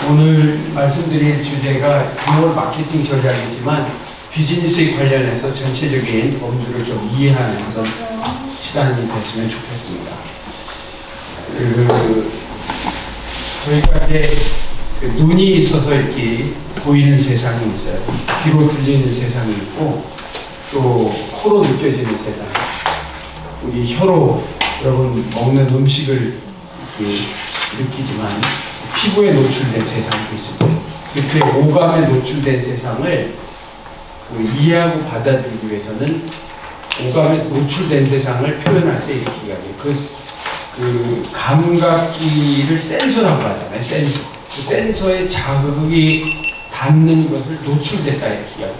오늘 말씀드릴 주제가 글로벌 마케팅 전략이지만 비즈니스에 관련해서 전체적인 범주를 좀 이해하는 그런 시간이 됐으면 좋겠습니다. 저희가 이제 눈이 있어서 이렇게 보이는 세상이 있어요. 귀로 들리는 세상이 있고 또 코로 느껴지는 세상. 우리 혀로 여러분 먹는 음식을 이렇게 느끼지만 피부에 노출된 세상도 있습니다. 그래서 그 오감에 노출된 세상을 이해하고 받아들이기 위해서는 오감에 노출된 세상을 표현할 때 이렇게 이야기해요. 그 감각기를 센서라고 하잖아요. 센서. 그 센서에 자극이 닿는 것을 노출됐다 이렇게 이야기해요.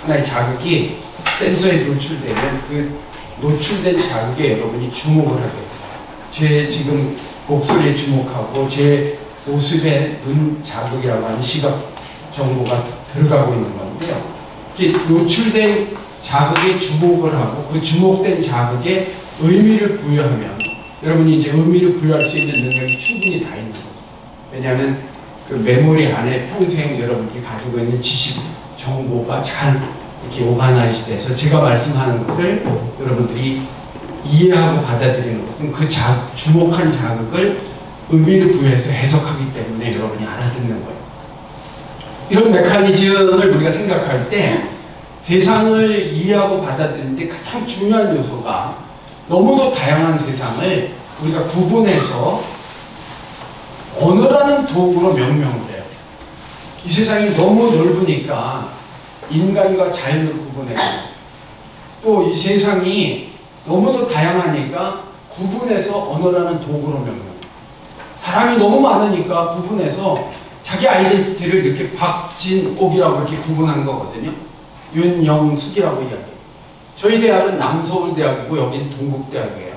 하나의 자극이 센서에 노출되면 그 노출된 자극에 여러분이 주목을 하게 돼요. 제 지금 목소리에 주목하고 제 모습에 눈 자극이라고 하는 시각 정보가 들어가고 있는 건데요. 이렇게 노출된 자극에 주목을 하고 그 주목된 자극에 의미를 부여하면 여러분이 이제 의미를 부여할 수 있는 능력이 충분히 다 있는 거죠. 왜냐하면 그 메모리 안에 평생 여러분이 가지고 있는 지식, 정보가 잘 이렇게 오가나이즈 돼서 제가 말씀하는 것을 여러분들이 이해하고 받아들이는 것은 그 주목한 자극을 의미를 부여해서 해석하기 때문에 여러분이 알아듣는 거예요. 이런 메커니즘을 우리가 생각할 때 세상을 이해하고 받아들이는데 가장 중요한 요소가 너무도 다양한 세상을 우리가 구분해서 언어라는 도구로 명명을 해요. 이 세상이 너무 넓으니까 인간과 자연을 구분해요. 또 이 세상이 너무도 다양하니까 구분해서 언어라는 도구로 명명해요. 사람이 너무 많으니까 구분해서 자기 아이덴티티를 이렇게 박진옥이라고 이렇게 구분한 거거든요. 윤영숙이라고 이야기해요. 저희 대학은 남서울대학이고 여기는 동국대학이에요.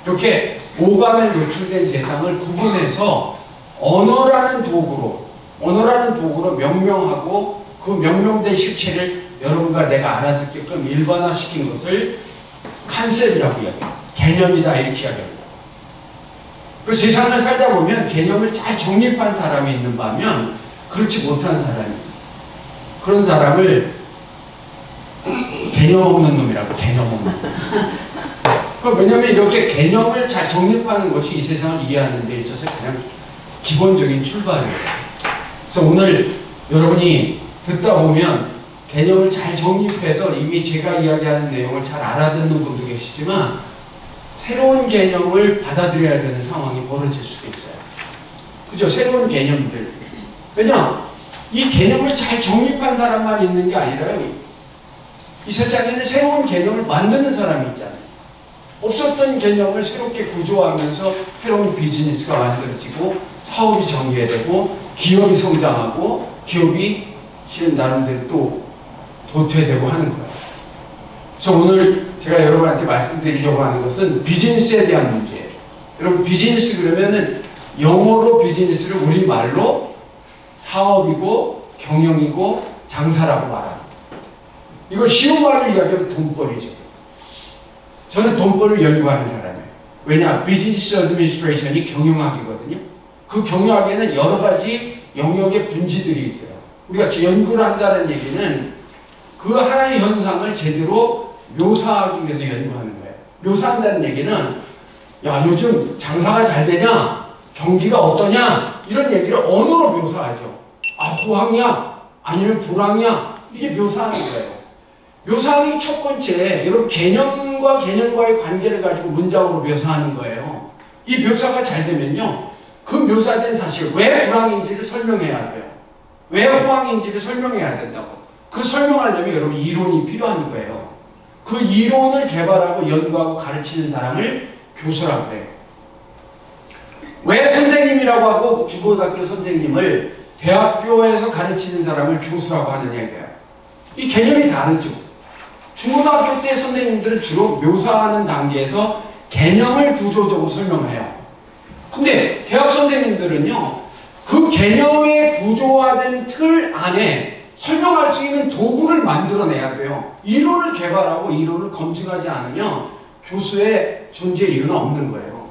이렇게 오감에 노출된 세상을 구분해서 언어라는 도구로 명명하고 그 명명된 실체를 여러분과 내가 알아듣게끔 일반화시킨 것을 컨셉이라고 이야기해요. 개념이다 이렇게 이야기합니다. 그 세상을 살다 보면 개념을 잘 정립한 사람이 있는 반면 그렇지 못한 사람이 그런 사람을 개념 없는 놈이라고 개념 없는 놈. 왜냐하면 이렇게 개념을 잘 정립하는 것이 이 세상을 이해하는 데 있어서 그냥 기본적인 출발이에요. 그래서 오늘 여러분이 듣다 보면 개념을 잘 정립해서 이미 제가 이야기하는 내용을 잘 알아듣는 분도 계시지만 새로운 개념을 받아들여야 되는 상황이 벌어질 수도 있어요. 그죠? 새로운 개념들. 왜냐? 이 개념을 잘 정립한 사람만 있는 게 아니라요. 이 세상에는 새로운 개념을 만드는 사람이 있잖아요. 없었던 개념을 새롭게 구조하면서 새로운 비즈니스가 만들어지고 사업이 전개되고 기업이 성장하고 기업이 실은 나름대로 또 도태되고 하는 거예요. 그래서 오늘 제가 여러분한테 말씀드리려고 하는 것은 비즈니스에 대한 문제예요. 여러분 비즈니스 그러면은 영어로 비즈니스를 우리말로 사업이고 경영이고 장사라고 말합니다. 이걸 쉬운 말로 이야기하면 돈벌이죠. 저는 돈벌이를 연구하는 사람이에요. 왜냐? 비즈니스 어드미니스트레이션이 경영학이거든요. 그 경영학에는 여러 가지 영역의 분지들이 있어요. 우리가 연구를 한다는 얘기는 그 하나의 현상을 제대로 묘사하기 위해서 연구하는 거예요. 묘사한다는 얘기는 야 요즘 장사가 잘 되냐? 경기가 어떠냐? 이런 얘기를 언어로 묘사하죠. 아 호황이야? 아니면 불황이야? 이게 묘사하는 거예요. 묘사하기 첫 번째 여러분 개념과 개념과의 관계를 가지고 문장으로 묘사하는 거예요. 이 묘사가 잘 되면요. 그 묘사된 사실 왜 불황인지를 설명해야 돼요. 왜 호황인지를 설명해야 된다고. 그 설명하려면 여러분 이론이 필요한 거예요. 그 이론을 개발하고 연구하고 가르치는 사람을 교수라고 해요. 왜 선생님이라고 하고 중고등학교 선생님을 대학교에서 가르치는 사람을 교수라고 하느냐고요. 이 개념이 다르죠. 중고등학교 때 선생님들은 주로 묘사하는 단계에서 개념을 구조적으로 설명해요. 근데 대학 선생님들은요. 그 개념의 구조화된 틀 안에 설명할 수 있는 도구를 만들어내야 돼요. 이론을 개발하고 이론을 검증하지 않으면 교수의 존재 이유는 없는 거예요.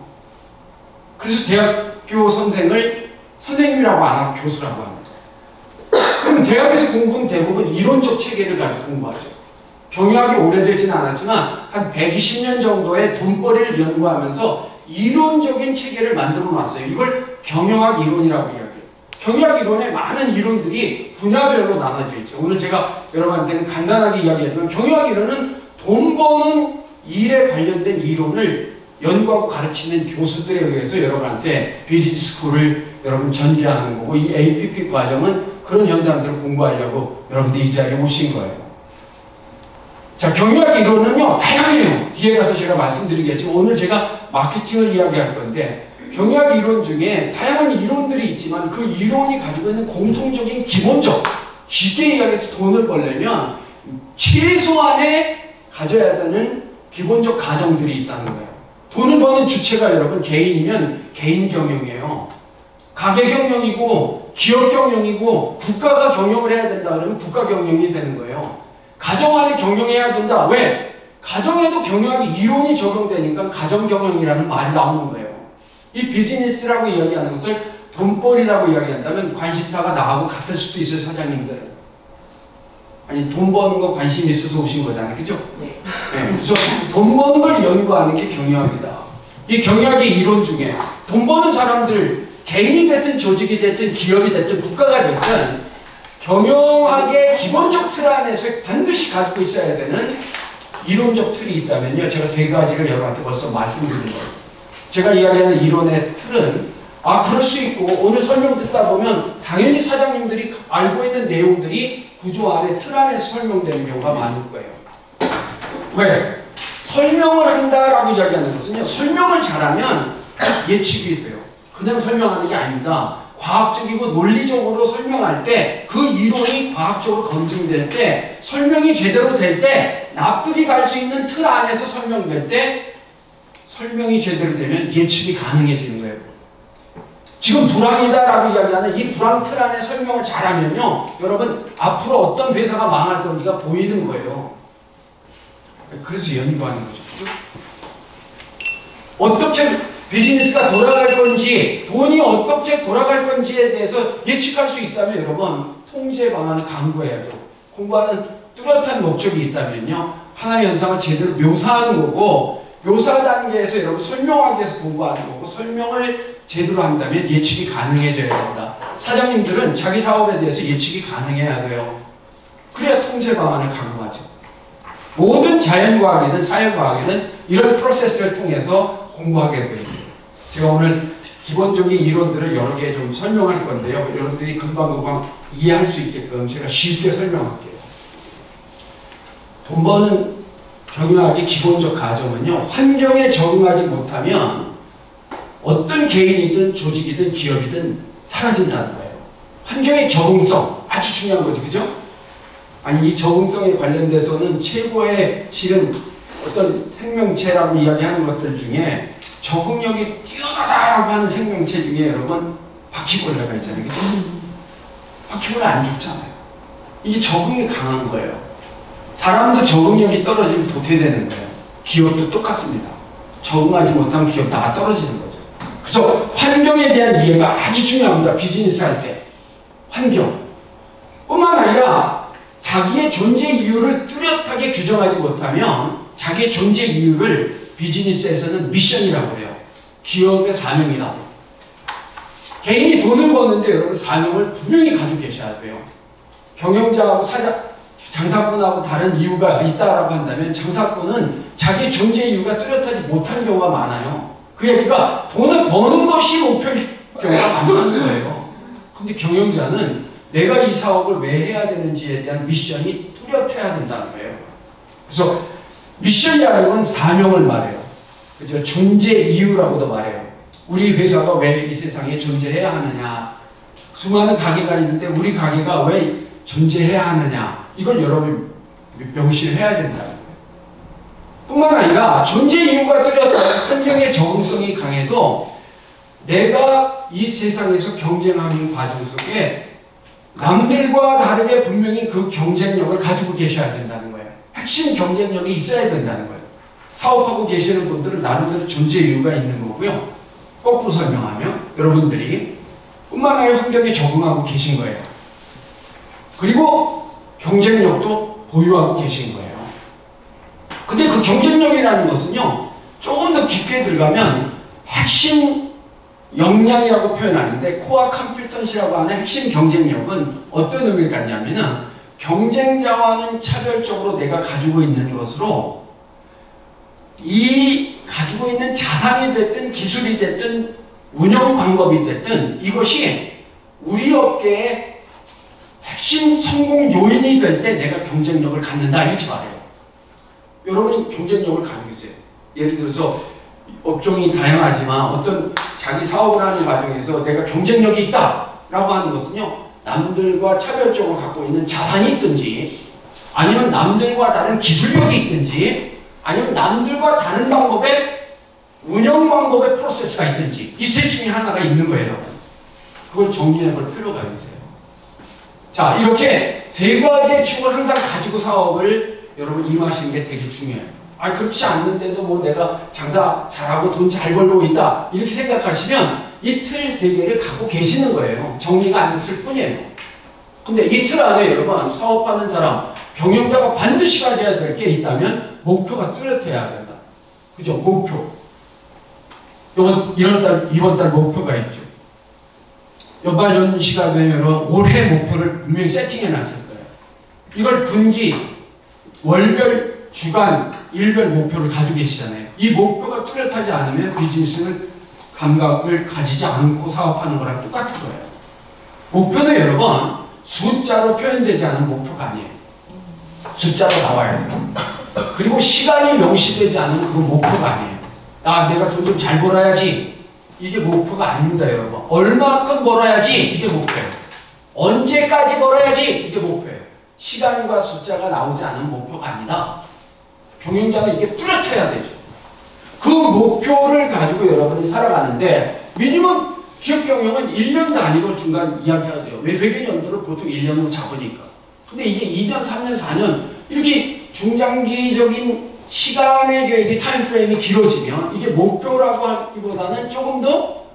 그래서 대학교 선생님을 톤볼이라고 안 하고 교수라고 합니다. 그럼 대학에서 공부는 대부분 이론적 체계를 가지고 공부하죠. 경영학이 오래되지는 않았지만 한 120년 정도의 돈벌이를 연구하면서 이론적인 체계를 만들어 놨어요. 이걸 경영학 이론이라고 이야기해요. 경영학 이론에 많은 이론들이 분야별로 나눠져 있죠. 오늘 제가 여러분한테는 간단하게 이야기하지만 경영학 이론은 돈 버는 일에 관련된 이론을 연구하고 가르치는 교수들에 의해서 여러분한테 비즈니스 스쿨을 여러분 전개하는 거고, 이 APP 과정은 그런 현장들을 공부하려고 여러분들이 이 자리에 오신 거예요. 자, 경영학 이론은요 다양해요. 뒤에 가서 제가 말씀드리겠지만 오늘 제가 마케팅을 이야기할 건데, 경영학 이론 중에 다양한 이론들이 있지만 그 이론이 가지고 있는 공통적인 기본적, 쉽게 이야기해서 돈을 벌려면 최소한의 가져야 되는 기본적 가정들이 있다는 거예요. 돈을 버는 주체가 여러분 개인이면 개인 경영이에요. 가게 경영이고 기업 경영이고 국가가 경영을 해야 된다 그러면 국가 경영이 되는 거예요. 가정 안에 경영해야 된다. 왜? 가정에도 경영학이 이론이 적용되니까 가정 경영이라는 말이 나오는 거예요. 이 비즈니스라고 이야기하는 것을 돈벌이라고 이야기한다면 관심사가 나하고 같을 수도 있어요, 사장님들은. 아니, 돈 버는 거 관심 있어서 오신 거잖아요. 그죠? 네. 네. 그래서 돈 버는 걸 연구하는 게 경영학이다. 이 경영학의 이론 중에 돈 버는 사람들, 개인이 됐든 조직이 됐든 기업이 됐든 국가가 됐든 경영학의 기본적 틀 안에서 반드시 가지고 있어야 되는 이론적 틀이 있다면요. 제가 세 가지를 여러분한테 벌써 말씀드린 거예요. 제가 이야기하는 이론의 틀은 그럴 수 있고, 오늘 설명 듣다 보면 당연히 사장님들이 알고 있는 내용들이 구조 안에 틀 안에서 설명되는 경우가 많을 거예요. 왜? 설명을 한다라고 이야기하는 것은요, 설명을 잘하면 예측이 돼요. 그냥 설명하는 게 아닙니다. 과학적이고 논리적으로 설명할 때, 그 이론이 과학적으로 검증될 때, 설명이 제대로 될 때, 납득이 갈 수 있는 틀 안에서 설명될 때, 설명이 제대로 되면 예측이 가능해지는 거예요. 지금 불황이다라고 이야기하는 이 불황 틀 안에 설명을 잘하면요, 여러분 앞으로 어떤 회사가 망할 건지가 보이는 거예요. 그래서 연구하는 거죠. 그렇죠? 어떻게 비즈니스가 돌아갈 건지, 돈이 어떻게 돌아갈 건지에 대해서 예측할 수 있다면 여러분 통제 방안을 강구해야죠. 공부하는 뚜렷한 목적이 있다면요, 하나의 현상을 제대로 묘사하는 거고, 묘사 단계에서 여러분 설명하기 위해서 공부하는 거고, 설명을 제대로 한다면 예측이 가능해져야 된다. 사장님들은 자기 사업에 대해서 예측이 가능해야 돼요. 그래야 통제 방안을 강구하죠. 모든 자연과학이든 사회과학이든 이런 프로세스를 통해서 공부하게 되어 있어요. 제가 오늘 기본적인 이론들을 여러 개 좀 설명할 건데요. 여러분들이 금방금방 이해할 수 있게끔 제가 쉽게 설명할게요. 돈 버는 경영학의 기본적 가정은요, 환경에 적응하지 못하면 어떤 개인이든 조직이든 기업이든 사라진다는 거예요. 환경의 적응성, 아주 중요한 거죠. 그죠? 아니, 이 적응성에 관련돼서는 최고의 실은 어떤 생명체라고 이야기하는 것들 중에 적응력이 뛰어나다라고 하는 생명체 중에 여러분 바퀴벌레가 있잖아요. 그죠? 바퀴벌레 안 죽잖아요. 이게 적응이 강한 거예요. 사람도 적응력이 떨어지면 도태되는 거예요. 기업도 똑같습니다. 적응하지 못하면 기업 다 떨어지는 거죠. 그래서 환경에 대한 이해가 아주 중요합니다. 비즈니스 할 때. 환경. 뿐만 아니라 자기의 존재 이유를 뚜렷하게 규정하지 못하면 자기의 존재 이유를 비즈니스에서는 미션이라고 해요. 기업의 사명이라고. 개인이 돈을 버는데 여러분 사명을 분명히 가지고 계셔야 돼요. 경영자하고 장사꾼하고 다른 이유가 있다라고 한다면 장사꾼은 자기 존재 이유가 뚜렷하지 못한 경우가 많아요. 그 얘기가 돈을 버는 것이 목표일 경우가 많은 거예요. 근데 경영자는 내가 이 사업을 왜 해야 되는지에 대한 미션이 뚜렷해야 된다는 거예요. 그래서 미션이라는 건 사명을 말해요. 그죠? 존재 이유라고도 말해요. 우리 회사가 왜 이 세상에 존재해야 하느냐. 수많은 가게가 있는데 우리 가게가 왜 존재해야 하느냐. 이걸 여러분이 명시해야 된다는 거예요. 뿐만 아니라 존재 이유가 뚜렷한 환경의 적응성이 강해도 내가 이 세상에서 경쟁하는 과정 속에 남들과 다르게 분명히 그 경쟁력을 가지고 계셔야 된다는 거예요. 핵심 경쟁력이 있어야 된다는 거예요. 사업하고 계시는 분들은 나름대로 존재 이유가 있는 거고요. 거꾸로 설명하면 여러분들이 뿐만 아니라 환경에 적응하고 계신 거예요. 그리고 경쟁력도 보유하고 계신 거예요. 근데 그 경쟁력이라는 것은요, 조금 더 깊게 들어가면 핵심 역량이라고 표현하는데, 코어 컴피턴시라고 하는 핵심 경쟁력은 어떤 의미를 갖냐면은 경쟁자와는 차별적으로 내가 가지고 있는 것으로 이 가지고 있는 자산이 됐든 기술이 됐든 운영 방법이 됐든 이것이 우리 업계의 핵심 성공 요인이 될 때 내가 경쟁력을 갖는다, 이렇게 말해요. 여러분이 경쟁력을 가지고 있어요. 예를 들어서 업종이 다양하지만 어떤 자기 사업을 하는 과정에서 내가 경쟁력이 있다라고 하는 것은요, 남들과 차별적으로 갖고 있는 자산이 있든지, 아니면 남들과 다른 기술력이 있든지, 아니면 남들과 다른 방법의 운영 방법의 프로세스가 있든지, 이 셋 중에 하나가 있는 거예요, 여러분. 그걸 정리해 볼 필요가 있어요. 자, 이렇게 세 가지의 축을 항상 가지고 사업을 여러분 임하시는 게 되게 중요해요. 아, 그렇지 않는데도 뭐 내가 장사 잘하고 돈 잘 벌고 있다, 이렇게 생각하시면 이 틀 세 개를 갖고 계시는 거예요. 정리가 안 됐을 뿐이에요. 근데 이 틀 안에 여러분, 사업하는 사람, 경영자가 반드시 가져야 될 게 있다면 목표가 뚜렷해야 된다. 그죠? 목표. 이번 달 목표가 있죠. 연말연시가 되면 올해 목표를 분명히 세팅해 놨을 거예요. 이걸 분기, 월별, 주간, 일별 목표를 가지고 계시잖아요. 이 목표가 뚜렷하지 않으면 비즈니스는 감각을 가지지 않고 사업하는 거랑 똑같은 거예요. 목표는 여러분, 숫자로 표현되지 않은 목표가 아니에요. 숫자로 나와야 돼요. 그리고 시간이 명시되지 않은 그건 목표가 아니에요. 아, 내가 돈 좀 잘 벌어야지. 이게 목표가 아닙니다, 여러분. 얼마큼 벌어야지, 이게 목표예요. 언제까지 벌어야지, 이게 목표예요. 시간과 숫자가 나오지 않은 목표가 아니다. 경영자는 이게 뚜렷해야 되죠. 그 목표를 가지고 여러분이 살아가는데, 미니멈 기업 경영은 1년 단위로 중간 이야기하죠. 왜 회계연도를 보통 1년으로 잡으니까. 근데 이게 2년, 3년, 4년 이렇게 중장기적인 시간의 계획이 타임프레임이 길어지면 이게 목표라고 하기보다는 조금 더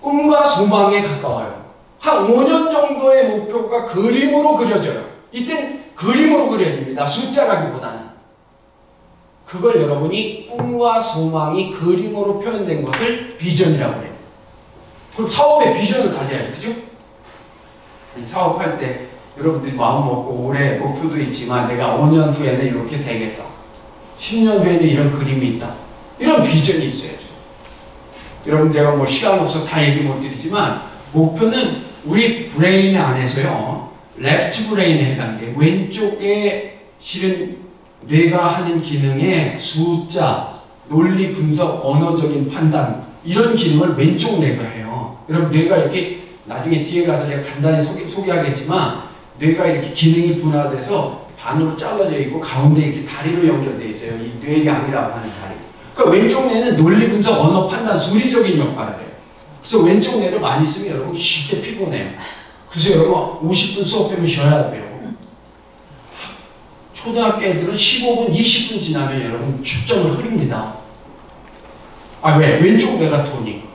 꿈과 소망에 가까워요. 한 5년 정도의 목표가 그림으로 그려져요. 이땐 그림으로 그려집니다. 숫자라기보다는. 그걸 여러분이 꿈과 소망이 그림으로 표현된 것을 비전이라고 해요. 그럼 사업의 비전을 가져야죠. 그죠? 사업할 때 여러분들이 마음 먹고 올해 목표도 있지만 내가 5년 후에는 이렇게 되겠다. 10년 후에는 이런 그림이 있다. 이런 비전이 있어야죠. 여러분, 제가 뭐 시간 없어서 다 얘기 못 드리지만 목표는 우리 브레인 안에서요, 레프트 브레인에 해당돼. 왼쪽에 실은 뇌가 하는 기능의 숫자, 논리 분석, 언어적인 판단, 이런 기능을 왼쪽 뇌가 해요. 여러분, 뇌가 이렇게 나중에 뒤에 가서 제가 간단히 소개하겠지만 뇌가 이렇게 기능이 분화돼서 반으로 잘라져 있고 가운데 이렇게 다리로 연결되어 있어요. 이 뇌량이라고 하는 다리. 그러니까 왼쪽 뇌는 논리 분석, 언어 판단, 수리적인 역할을 해요. 그래서 왼쪽 뇌를 많이 쓰면 여러분 쉽게 피곤해요. 그래서 여러분 50분 수업하면 쉬어야 돼요. 초등학교 애들은 15분, 20분 지나면 여러분 축점을 흐립니다. 아, 왜? 왼쪽 뇌가 도니까.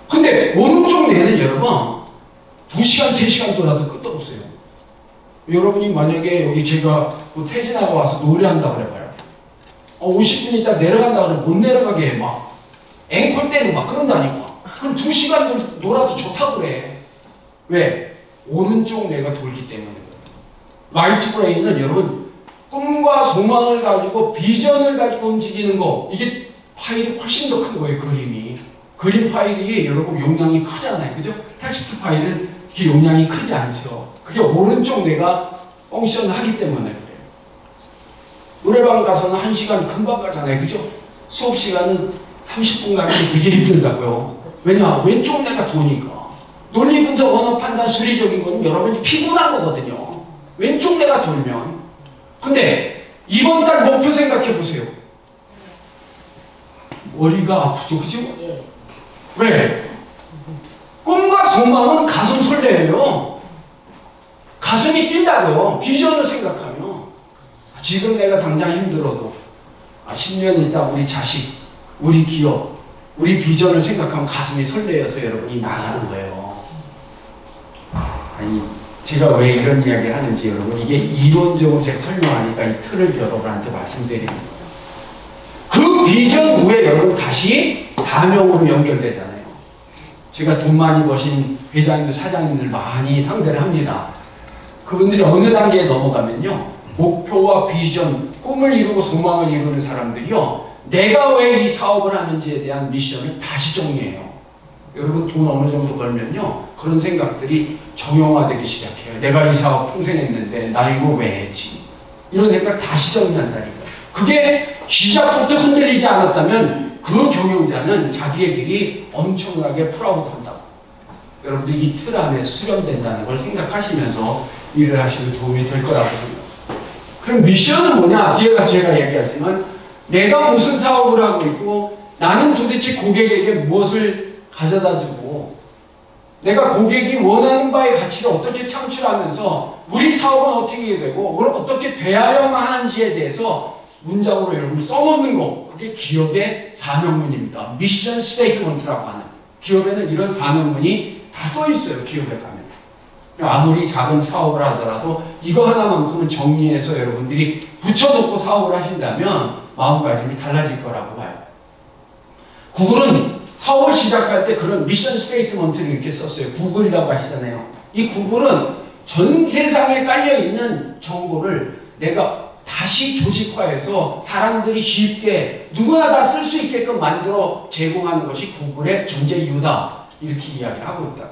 근데 오른쪽 뇌는 여러분 2시간, 3시간 돌아도 끝도 없어요. 여러분이 만약에 여기 제가 뭐 퇴진하고 와서 노래한다고 그래봐요. 50분 있다 내려간다고 그러면 못 내려가게 해. 막 앵콜 때리고 막 그런다니까. 그럼 2시간 놀아도 좋다고 그래. 왜? 오른쪽 뇌가 돌기 때문에. 라이트 브레인은 여러분 꿈과 소망을 가지고 비전을 가지고 움직이는 거, 이게 파일이 훨씬 더 큰 거예요. 그림이. 그림 파일이 여러분 용량이 크잖아요. 그죠? 텍스트 파일은 이렇게 용량이 크지 않죠. 그게 오른쪽 뇌가 펑션을 하기 때문에 그래요. 노래방 가서는 1시간 금방 가잖아요. 그죠? 수업 시간은 30분 가면 되게 힘들다고요. 왜냐? 왼쪽 뇌가 도니까. 논리 분석, 언어 판단, 수리적인 건 여러분이 피곤한 거거든요. 왼쪽 뇌가 돌면. 근데 이번 달 목표 생각해 보세요. 머리가 아프죠, 그죠? 왜? 꿈과 소망은 가슴 설레요. 가슴이 뛴다고요. 비전을 생각하면. 지금 내가 당장 힘들어도 10년 있다 우리 자식, 우리 기업, 우리 비전을 생각하면 가슴이 설레어서 여러분이 나가는 거예요. 아니, 제가 왜 이런 이야기를 하는지 여러분, 이게 이론적으로 제가 설명하니까 이 틀을 여러분한테 말씀드리는 거예요. 그 비전 후에 여러분 다시 사명으로 연결되잖아요. 제가 돈 많이 버신 회장님들, 사장님들 많이 상대를 합니다. 그분들이 어느 단계에 넘어가면요, 목표와 비전, 꿈을 이루고 소망을 이루는 사람들이요, 내가 왜 이 사업을 하는지에 대한 미션을 다시 정리해요. 여러분 돈 어느 정도 벌면요, 그런 생각들이 정형화되기 시작해요. 내가 이 사업 평생 했는데 나 이거 왜 했지? 이런 생각 다시 정리한다니까요. 그게 시작부터 흔들리지 않았다면 그 경영자는 자기의 길이 엄청나게 프라우드한다고. 여러분들 이 틀 안에 수렴된다는 걸 생각하시면서 일을 하시면 도움이 될 거라고 생각합니다. 그럼 미션은 뭐냐? 뒤에 가서 제가 얘기하지만 내가 무슨 사업을 하고 있고 나는 도대체 고객에게 무엇을 가져다 주고 내가 고객이 원하는 바의 가치를 어떻게 창출하면서 우리 사업은 어떻게 되고 그걸 어떻게 돼야만 하는지에 대해서 문장으로 여러분 써놓는 거, 그게 기업의 사명문입니다. 미션 스테이트먼트라고 하는. 기업에는 이런 사명문이 다 써 있어요. 기업에 가면. 아무리 작은 사업을 하더라도 이거 하나만큼은 정리해서 여러분들이 붙여놓고 사업을 하신다면 마음가짐이 달라질 거라고 봐요. 구글은 사업을 시작할 때 그런 미션 스테이트먼트를 이렇게 썼어요. 구글이라고 하시잖아요. 이 구글은 전 세상에 깔려있는 정보를 내가 다시 조직화해서 사람들이 쉽게 누구나 다 쓸 수 있게끔 만들어 제공하는 것이 구글의 존재 이유다. 이렇게 이야기를 하고 있다.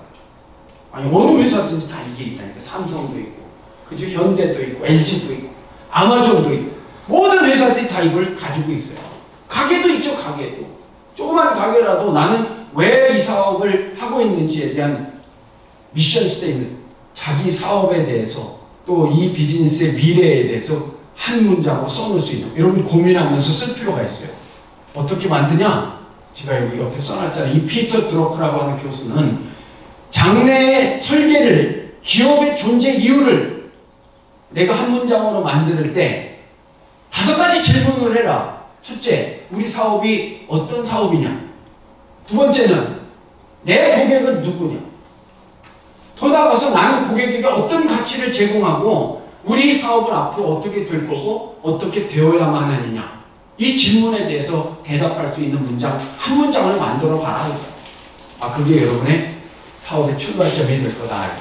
아니, 어느 회사든지 다 이게 있다니까. 삼성도 있고, 그죠? 현대도 있고, LG도 있고, 아마존도 있고, 모든 회사들이 다 이걸 가지고 있어요. 가게도 있죠, 가게도. 조그만 가게라도 나는 왜 이 사업을 하고 있는지에 대한 미션 스테이트먼트, 자기 사업에 대해서 또 이 비즈니스의 미래에 대해서 한 문장으로 써놓을 수 있는, 여러분 고민하면서 쓸 필요가 있어요. 어떻게 만드냐? 제가 여기 옆에 써놨잖아요. 이 피터 드러크라고 하는 교수는 장래의 설계를, 기업의 존재 이유를 내가 한 문장으로 만들 때 5가지 질문을 해라. 첫째, 우리 사업이 어떤 사업이냐? 두 번째는 내 고객은 누구냐? 더 나아가서 나는 고객에게 어떤 가치를 제공하고 우리 사업은 앞으로 어떻게 될 거고 어떻게 되어야만 하느냐? 이 질문에 대해서 대답할 수 있는 문장 한 문장을 만들어 봐라. 아, 그게 여러분의 사업의 출발점이 될 거다.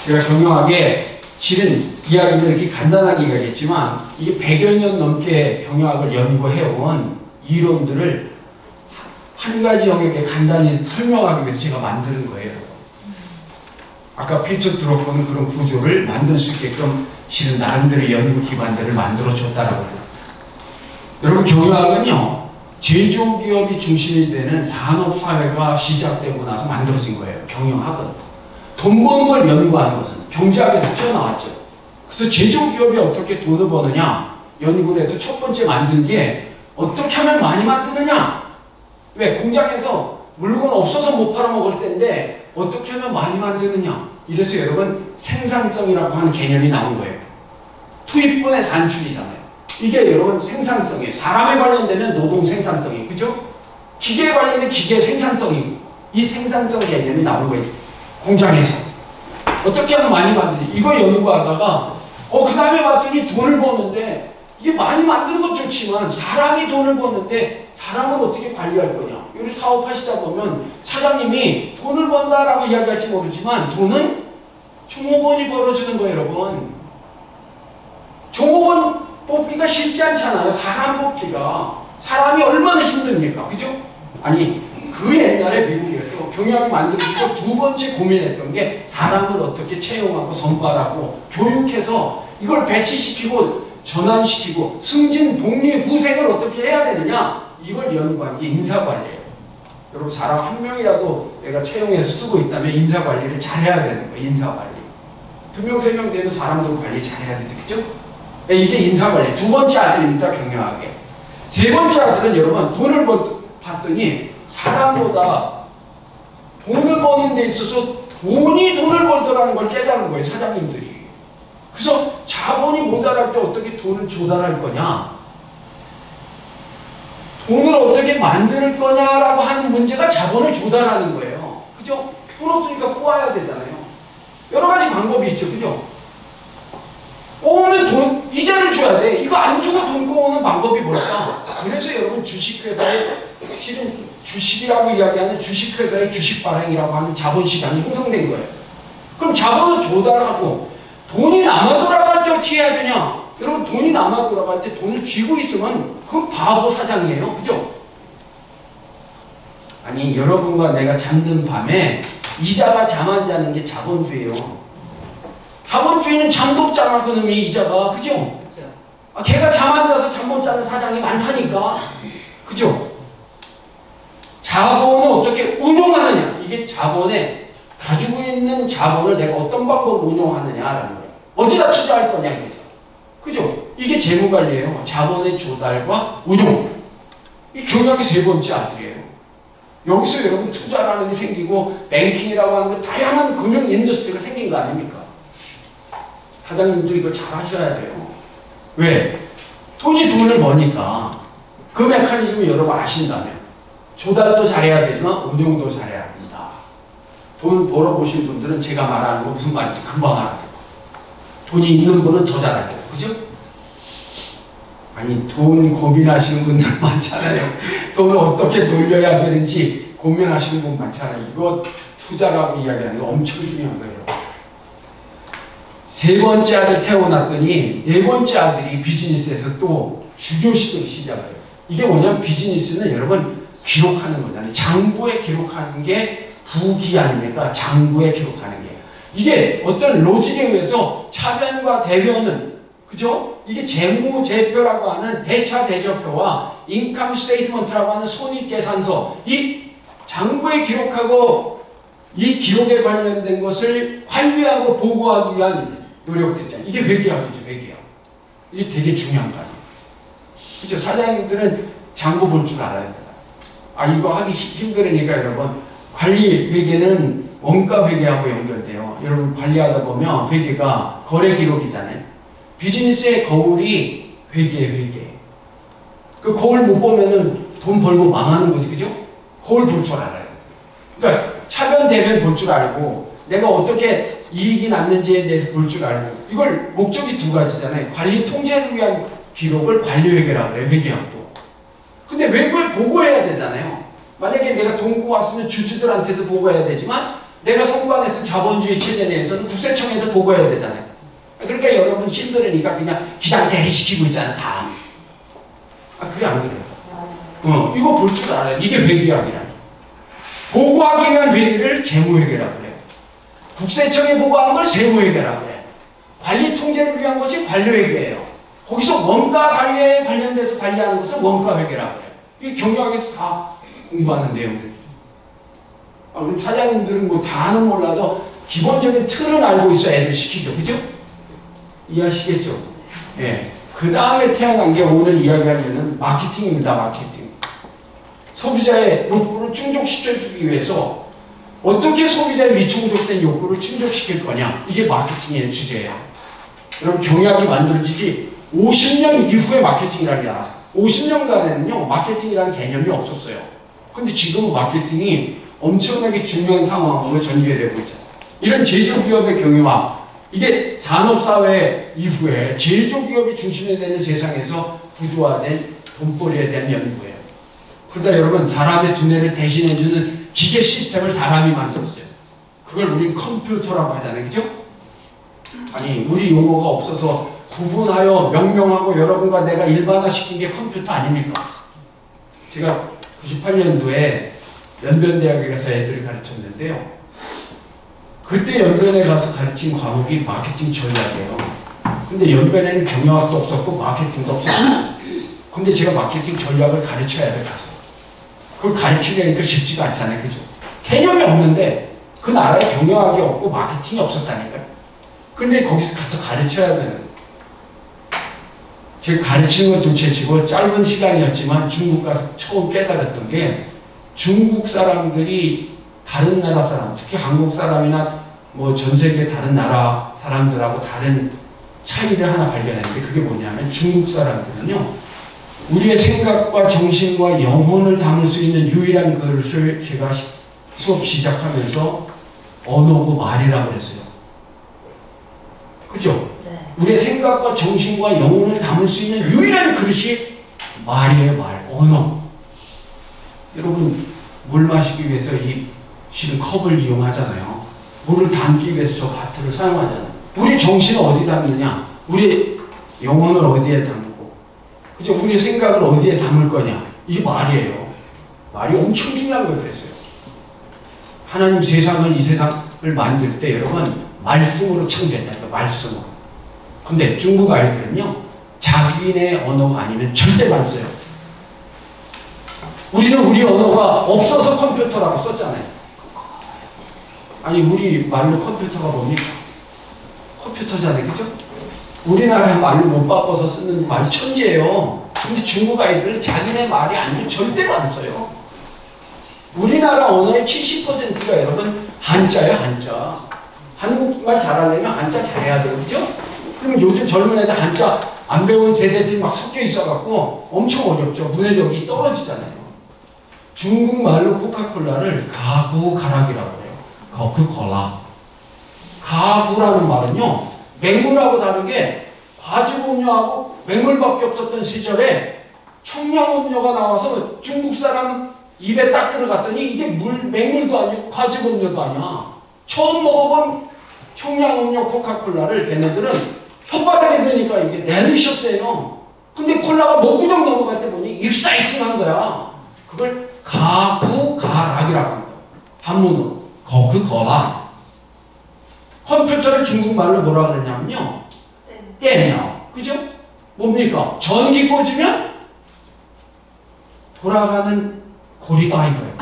제가 경영학에 실은 이야기를 이렇게 간단하게 얘기하겠지만 이게 100여 년 넘게 경영학을 연구해온 이론들을 한 가지 영역에 간단히 설명하기 위해서 제가 만드는 거예요. 아까 피터 드러크는 그런 구조를 만들 수 있게끔 실은 나름대로 연구 기반들을 만들어 줬다라고 해요. 여러분 경영학은요, 제조기업이 중심이 되는 산업사회가 시작되고 나서 만들어진 거예요. 경영학은. 돈 버는 걸 연구하는 것은 경제학에서 튀어나왔죠. 그래서 제조기업이 어떻게 돈을 버느냐 연구를 해서 첫 번째 만든 게 어떻게 하면 많이 만드느냐. 왜? 공장에서 물건 없어서 못 팔아먹을 때인데 어떻게 하면 많이 만드느냐. 이래서 여러분 생산성이라고 하는 개념이 나온 거예요. 투입분의 산출이잖아요. 이게 여러분 생산성이에요. 사람에 관련되면 노동 생산성이, 그죠? 기계에 관련된 기계 생산성이고, 이 생산성 개념이 나온 거예요. 공장에서 어떻게 하면 많이 만드냐 이거 연구하다가 그 다음에 봤더니 돈을 버는데 이게 많이 만드는 건 좋지만 사람이 돈을 버는데 사람을 어떻게 관리할 거냐. 우리 사업하시다 보면 사장님이 돈을 번다라고 이야기할지 모르지만 돈은 종업원이 벌어주는 거예요. 여러분 종업원 뽑기가 쉽지 않잖아요. 사람 뽑기가. 사람이 얼마나 힘듭니까? 그죠? 아니 그 옛날에 미국에서 경영학이 만들어지고 두 번째 고민했던 게 사람을 어떻게 채용하고 선발하고 교육해서 이걸 배치시키고 전환시키고 승진, 복리, 후생을 어떻게 해야 되느냐 이걸 연구한 게 인사관리예요. 여러분 사람 한 명이라도 내가 채용해서 쓰고 있다면 인사관리를 잘해야 되는 거예요. 인사관리. 2명, 3명 되면 사람들 관리 잘해야 되죠. 그죠? 이게 인사관리. 두 번째 아들입니다. 경영학에. 세 번째 아들은 여러분 돈을 봤더니 사람보다 돈을 버는 데 있어서 돈이 돈을 벌더라는 걸 깨달은 거예요. 사장님들이. 그래서 자본이 모자랄 때 어떻게 돈을 조달할 거냐, 돈을 어떻게 만들 거냐라고 하는 문제가 자본을 조달하는 거예요. 그죠? 돈 없으니까 꼬아야 되잖아요. 여러 가지 방법이 있죠. 그죠? 꼬우면 돈, 이자를 줘야 돼. 이거 안 주고 돈 꼬우는 방법이 뭘까? 그래서 여러분 주식회사에, 실은 주식이라고 이야기하는 주식회사의 주식 발행이라고 하는 자본시장이 형성된 거예요. 그럼 자본을 조달하고 돈이 남아 돌아갈 때 어떻게 해야 되냐? 여러분 돈이 남아 돌아갈 때 돈을 쥐고 있으면 그건 바보 사장이에요. 그죠? 아니 여러분과 내가 잠든 밤에 이자가 잠 안 자는 게 자본주의예요. 자본주의는 잠도 없잖아 그놈이 이자가. 그죠? 아, 걔가 잠 안 자서 잠 못 자는 사장이 많다니까. 그죠? 자본을 어떻게 운용하느냐. 이게 자본에 가지고 있는 자본을 내가 어떤 방법으로 운용하느냐라는 거예요. 어디다 투자할 거냐 이거죠. 그죠? 이게 재무관리예요. 자본의 조달과 운용. 이 경영의 세 번째 아들이에요. 여기서 여러분 투자라는 게 생기고 뱅킹이라고 하는 거 다양한 금융 인더스트리가 생긴 거 아닙니까? 사장님도 이거 잘 하셔야 돼요. 왜? 돈이 돈을 버니까 그 메커니즘을 여러분 아신다면 조달도 잘해야 되지만 운용도 잘해야 합니다. 돈 벌어보신 분들은 제가 말하는 거 무슨 말인지 금방 알아요. 돈이 있는 분은 더 잘하죠. 그죠? 아니 돈 고민하시는 분들 많잖아요. 돈을 어떻게 돌려야 되는지 고민하시는 분 많잖아요. 이거 투자라고 이야기하는 게 엄청 중요한 거예요. 세 번째 아들 태어났더니 네 번째 아들이 비즈니스에서 또 주교식을 시작해요. 이게 뭐냐면 비즈니스는 여러분 기록하는 거잖아요. 장부에 기록하는 게 부기 아닙니까? 장부에 기록하는 게. 이게 어떤 로직에 의해서 차변과 대변은 그죠? 이게 재무제표라고 하는 대차대조표와 인컴 스테이트먼트라고 하는 손익계산서 이 장부에 기록하고 이 기록에 관련된 것을 관리하고 보고하기 위한 노력들이죠. 이게 회계학이죠. 회계학. 이게 되게 중요한 거 아니에요. 그죠? 사장님들은 장부 볼 줄 알아야 됩니다. 아 이거 하기 힘들으니까 여러분 관리 회계는 원가 회계하고 연결돼요. 여러분 관리하다 보면 회계가 거래 기록이잖아요. 비즈니스의 거울이 회계예요. 회계. 그 거울 못 보면은 돈 벌고 망하는 거지. 그죠? 거울 볼 줄 알아요. 그러니까 차변 대변 볼 줄 알고 내가 어떻게 이익이 났는지에 대해서 볼 줄 알고 이걸 목적이 두 가지잖아요. 관리 통제를 위한 기록을 관리회계라고 해요. 회계학도. 근데 외부에 보고해야 되잖아요. 만약에 내가 돈 꼬았으면 주주들한테도 보고해야 되지만 내가 선관해서 자본주의 체제 내에서는 국세청에도 보고해야 되잖아요. 그러니까 여러분 힘들으니까 그냥 기장 대리시키고 있잖아 다. 아 그래 안 그래요? 이거 볼 줄 알아요. 이게 회계학이라니. 보고하기 위한 회계를 재무회계라고 해요. 국세청에 보고하는 걸 세무회계라고 해요. 관리 통제를 위한 것이 관리회계예요. 거기서 원가 관리에 관련돼서 관리하는 것은 원가회계라고 해요. 이 경영학에서 다 공부하는 내용들이죠. 우리 사장님들은 뭐 다는 몰라도 기본적인 틀은 알고 있어 애들 시키죠. 그죠? 이해하시겠죠? 예. 그 다음에 태어난 게 오늘 이야기하려는 마케팅입니다. 마케팅. 소비자의 욕구를 충족시켜주기 위해서 어떻게 소비자의 미충족된 욕구를 충족시킬 거냐. 이게 마케팅의 주제예요. 여러분 경영학이 만들어지기 50년 이후에 마케팅이라는 게 나왔어요. 50년간에는요. 마케팅이라는 개념이 없었어요. 근데 지금은 마케팅이 엄청나게 중요한 상황으로 전개되고 있죠. 이런 제조기업의 경영학 이게 산업사회 이후에 제조기업이 중심이 되는 세상에서 구조화된 돈벌이에 대한 연구예요. 그러다 여러분 사람의 두뇌를 대신해주는 기계 시스템을 사람이 만들었어요. 그걸 우리 컴퓨터라고 하잖아요. 그죠? 아니 우리 용어가 없어서 구분하여 명명하고 여러분과 내가 일반화시킨 게 컴퓨터 아닙니까? 제가 98년도에 연변대학에 가서 애들을 가르쳤는데요. 그때 연변에 가서 가르친 과목이 마케팅 전략이에요. 근데 연변에는 경영학도 없었고 마케팅도 없었어요. 근데 제가 마케팅 전략을 가르쳐야 돼 가서. 그걸 가르치려니까 쉽지가 않잖아요. 그죠? 개념이 없는데 그 나라에 경영학이 없고 마케팅이 없었다니까요. 근데 거기서 가서 가르쳐야 되는 제가 가르치는 건 둘째치고 짧은 시간이었지만 중국 가서 처음 깨달았던 게 중국 사람들이 다른 나라 사람, 특히 한국 사람이나 뭐 전 세계 다른 나라 사람들하고 다른 차이를 하나 발견했는데 그게 뭐냐면 중국 사람들은요. 우리의 생각과 정신과 영혼을 담을 수 있는 유일한 그릇을 제가 수업 시작하면서 언어고 말이라고 그랬어요. 그죠? 네. 우리의 생각과 정신과 영혼을 담을 수 있는 유일한 그릇이 말이에요, 말, 언어. 여러분, 물 마시기 위해서 이 지금 컵을 이용하잖아요. 물을 담기 위해서 저 바트를 사용하잖아요. 우리 정신을 어디 담느냐? 우리 영혼을 어디에 담고, 그죠? 우리 생각을 어디에 담을 거냐? 이게 말이에요. 말이 엄청 중요한 걸 그랬어요. 하나님 세상을, 이 세상을 만들 때 여러분, 말씀으로 창조했다니까, 말씀으로. 근데 중국 아이들은요, 자기네 언어가 아니면 절대 안 써요. 우리는 우리 언어가 없어서 컴퓨터라고 썼잖아요. 아니, 우리 말로 컴퓨터가 뭡니까? 컴퓨터잖아요, 그죠? 우리나라 말로 못 바꿔서 쓰는 말이 천재예요. 근데 중국 아이들은 자기네 말이 아니면 절대로 안 써요. 우리나라 언어의 70%가 여러분 한자예요, 한자. 한국말 잘하려면 한자 잘해야 돼요, 그죠? 그럼 요즘 젊은 애들 한자 안 배운 세대들이 막 섞여 있어갖고 엄청 어렵죠. 문해력이 떨어지잖아요. 중국말로 코카콜라를 가구가락이라고 해요. 거크콜라. 가구라는 말은요, 맹물하고 다르게 과즙음료하고 맹물밖에 없었던 시절에 청량음료가 나와서 중국 사람 입에 딱 들어갔더니 이게 맹물도 아니고 과즙음료도 아니야. 처음 먹어본 청량음료 코카콜라를 걔네들은 혓바닥에 넣으니까 이게 델리셔스해요. 근데 콜라가 목구멍 넘어갈 때 보니 익사이팅한 거야. 그걸 가구가락이라고 합니다. 한문으로 거크거라. 컴퓨터를 중국말로 뭐라 그러냐면요, 땜이요. 그죠? 뭡니까? 전기 꽂으면 돌아가는 고리다 이거예요.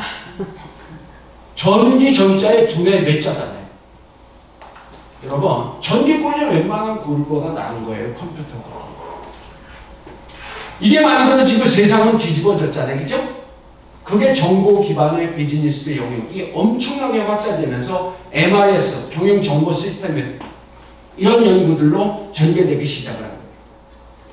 전기 전자에 두뇌 몇 자잖아요. 여러분, 전기 꽂으면 웬만한 고리보다 나은 거예요, 컴퓨터가. 이게 만들어지고 세상은 뒤집어졌잖아요, 그죠? 그게 정보 기반의 비즈니스 영역이 엄청나게 확산되면서 MIS, 경영 정보 시스템 이런 연구들로 전개되기 시작을 합니다.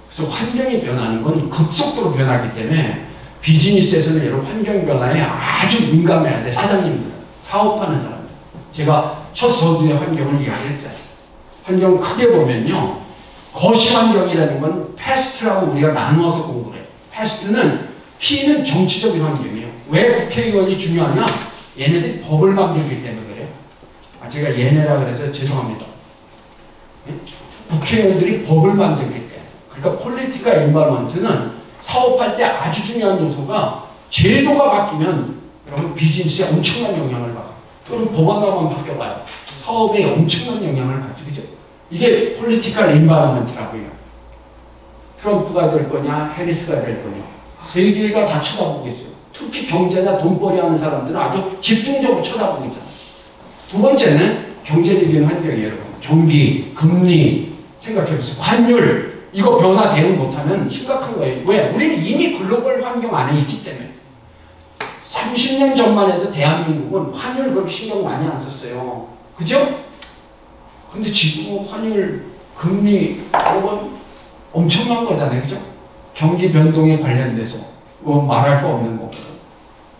그래서 환경이 변하는 건 급속도로 변하기 때문에 비즈니스에서는 여러분 환경 변화에 아주 민감해야 돼. 사장님들, 사업하는 사람들. 제가 첫 서두의 환경을 이야기했잖아요. 환경 크게 보면요, 거시 환경이라는 건 패스트라고 우리가 나누어서 공부를 해요. 패스트는 P는 정치적인 환경이에요. 왜 국회의원이 중요하냐? 얘네들이 법을 만들기 때문에 그래요. 제가 얘네라 그래서 죄송합니다. 네? 국회의원들이 법을 만들기 때문에. 그러니까 폴리티컬 엔바이런먼트는 사업할 때 아주 중요한 요소가 제도가 바뀌면 여러분 비즈니스에 엄청난 영향을 받아요. 여러분 법안가만 바뀌어봐요. 사업에 엄청난 영향을 받죠. 그죠? 이게 폴리티컬 엔바이런먼트라고 해요. 트럼프가 될 거냐, 해리스가 될 거냐. 세계가 다 쳐다보고 있어요. 특히 경제나 돈벌이 하는 사람들은 아주 집중적으로 쳐다보고 있잖아요. 두 번째는 경제적인 환경이에요, 여러분. 경기, 금리, 생각해보세요. 환율, 이거 변화 대응 못하면 심각한 거예요. 왜? 우리는 이미 글로벌 환경 안에 있기 때문에. 30년 전만 해도 대한민국은 환율 그렇게 신경 많이 안 썼어요. 그죠? 근데 지금은 환율, 금리, 이건 엄청난 거잖아요. 그죠? 경기 변동에 관련돼서 뭐 말할 거 없는 거고.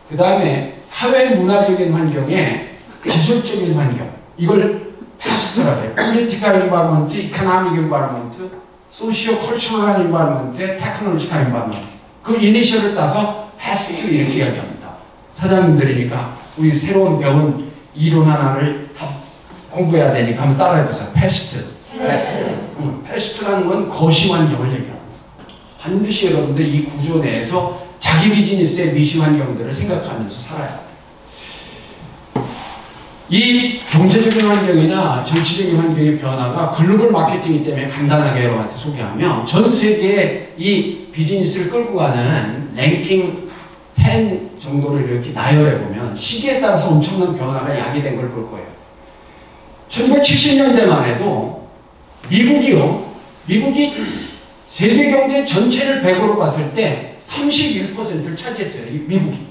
그 다음에 사회 문화적인 환경에 기술적인 환경, 이걸 패스트라고 해요. Political environment, economic environment, socio-cultural environment, technological environment. 그 이니셜을 따서 패스트 이렇게 이야기합니다. 사장님들이니까 우리 새로운 배운 이론 하나를 다 공부해야 되니까 한번 따라해보세요. 패스트. 패스트라는 건 거시 환경을 얘기합니다. 반드시 여러분들 이 구조 내에서 자기 비즈니스의 미시 환경들을 생각하면서 살아야 돼요. 이 경제적인 환경이나 정치적인 환경의 변화가 글로벌 마케팅이기 때문에 간단하게 여러분한테 소개하면 전 세계의 이 비즈니스를 끌고 가는 랭킹 10 정도를 이렇게 나열해보면 시기에 따라서 엄청난 변화가 야기된 걸 볼 거예요. 1970년대만 해도 미국이 세계 경제 전체를 100으로 봤을 때 31%를 차지했어요. 미국이.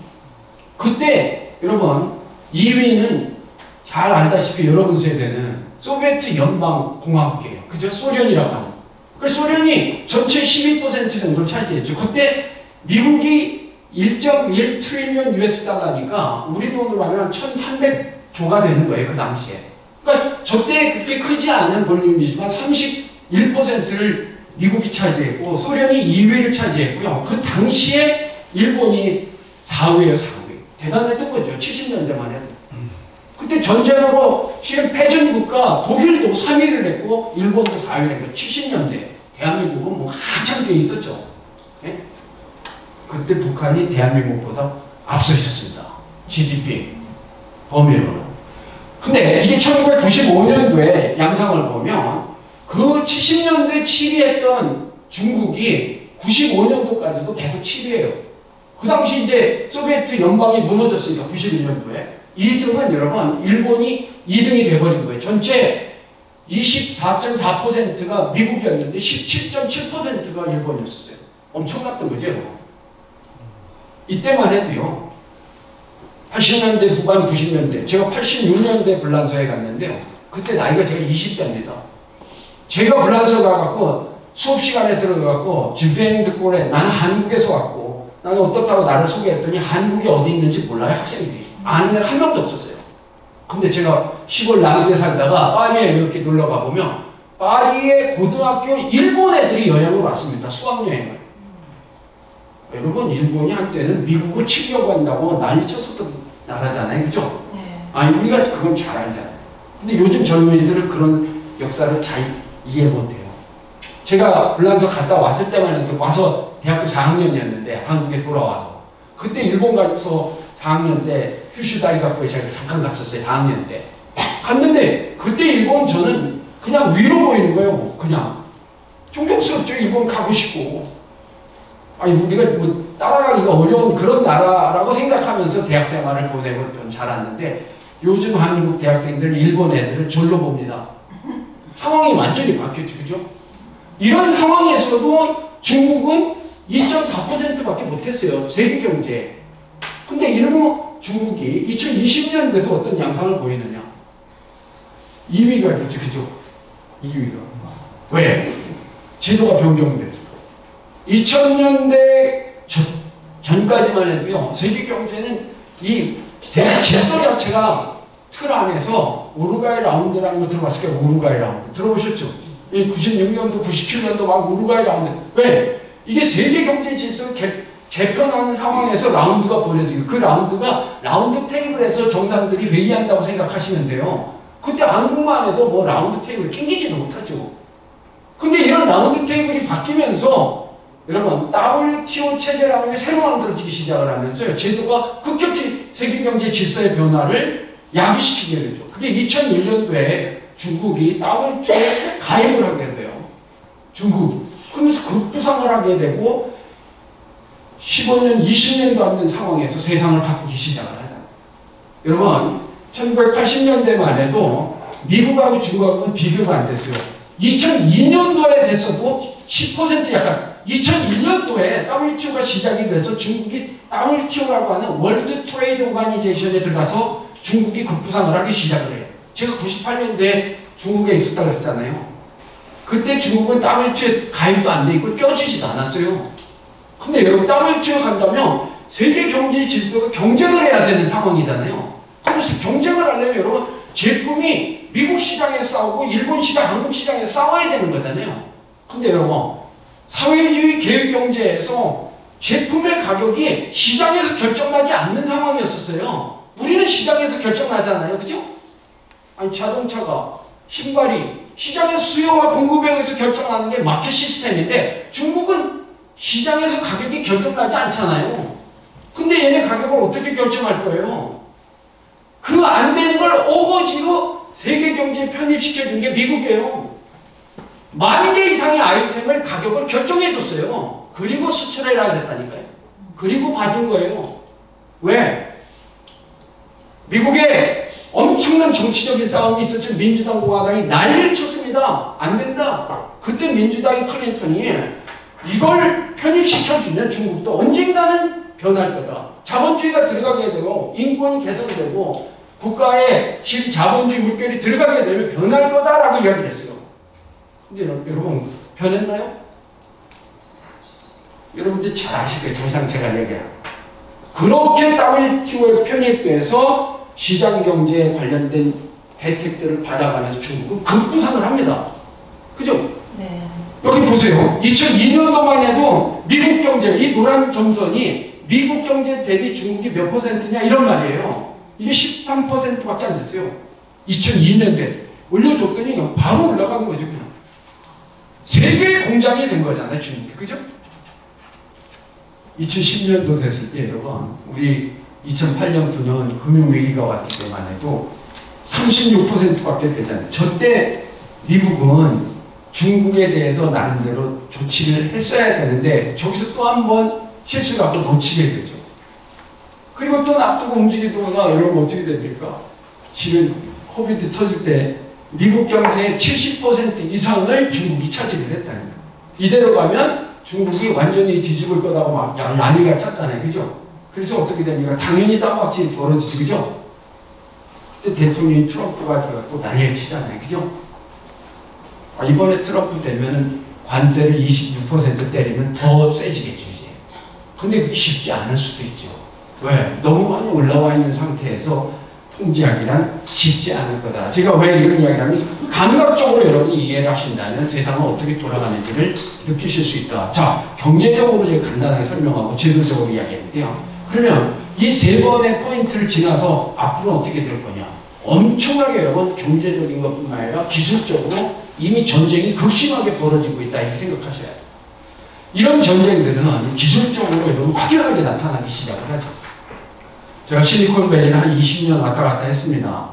그때 여러분 2위는 잘 알다시피 여러분 세대는 소비에트 연방공화국이에요. 그죠? 소련이라고 하는. 그 소련이 전체 12% 정도 차지했죠. 그때 미국이 1.1 트릴리언 US 달러니까 우리 돈으로 하면 1,300조가 되는 거예요. 그 당시에. 그러니까 저때 그렇게 크지 크지 않은 볼륨이지만 31%를 미국이 차지했고 소련이 2위를 차지했고요. 그 당시에 일본이 4위예요, 4위. 대단했던 거죠. 70년대만 해도. 그때 전쟁으로 실은 패전국가 독일도 3위를 했고 일본도 4위를 했고 70년대 대한민국은 뭐 한참 뒤에 있었죠. 네? 그때 북한이 대한민국보다 앞서 있었습니다. GDP 범위로는. 근데 이게 1995년도에 양상을 보면 그 70년도에 7위했던 중국이 95년도까지도 계속 7위예요. 그 당시 이제 소비에트 연방이 무너졌으니까 91년도에 2등은 여러분 일본이 2등이 돼버린 거예요. 전체 24.4%가 미국이었는데 17.7%가 일본이었어요. 엄청났던 거죠. 여러분. 이때만 해도요. 80년대 후반 90년대 제가 86년대 불란서에 갔는데요. 그때 나이가 제가 20대입니다. 제가 불란서 가갖고 수업 시간에 들어가갖고 집행 듣고 그래. 나는 한국에서 왔고 나는 어떻다고 나를 소개했더니 한국이 어디 있는지 몰라요. 학생들이. 아는 애가 한 명도 없었어요. 근데 제가 시골 남부에 살다가 파리에 이렇게 놀러 가보면 파리의 고등학교 일본 애들이 여행을 왔습니다. 수학여행을. 여러분 일본이 한때는 미국을 치려고 한다고 난리쳤었던 나라잖아요. 그죠? 네. 아니 우리가 그건 잘 알잖아요. 근데 요즘 젊은이들은 그런 역사를 잘 이해 못해요. 제가 불란서 갔다 왔을 때만 해도 와서 대학교 4학년이었는데 한국에 돌아와서 그때 일본 가서 4학년 때 휴슈다이가쿠에 제가 잠깐 갔었어요. 4학년 때 갔는데 그때 일본 저는 그냥 위로 보이는 거예요. 그냥 존경스럽죠. 일본 가고 싶고 아니 우리가 뭐 따라가기가 어려운 그런 나라라고 생각하면서 대학 생활을 보내고 좀 자랐는데 요즘 한국 대학생들 일본 애들을 졸로 봅니다. 상황이 완전히 바뀌었죠. 그죠? 이런 상황에서도 중국은 2.4%밖에 못했어요. 세계 경제. 근데 이런 중국이 2020년 돼서 어떤 양상을 보이느냐? 2위가 됐죠. 그죠? 2위가. 왜? 제도가 변경돼서. 2000년대 전까지만 해도요. 세계 경제는 이 질서 자체가 틀 안에서 우루과이 라운드라는 거 들어봤을 거예요. 우루과이 라운드. 들어보셨죠? 96년도, 97년도 막 우루과이 라운드. 왜? 이게 세계 경제 질서를 재편하는 상황에서 라운드가 벌어지고 그 라운드가 라운드 테이블에서 정상들이 회의한다고 생각하시면 돼요. 그때 한국만 해도 뭐 라운드 테이블 낑기지도 못하죠. 근데 이런 라운드 테이블이 바뀌면서 여러분 WTO 체제라는 게 새로 만들어지기 시작을 하면서요. 제도가 급격히 세계 경제 질서의 변화를 야기시키게 되죠. 그게 2001년도에 중국이 WTO에 가입을 하게 돼요. 중국. 그러면서 급부상을 하게 되고 15년, 20년도 안 된 상황에서 세상을 바꾸기 시작을 하다. 여러분 1980년대만 해도 미국하고 중국하고는 비교가 안 됐어요. 2002년도에 됐어도 10% 약간 2001년도에 WTO가 시작이 돼서 중국이 WTO라고 하는 월드 트레이드 오가니제이션에 들어가서 중국이 급부상을 하기 시작을 해요. 제가 98년도에 중국에 있었다고 했잖아요. 그때 중국은 WTO에 가입도 안 돼 있고 껴주지도 않았어요. 근데 여러분 WTO 간다면 세계 경제 질서가 경쟁을 해야 되는 상황이잖아요. 그래서 경쟁을 하려면 여러분 제품이 미국 시장에 싸우고 일본 시장, 한국 시장에 싸워야 되는 거잖아요. 근데 여러분 사회주의 계획경제에서 제품의 가격이 시장에서 결정나지 않는 상황이었었어요. 우리는 시장에서 결정나잖아요. 그죠? 아니 자동차가, 신발이 시장의 수요와 공급에 의해서 결정나는 게 마켓 시스템인데 중국은 시장에서 가격이 결정나지 않잖아요. 근데 얘네 가격을 어떻게 결정할 거예요? 그 안 되는 걸 어거지로 세계 경제에 편입시켜준 게 미국이에요. 10,000개 이상의 아이템을 가격을 결정해줬어요. 그리고 수출해라 그랬다니까요. 그리고 봐준 거예요. 왜? 미국에 엄청난 정치적인 싸움이 있었죠. 민주당, 공화당이 난리를 쳤습니다. 안 된다. 그때 민주당이 클린턴이 이걸 편입시켜주면 중국도 언젠가는 변할 거다. 자본주의가 들어가게 되고 인권이 개선되고 국가의 자본주의 물결이 들어가게 되면 변할 거다라고 이야기를 했어요. 근데 여러분 변했나요? 여러분들 잘 아실 거예요. 더 이상 제가 얘기해요. 그렇게 WTO에 편입돼서 시장경제에 관련된 혜택들을 받아가면서 중국은 급부상을 합니다. 그죠? 네. 여기 보세요. 2002년도만 해도 미국 경제, 이 노란 점선이 미국 경제 대비 중국이 몇 퍼센트냐 이런 말이에요. 이게 13%밖에 안 됐어요. 2002년도에 올려줬더니 그냥 바로 올라가는 거죠. 그냥. 세계의 공장이 된 거잖아요. 중국이. 그죠? 2010년도 됐을 때 여러분 우리 2008년 9년 금융위기가 왔을 때만 해도 36%밖에 되잖아요. 저때 미국은 중국에 대해서 나름대로 조치를 했어야 되는데 저기서 또 한 번 실수가 또 놓치게 되죠. 그리고 또 놔두고 움직이거나 여러분 어떻게 됩니까? 지금 코비드 터질 때 미국 경제의 70% 이상을 중국이 차지를 했다니까. 이대로 가면 중국이 완전히 뒤집을 거다고 막 난리가 찼잖아요. 그죠? 그래서 어떻게 됩니까? 당연히 쌈박질이 벌어지죠. 그죠? 그때 대통령이 트럼프가 또 난리를 치잖아요. 그죠? 이번에 트럼프 되면은 관세를 26% 때리면 더 세지겠죠, 이제. 근데 그게 쉽지 않을 수도 있죠. 왜? 너무 많이 올라와 있는 상태에서 통제하기란 쉽지 않을 거다. 제가 왜 이런 이야기를 하면 감각적으로 여러분이 이해를 하신다면 세상은 어떻게 돌아가는지를 느끼실 수 있다. 자, 경제적으로 제가 간단하게 설명하고 제도적으로 이야기했는데요. 그러면 이 세 번의 포인트를 지나서 앞으로 어떻게 될 거냐? 엄청나게 여러분 경제적인 것뿐만 아니라 기술적으로 이미 전쟁이 극심하게 벌어지고 있다 이렇게 생각하셔야 돼요. 이런 전쟁들은 기술적으로 여러분 확연하게 나타나기 시작을 하죠. 제가 실리콘밸리를 한 20년 왔다 갔다 했습니다.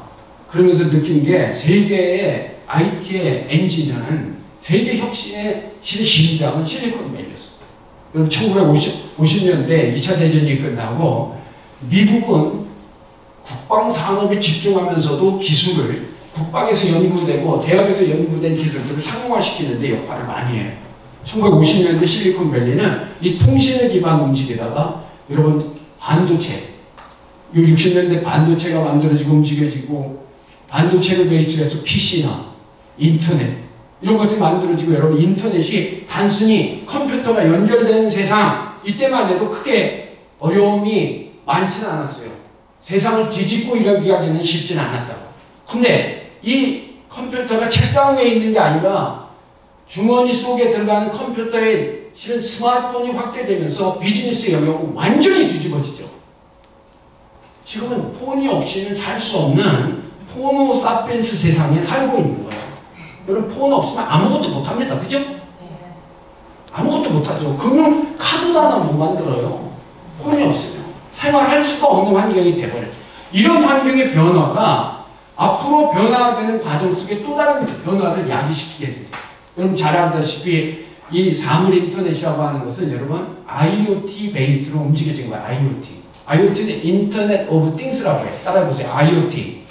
그러면서 느낀 게 세계의 IT의 엔진은 세계 혁신의 시작은 실리콘밸리였어요. 여러분 1950년대 2차 대전이 끝나고 미국은 국방 산업에 집중하면서도 기술을 국방에서 연구되고 대학에서 연구된 기술들을 상용화시키는 데 역할을 많이 해요. 1950년대 실리콘밸리는 이 통신을 기반 움직이다가 여러분 반도체, 요 60년대 반도체가 만들어지고 움직여지고 반도체를 베이스로 해서 PC나 인터넷 이런 것들이 만들어지고 여러분 인터넷이 단순히 컴퓨터가 연결되는 세상 이때만 해도 크게 어려움이 많지는 않았어요. 세상을 뒤집고 이러기에는 쉽지는 않았다고. 근데 이 컴퓨터가 책상 위에 있는 게 아니라 주머니 속에 들어가는 컴퓨터에 실은 스마트폰이 확대되면서 비즈니스 영역은 완전히 뒤집어지죠. 지금은 폰이 없이는 살 수 없는 포노 사피엔스 세상에 살고 있는 거예요. 여러분 폰 없으면 아무것도 못합니다. 그죠? 아무것도 못하죠. 금융 카드도 하나 못 만들어요. 폰이 없으면. 생활할 수가 없는 환경이 돼버렸죠. 이런 환경의 변화가 앞으로 변화되는 과정 속에 또 다른 변화를 야기시키게 돼요. 여러분 잘 알다시피 이 사물 인터넷이라고 하는 것은 여러분 IoT 베이스로 움직여진 거예요. IoT는 인터넷 오브 띵스라고 해요. 따라해보세요. IoT.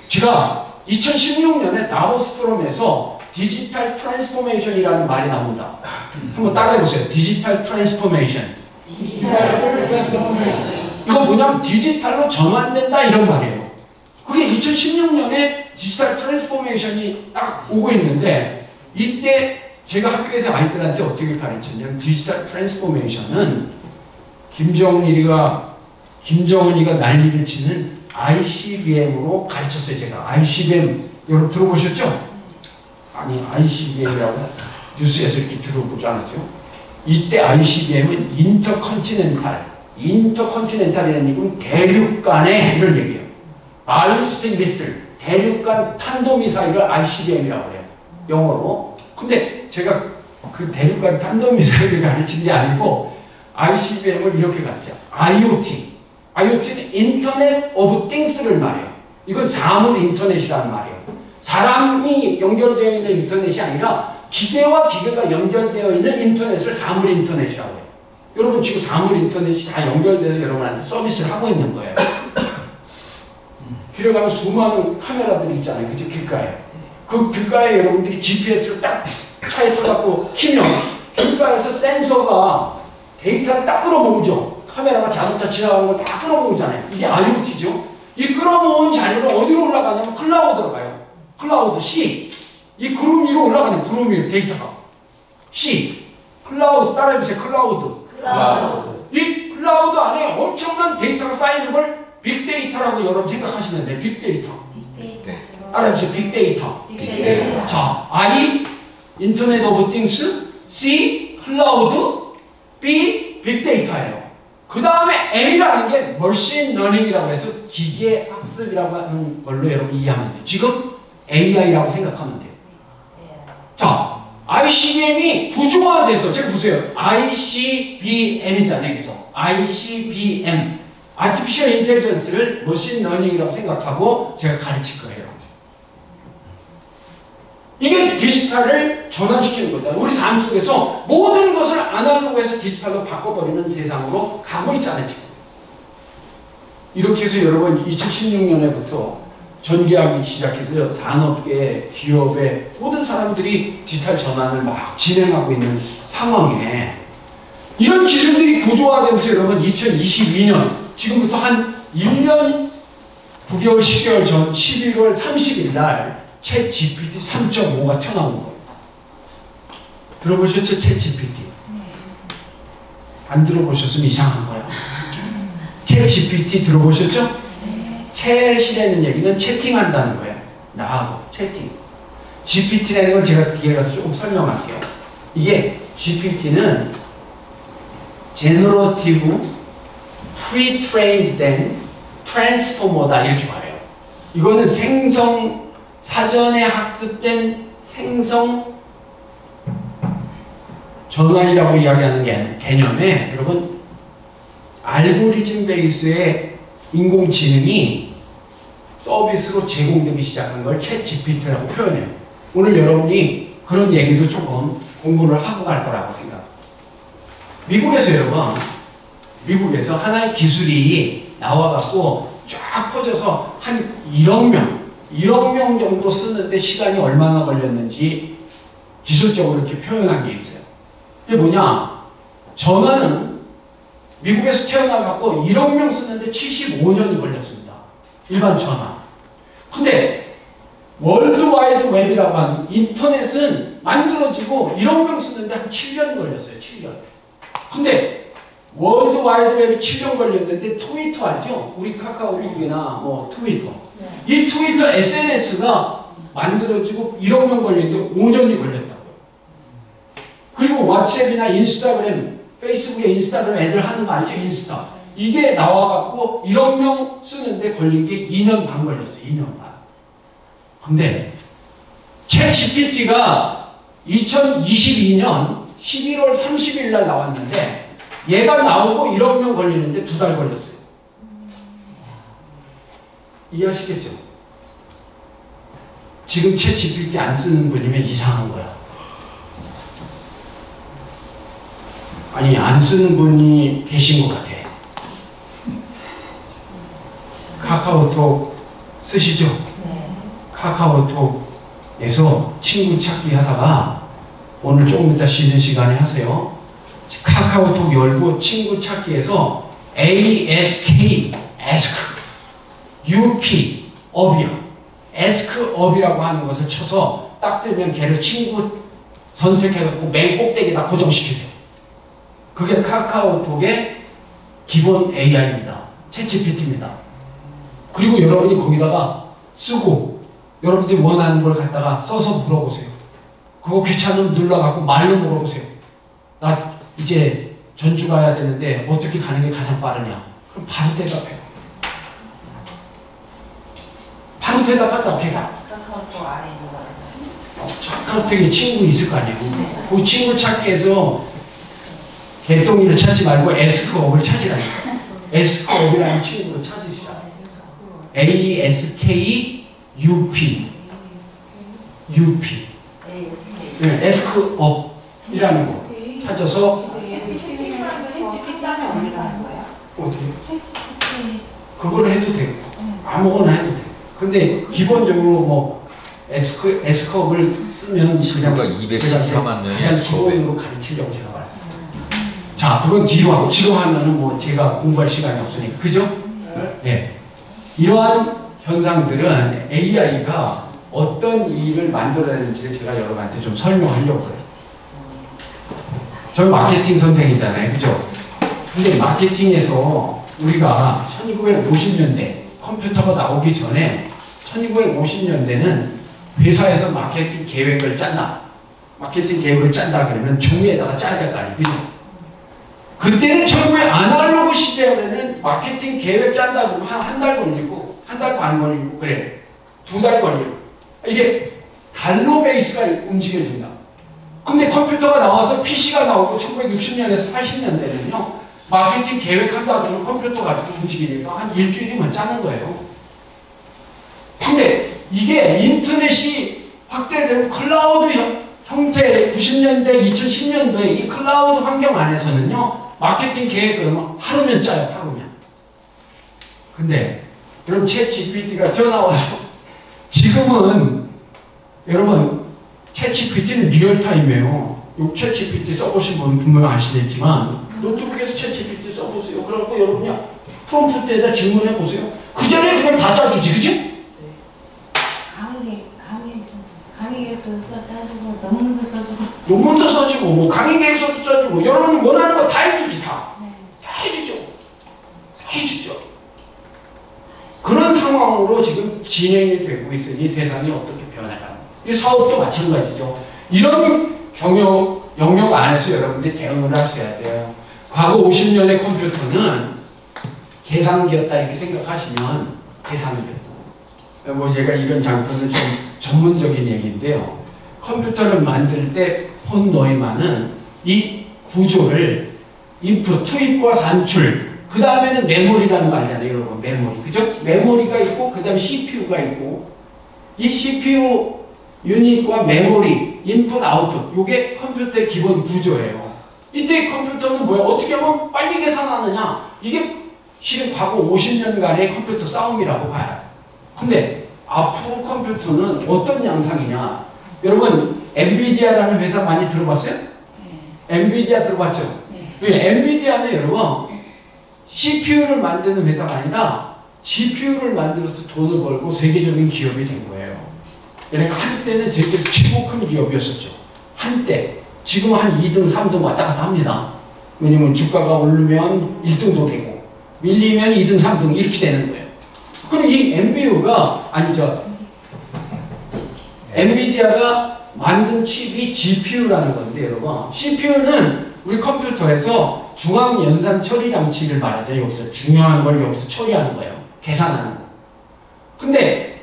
제가 2016년에 다보스 포럼에서 디지털 트랜스포메이션이라는 말이 나옵니다. 한번 따라해보세요. 디지털 트랜스포메이션. 이거 뭐냐면 디지털로 전환된다 이런 말이에요. 그게 2016년에 디지털 트랜스포메이션이 딱 오고 있는데 이때 제가 학교에서 아이들한테 어떻게 가르쳤냐면 디지털 트랜스포메이션은 김정은이가 난리를 치는 ICBM으로 가르쳤어요. 제가 ICBM 여러분 들어보셨죠? 아니 ICBM이라고 뉴스에서 이렇게 들어보지 않았어요? 이때 ICBM은 인터컨티넨탈이라는 얘기는 대륙 간의 이런 얘기예요. 발리스틱 미슬, 대륙 간 탄도미사일을 ICBM이라고 해요. 영어로. 근데 제가 그 대륙 간 탄도미사일을 가르친 게 아니고 ICBM을 이렇게 가르쳐요. IoT는 인터넷 오브 띵스를 말해요. 이건 사물 인터넷이라는 말이에요. 사람이 연결되어 있는 인터넷이 아니라 기계와 기계가 연결되어 있는 인터넷을 사물 인터넷이라고 해요. 여러분 지금 사물 인터넷이 다 연결돼서 여러분한테 서비스를 하고 있는 거예요. 길에 가면 수많은 카메라들이 있잖아요. 그죠? 길가에. 그 길가에 여러분들이 GPS를 딱 차에 타갖고 키면 길가에서 센서가 데이터를 딱 끌어모으죠. 카메라가 자동차 지나가는 걸 다 끌어모으잖아요. 이게 IoT죠. 이 끌어모은 자료를 어디로 올라가냐면 클라우드로 가요. 클라우드 C. 이 구름 위로 올라가는 구름 위로 데이터가. C. 클라우드 따라해보세요. 클라우드. 이 클라우드 안에 엄청난 데이터가 쌓이는 걸 빅데이터라고 여러분 생각하시면 돼요. 빅데이터. 따라해보세요. 빅데이터. 빅데이터. 자, I, 인터넷 오브 띵스, C, 클라우드, B, 빅데이터예요. 그 다음에 M이라는 게 머신 러닝이라고 해서 기계 학습이라고 하는 걸로 여러분 이해하면 돼요. 지금 AI라고 생각하면 돼요. 자, ICBM이 구조화돼서 제가 보세요. ICBM이잖아요. 그래서 ICBM, Artificial Intelligence를 머신 러닝이라고 생각하고 제가 가르칠 거예요. 이게 디지털을 전환시키는 거다. 우리 삶 속에서 모든 것을 아날로그에서 디지털로 바꿔버리는 세상으로 가고 있잖아요, 지금. 이렇게 해서 여러분 2016년에부터 전개하기 시작해서 산업계, 기업의 모든 사람들이 디지털 전환을 막 진행하고 있는 상황에 이런 기술들이 구조화되면서 여러분 2022년 지금부터 한 1년 9개월, 10개월 전 11월 30일 날 챗 GPT 3.5가 튀어나온 거예요. 들어보셨죠? 챗 GPT. 안 들어보셨으면 이상한 거예요. 챗 GPT 들어보셨죠? 챗이라는 얘기는 채팅한다는 거예요. 나하고 채팅. GPT라는 건 제가 뒤에 가서 조금 설명할게요. 이게 GPT는 Generative Pre-trained Transformer다 이렇게 말해요. 이거는 사전에 학습된 생성 전환이라고 이야기하는 개념에 여러분 알고리즘 베이스의 인공지능이 서비스로 제공되기 시작한 걸 챗 GPT라고 표현해요. 오늘 여러분이 그런 얘기도 조금 공부를 하고 갈 거라고 생각합니다. 미국에서 여러분, 미국에서 하나의 기술이 나와갖고 쫙 퍼져서 한 1억 명 정도 쓰는데 시간이 얼마나 걸렸는지 기술적으로 이렇게 표현한 게 있어요. 그게 뭐냐? 전화는 미국에서 태어나갖고 1억 명 쓰는데 75년이 걸렸습니다. 일반 전화. 근데 월드와이드 웹이라고 하는 인터넷은 만들어지고 1억 명 쓰는데 한 7년 걸렸어요. 7년. 근데 월드와이드 웹이 7년 걸렸는데 트위터 알죠? 우리 카카오톡이나 뭐 트위터. 이 트위터 SNS가 만들어지고 1억 명 걸리는데 5년이 걸렸다고요. 그리고 왓츠앱이나 인스타그램, 페이스북에 인스타그램 애들 하는 거 알죠? 인스타. 이게 나와갖고 1억 명 쓰는데 걸린 게 2년 반 걸렸어요. 2년 반. 근데 챗 GPT가 2022년 11월 30일 날 나왔는데 얘가 나오고 1억 명 걸리는데 2달 걸렸어요. 이해하시겠죠? 지금 챗 GPT 안 쓰는 분이면 이상한 거야. 아니, 안 쓰는 분이 계신 것 같아. 카카오톡 쓰시죠? 네. 카카오톡에서 친구 찾기 하다가 오늘 조금 이따 쉬는 시간에 하세요. 카카오톡 열고 친구 찾기에서 ASK, UP, 업이요. 업이라고 하는 것을 쳐서 딱 뜨면 걔를 친구 선택해갖고 맨 꼭대기에다 고정시키세요. 그게 카카오톡의 기본 AI입니다. 챗GPT입니다. 그리고 여러분이 거기다가 쓰고 여러분들이 원하는 걸 갖다가 써서 물어보세요. 그거 귀찮으면 눌러갖고 말로 물어보세요. 나 이제 전주 가야 되는데 어떻게 가는 게 가장 빠르냐? 그럼 바로 대답해요. 바로 대답한다. 걔가. 카카오톡 안에 있는 거 카카오톡에 친구 있을 거 아니에요. 그 친구 찾기에서 개똥이를 찾지 말고 에스크업을 찾으라니까. 에스크업이라는 친구를 찾으시라. ASKUP. 네, 에스크업이라는 거 찾아서 어떻게? 그걸 해도 되고 아무거나 해도 돼. 근데 기본적으로 뭐 에스크업을 쓰면 친구가 214만 명이 가장 기본으로 가르치려고 제가 말했어요. 자, 그건 뒤로 하고 지금 하면은 뭐 제가 공부할 시간이 없으니까, 그죠? 네. 이러한 현상들은 AI가 어떤 일을 만들어내는지를 제가 여러분한테 좀 설명하려고 해요. 저는 마케팅 선생이잖아요, 그죠? 근데 마케팅에서 우리가 1950년대 컴퓨터가 나오기 전에 1950년대는 회사에서 마케팅 계획을 짠다. 마케팅 계획을 짠다 그러면 종이에다가 짜야 될 거 아니에요. 그죠? 그때는 전국의 아날로그 시대에는 마케팅 계획 짠다 그러면 한 달 걸리고, 한 달 반 걸리고, 그래. 2달 걸리고. 이게 달로 베이스가 움직여진다. 근데 컴퓨터가 나와서 PC가 나오고 1960년에서 80년대는요, 마케팅 계획한다 그러면 컴퓨터 가지고 움직이니까 한 일주일이면 짜는 거예요. 근데 이게 인터넷이 확대되고 클라우드 형태 90년대, 2010년도에 이 클라우드 환경 안에서는요, 마케팅 계획 그러면 하루면 짜요, 하루면. 근데 그럼 챗 GPT가 튀어나와서 지금은 여러분 챗 GPT는 리얼타임이에요. 챗 GPT 써보신 분은 분명 아시겠지만 노트북에서 챗 GPT 써보세요. 그래갖고 여러분이 프롬프트에다 질문해보세요. 그 전에 그냥 다 짜주지, 그치? 강의에서 짜주고 논문도 써주고 논문도 써주고 뭐 강의 계획서도 써주고 여러분이 원하는 거 다 해주지 다. 네. 다 해주죠. 다 해주죠. 그런 상황으로 지금 진행이 되고 있으니 세상이 어떻게 변해가는 이 사업도 마찬가지죠. 이런 영역 안에서 여러분들이 대응을 하셔야 돼요. 과거 50년의 컴퓨터는 계산기였다 이렇게 생각하시면 계산기였다. 뭐 제가 이런 장표는 좀 전문적인 얘기인데요. 컴퓨터를 만들 때 폰 노이만은 이 구조를 인풋, 투입과 산출, 그 다음에는 메모리라는 거 알잖아요. 여러분 메모리, 그죠? 메모리가 있고 그 다음에 CPU가 있고 이 CPU 유닛과 메모리, 인풋, 아웃풋 이게 컴퓨터의 기본 구조예요. 이때 컴퓨터는 뭐야? 어떻게 하면 빨리 계산하느냐? 이게 실은 과거 50년간의 컴퓨터 싸움이라고 봐요. 근데 앞으로 컴퓨터는 어떤 양상이냐? 여러분 엔비디아라는 회사 많이 들어봤어요? 네. 엔비디아 들어봤죠? 네. 엔비디아는 여러분 CPU를 만드는 회사가 아니라 GPU를 만들어서 돈을 벌고 세계적인 기업이 된 거예요. 그러니까 한때는 세계에서 최고 큰 기업이었었죠. 한때. 지금 한 2등, 3등 왔다 갔다 합니다. 왜냐면 주가가 오르면 1등도 되고 밀리면 2등, 3등 이렇게 되는 거예요. 그럼 이 엔비디아가 만든 칩이 GPU라는 건데 여러분 CPU는 우리 컴퓨터에서 중앙연산 처리 장치를 말하죠. 여기서 중요한 걸 여기서 처리하는 거예요. 계산하는 거. 근데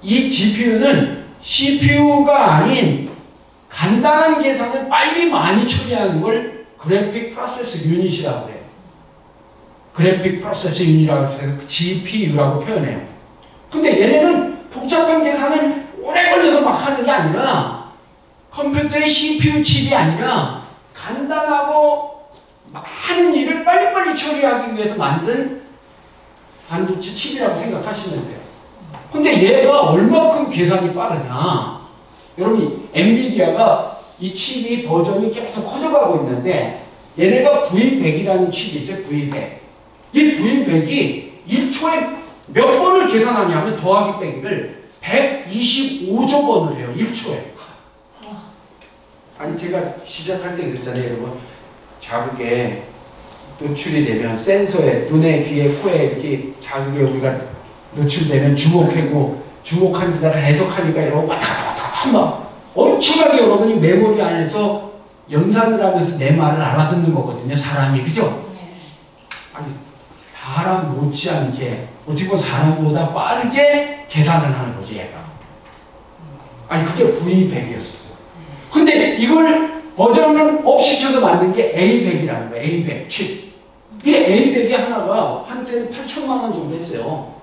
이 GPU는 CPU가 아닌 간단한 계산을 빨리 많이 처리하는 걸 그래픽 프로세스 유닛이라고 해요. 그래픽 프로세스 유닛이라고 해서 GPU라고 표현해요. 근데 얘네는 복잡한 계산을 오래 걸려서 막 하는 게 아니라 컴퓨터의 CPU 칩이 아니라 간단하고 많은 일을 빨리빨리 처리하기 위해서 만든 반도체 칩이라고 생각하시면 돼요. 근데 얘가 얼마큼 계산이 빠르냐? 여러분 엔비디아가 이 칩이 버전이 계속 커져가고 있는데 얘네가 V100이라는 칩이 있어요. V100. 이 V100이 1초에 몇 번을 계산하냐면 더하기 빼기를 125조 번을 해요. 1초에. 아니 제가 시작할 때 그랬잖아요. 여러분 자극에 노출이 되면 센서에 눈에 귀에 코에 이렇게 자극에 우리가 노출되면 주목하고 주목한 데다가 해석하니까 여러분 왔다 갔다 막 엄청나게 여러분이 메모리 안에서 연산을 하면서 내 말을 알아듣는 거거든요. 사람이 그죠? 아니 사람 못지않게 어떻게 보면 사람보다 빠르게 계산을 하는 거지 얘가. 아니 그게 V100이었어요. 근데 이걸 버전을 업 시켜서 만든 게 A100이라는 거예요. A100 칩. 이 A100이 하나가 한때는 8천만 원 정도 했어요.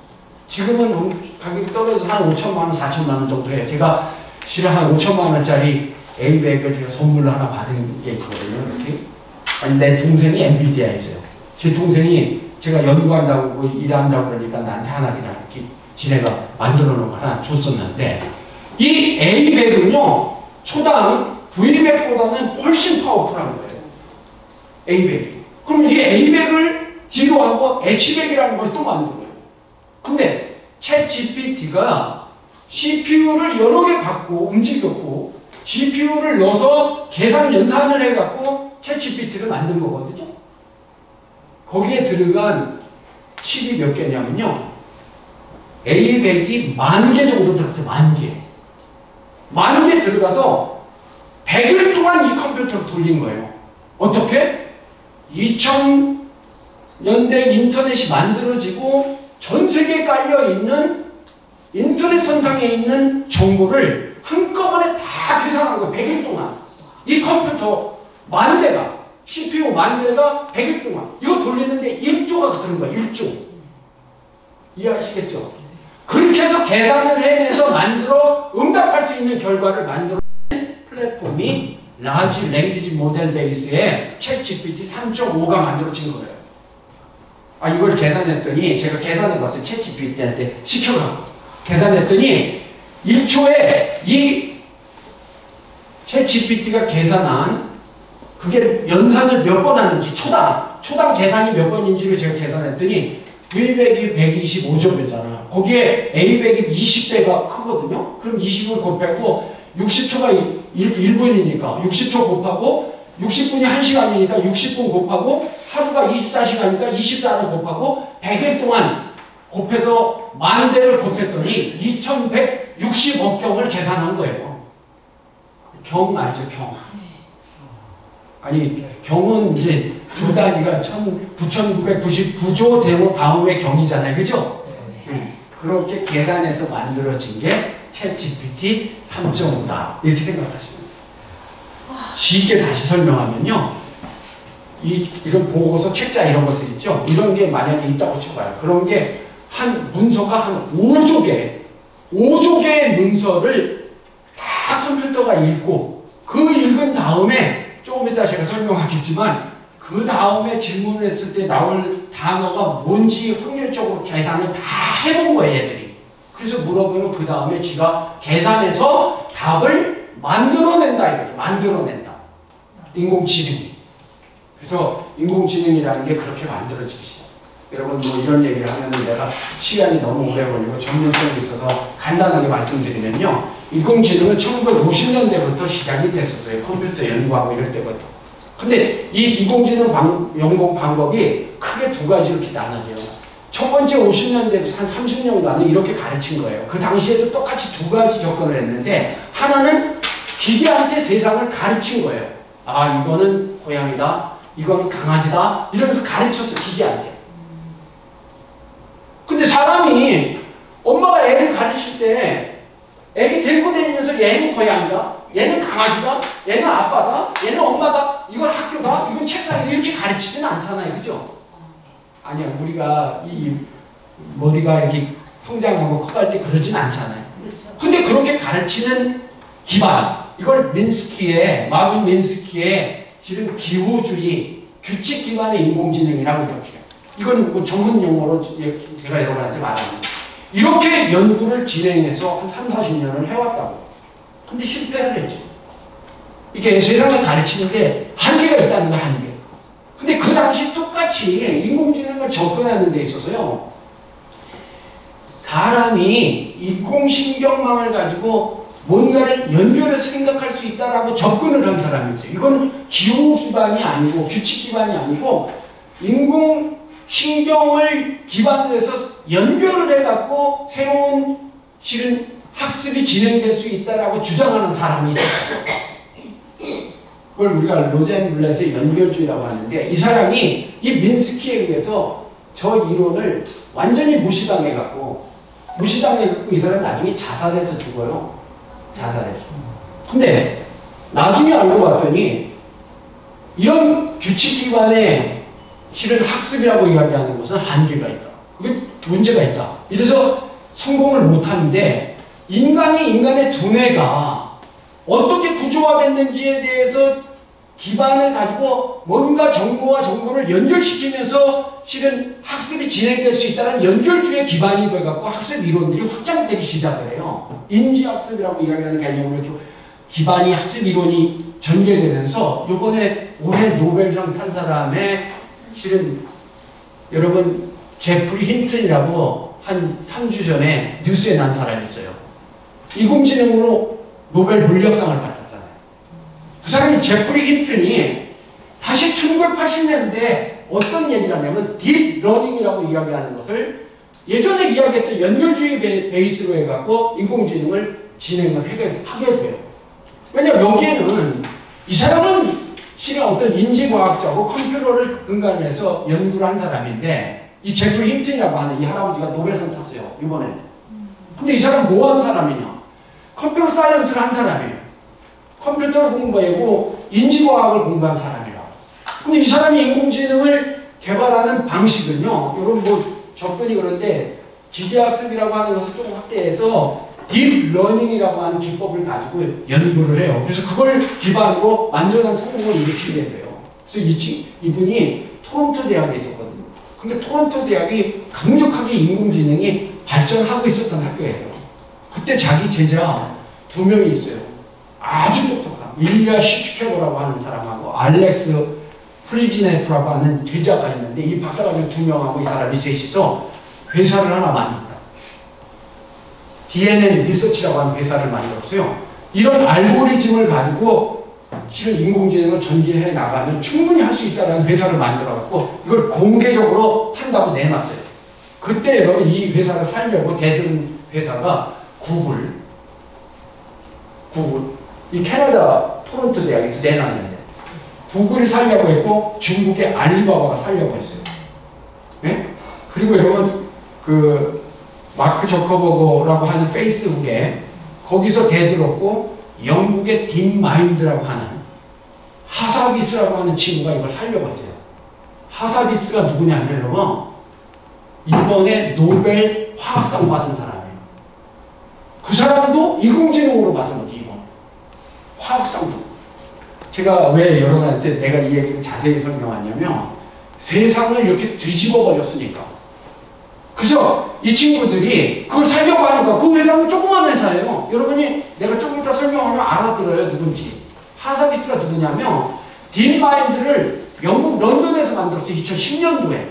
지금은 가격이 떨어져서 한 5천만 원, 4천만 원 정도 해요. 제가 실은 한 5천만 원짜리 A100을 제가 선물로 하나 받은 게 있거든요. 이렇게. 아니 내 동생이 엔비디아에 있어요. 제 동생이 제가 연구한다고 뭐 일한다고 그러니까 나한테 하나 그냥 이렇게 지네가 만들어 놓은 거 하나 줬었는데 이 A100은요 초당 V100보다는 훨씬 파워풀한 거예요. A100이. 그럼 이 A100을 뒤로 하고 H100이라는 걸 또 만든 거예요. 근데 챗 GPT가 CPU를 여러 개 받고 움직였고 GPU를 넣어서 계산 연산을 해갖고 챗 GPT를 만든 거거든요. 거기에 들어간 칩이 몇 개냐면요. A백이 10,000개 정도 들어갔어요. 10,000개. 10,000개 들어가서 100일 동안 이 컴퓨터를 돌린 거예요. 어떻게? 2000년대 인터넷이 만들어지고 전 세계에 깔려있는 인터넷 선상에 있는 정보를 한꺼번에 다 계산한 거예요. 100일 동안. 이 컴퓨터 10,000대가, CPU 10,000대가 100일 동안. 이거 돌리는데 1조가 드는 거예요. 1조. 이해하시겠죠? 그렇게 해서 계산을 해내서 만들어 응답할 수 있는 결과를 만들어낸 플랫폼이 라지 랭귀지 모델 베이스의 챗 GPT 3.5가 만들어진 거예요. 아, 이걸 계산했더니, 제가 계산해봤어요. 챗 GPT한테 시켜가고. 계산했더니, 1초에 이 챗 GPT가 계산한, 그게 연산을 몇 번 하는지, 초당 계산이 몇 번인지를 제가 계산했더니, V백이 125점이잖아. 거기에 A백이 20배가 크거든요? 그럼 20을 곱했고, 60초가 1분이니까 60초 곱하고, 60분이 1시간이니까 60분 곱하고, 하루가 24시간이니까 24를 곱하고, 100일 동안 곱해서 10,000대를 곱했더니 2160억 경을 계산한 거예요. 경 알죠? 경. 아니, 경은 이제 조 단위가 9,999조 되고 다음에 경이잖아요. 그죠? 그렇게 계산해서 만들어진 게 챗 GPT 3.5다. 이렇게 생각하시면 돼요. 쉽게 다시 설명하면요. 이런 보고서, 책자 이런 것들 있죠? 이런 게 만약에 있다고 쳐봐요. 그런 게 문서가 한 5조 개의 문서를 다 컴퓨터가 읽고 그 읽은 다음에 조금 이따 제가 설명하겠지만 그 다음에 질문을 했을 때 나올 단어가 뭔지 확률적으로 계산을 다 해본 거예요, 얘들이. 그래서 물어보면 그 다음에 지가 계산해서 답을 만들어낸다 이거죠. 만들어낸다. 인공지능이. 그래서 인공지능이라는 게 그렇게 만들어지기 시작해요. 여러분 뭐 이런 얘기를 하면 내가 시간이 너무 오래 걸리고 전문성이 있어서 간단하게 말씀드리면요. 인공지능은 1950년대부터 시작이 됐었어요. 컴퓨터 연구하고 이럴 때부터. 근데 이 인공지능 연구 방법이 크게 두 가지로 이렇게 나눠져요. 첫 번째 50년대 한 30년간은 이렇게 가르친 거예요. 그 당시에도 똑같이 두 가지 접근을 했는데 하나는 기계한테 세상을 가르친 거예요. 아, 이거는 고양이다. 이거는 강아지다. 이러면서 가르쳤어, 기계한테. 근데 사람이 엄마가 애를 가르칠 때 애기 데리고 다니면서 얘는 고양이다, 얘는 강아지다, 얘는 아빠다, 얘는 엄마다, 이건 학교다, 이건 책상이다 이렇게 가르치지는 않잖아요. 그죠? 아니야, 우리가 이 머리가 이렇게 성장하고 커갈 때 그러진 않잖아요. 근데 그렇게 가르치는 기반, 이걸 마빈 민스키의 실은 기호주의, 규칙 기반의 인공지능이라고 이렇게 해요. 이건 뭐 전문 용어로 제가 여러분한테 말합니다. 이렇게 연구를 진행해서 한 3, 40년을 해왔다고. 근데 실패를 했죠. 이게 세상을 가르치는 게 한계가 있다는 거야, 한계. 근데 그 당시 똑같이 인공지능을 접근하는 데 있어서요. 사람이 인공신경망을 가지고 뭔가를 연결해서 생각할 수 있다라고 접근을 한 사람이 있어요. 이건 기호 기반이 아니고 규칙 기반이 아니고 인공신경을 기반으로 해서 연결을 해갖고 새로운 실은 학습이 진행될 수 있다라고 주장하는 사람이 있었어요. 그걸 우리가 로젠블렛의 연결주의라고 하는데 이 사람이 이 민스키에 의해서 저 이론을 완전히 무시당해갖고 이 사람 나중에 자살해서 죽어요. 자살해서. 근데 나중에 알고 봤더니 이런 규칙 기반의 실은 학습이라고 이야기하는 것은 한계가 있다. 이게 문제가 있다. 이래서 성공을 못하는데 인간의 두뇌가 어떻게 구조화됐는지에 대해서 기반을 가지고 뭔가 정보와 정보를 연결시키면서 실은 학습이 진행될 수 있다는 연결주의 기반이 돼갖고 학습 이론들이 확장되기 시작을 해요. 인지학습이라고 이야기하는 개념으로 기반이 학습 이론이 전개되면서 이번에 올해 노벨상 탄 사람의 실은 여러분 제프리 힌튼이라고 한 3주 전에 뉴스에 난 사람이 있어요. 인공지능으로 노벨 물리학상을 받았잖아요. 그 사람이 제프리 힌튼이 다시 1980년대 어떤 얘기를 하냐면 딥러닝이라고 이야기하는 것을 예전에 이야기했던 연결주의 베이스로 해갖고 인공지능을 진행을 하게 돼요. 왜냐면 여기에는 이 사람은 실은 어떤 인지과학자고 컴퓨터를 근간해서 연구를 한 사람인데 이 제프 힌튼이라고 하는 이 할아버지가 노벨상 탔어요. 이번에. 근데 이 사람은 뭐 한 사람이냐? 컴퓨터 사이언스를 한 사람이에요. 컴퓨터를 공부하고 인지과학을 공부한 사람이라. 근데 이 사람이 인공지능을 개발하는 방식은요. 여러분 뭐 접근이 그런데 기계학습이라고 하는 것을 조금 확대해서 딥러닝이라고 하는 기법을 가지고 연구를 해요. 그래서 그걸 기반으로 완전한 성공을 일으키게 돼요. 그래서 이분이 토론토 대학에 있었거든요. 근데 토론토 대학이 강력하게 인공지능이 발전하고 있었던 학교예요. 그때 자기 제자 2명이 있어요. 아주 똑똑한 일리아 시츠케로라고 하는 사람하고 알렉스 프리지네프라고 하는 제자가 있는데 이 박사과정 2명하고 이 사람이 셋이서 회사를 하나 만든다. DNA 리서치라고 하는 회사를 만들었어요. 이런 알고리즘을 가지고 실은 인공지능을 전개해 나가면 충분히 할 수 있다는 회사를 만들어갖고 이걸 공개적으로 판다고 내놨어요. 그때 여러분 이 회사를 살려고 대든 회사가 구글, 이 캐나다 토론토 대학에서 내놨는데 구글이 살려고 했고 중국의 알리바바가 살려고 했어요. 네? 그리고 여러분 그 마크 저커버그라고 하는 페이스북에 거기서 대들었고 영국의 딥마인드라고 하는 하사비스라고 하는 친구가 이걸 살려고 했어요. 하사비스가 누구냐면 여러분 이번에 노벨 화학상 받은 사람이에요. 그 사람도 인공지능으로 받은 거지 이번 화학상도. 제가 왜 여러분한테 내가 이 얘기를 자세히 설명하냐면 세상을 이렇게 뒤집어 버렸으니까. 그래서 이 친구들이 그걸 살려고 하니까 그 회사는 조그만 회사예요. 여러분이 내가 조금 이따 설명하면 알아들어요 누군지. 하사비스가 누구냐면 딥마인드를 영국 런던에서 만들었어요. 2010년도에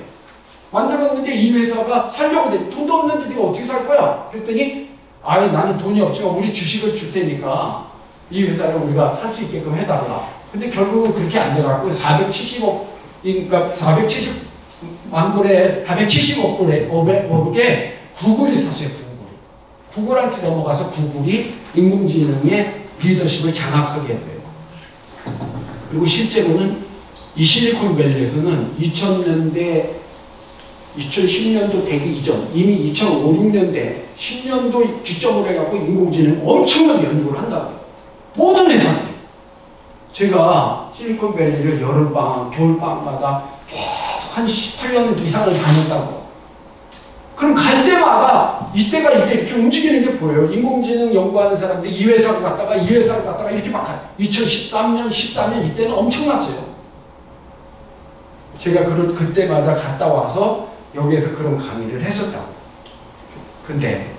만들었는데 이 회사가 살려고 돼. 돈도 없는데 네가 어떻게 살 거야? 그랬더니 아니 나는 돈이 없지만 우리 주식을 줄 테니까 이 회사를 우리가 살 수 있게끔 해달라. 근데 결국은 그렇게 안 돼갖고 470억 그러니까 470만 불에 470억 불에 구글이 샀어요. 구글한테 넘어가서 구글이 인공지능의 리더십을 장악하게 돼요. 그리고 실제로는 이 실리콘밸리에서는 2010년도 되기 이전 이미 2005, 6년대 10년도 기점으로 해갖고 인공지능 엄청나게 연구를 한다고요. 모든 회사들이. 제가 실리콘밸리를 여름방학, 겨울방학마다 계속 한 18년 이상을 다녔다고. 그럼 갈 때마다 이때가 이게 이렇게 움직이는 게 보여요. 인공지능 연구하는 사람들이 이 회사로 갔다가 이 회사로 갔다가 이렇게 막 가요. 2013년, 14년 이때는 엄청났어요. 제가 그때마다 갔다 와서 여기에서 그런 강의를 했었다고. 근데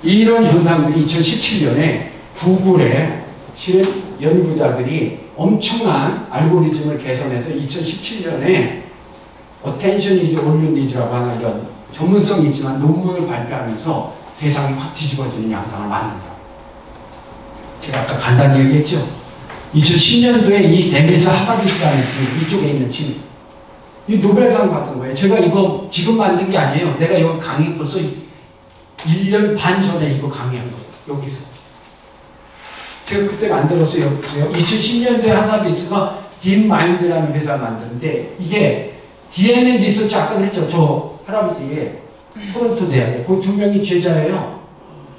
이런 현상들이 2017년에 구글의 실은 연구자들이 엄청난 알고리즘을 개선해서 2017년에 Attention is all you need라고 하는 이런 전문성이 있지만 논문을 발표하면서 세상이 확 뒤집어지는 양상을 만든다. 제가 아까 간단히 얘기했죠. 2010년도에 이 데미스 하사비스라는 친구, 이쪽에 있는 친구, 이 노벨상 받은 거예요. 제가 이거 지금 만든 게 아니에요. 내가 여기 강의 벌써 1년 반 전에 이거 강의한 거예요. 여기서. 제가 그때 만들었어요. 2010년도에 하사비스가 딥마인드라는 회사를 만드는데 이게 DNA 리서치 아까 그랬죠. 저 할아버지의 토론토 대학에 그 2명이 제자예요.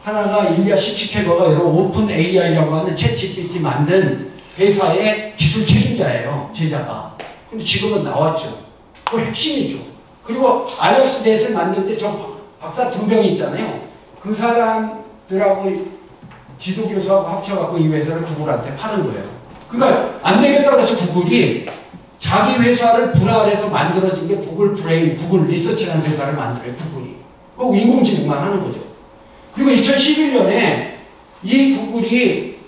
하나가 일리아 시치케거가 여러분 오픈 AI라고 하는 챗 GPT 만든 회사의 기술 책임자예요. 제자가. 근데 지금은 나왔죠. 그 핵심이죠. 그리고 알렉스 넷을 만들 때 저 박사 2명이 있잖아요. 그 사람들하고 지도교수하고 합쳐갖고 이 회사를 구글한테 파는 거예요. 그러니까 안 되겠다 그래서 구글이 자기 회사를 분할해서 만들어진 게 구글 브레인, 구글 리서치라는 회사를 만들어요. 구글이. 꼭 인공지능만 하는 거죠. 그리고 2011년에 이 구글이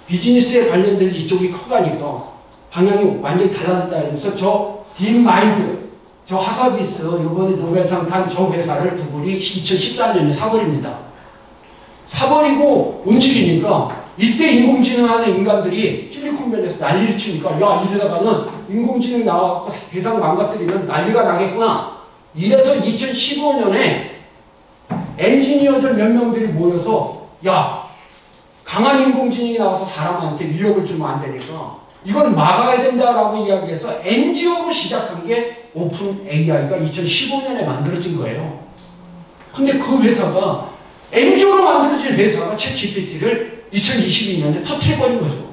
비즈니스에 관련된 이쪽이 커가니까 방향이 완전히 달라졌다 이러면서 저 딥마인드, 저 하사비스, 이번에 노벨상 탄 저 회사를 구글이 2014년에 사버립니다. 사버리고 움직이니까 이때 인공지능 하는 인간들이 실리콘밸리에서 난리를 치니까 야 이러다가는 인공지능 나와서 세상 망가뜨리면 난리가 나겠구나. 이래서 2015년에 엔지니어들 몇 명들이 모여서 야, 강한 인공지능이 나와서 사람한테 위협을 주면 안 되니까 이건 막아야 된다라고 이야기해서 NGO로 시작한 게 오픈 AI가 2015년에 만들어진 거예요. 근데 그 회사가 NGO로 만들어진 회사가 챗 GPT를 2022년에 터뜨려버린 거죠.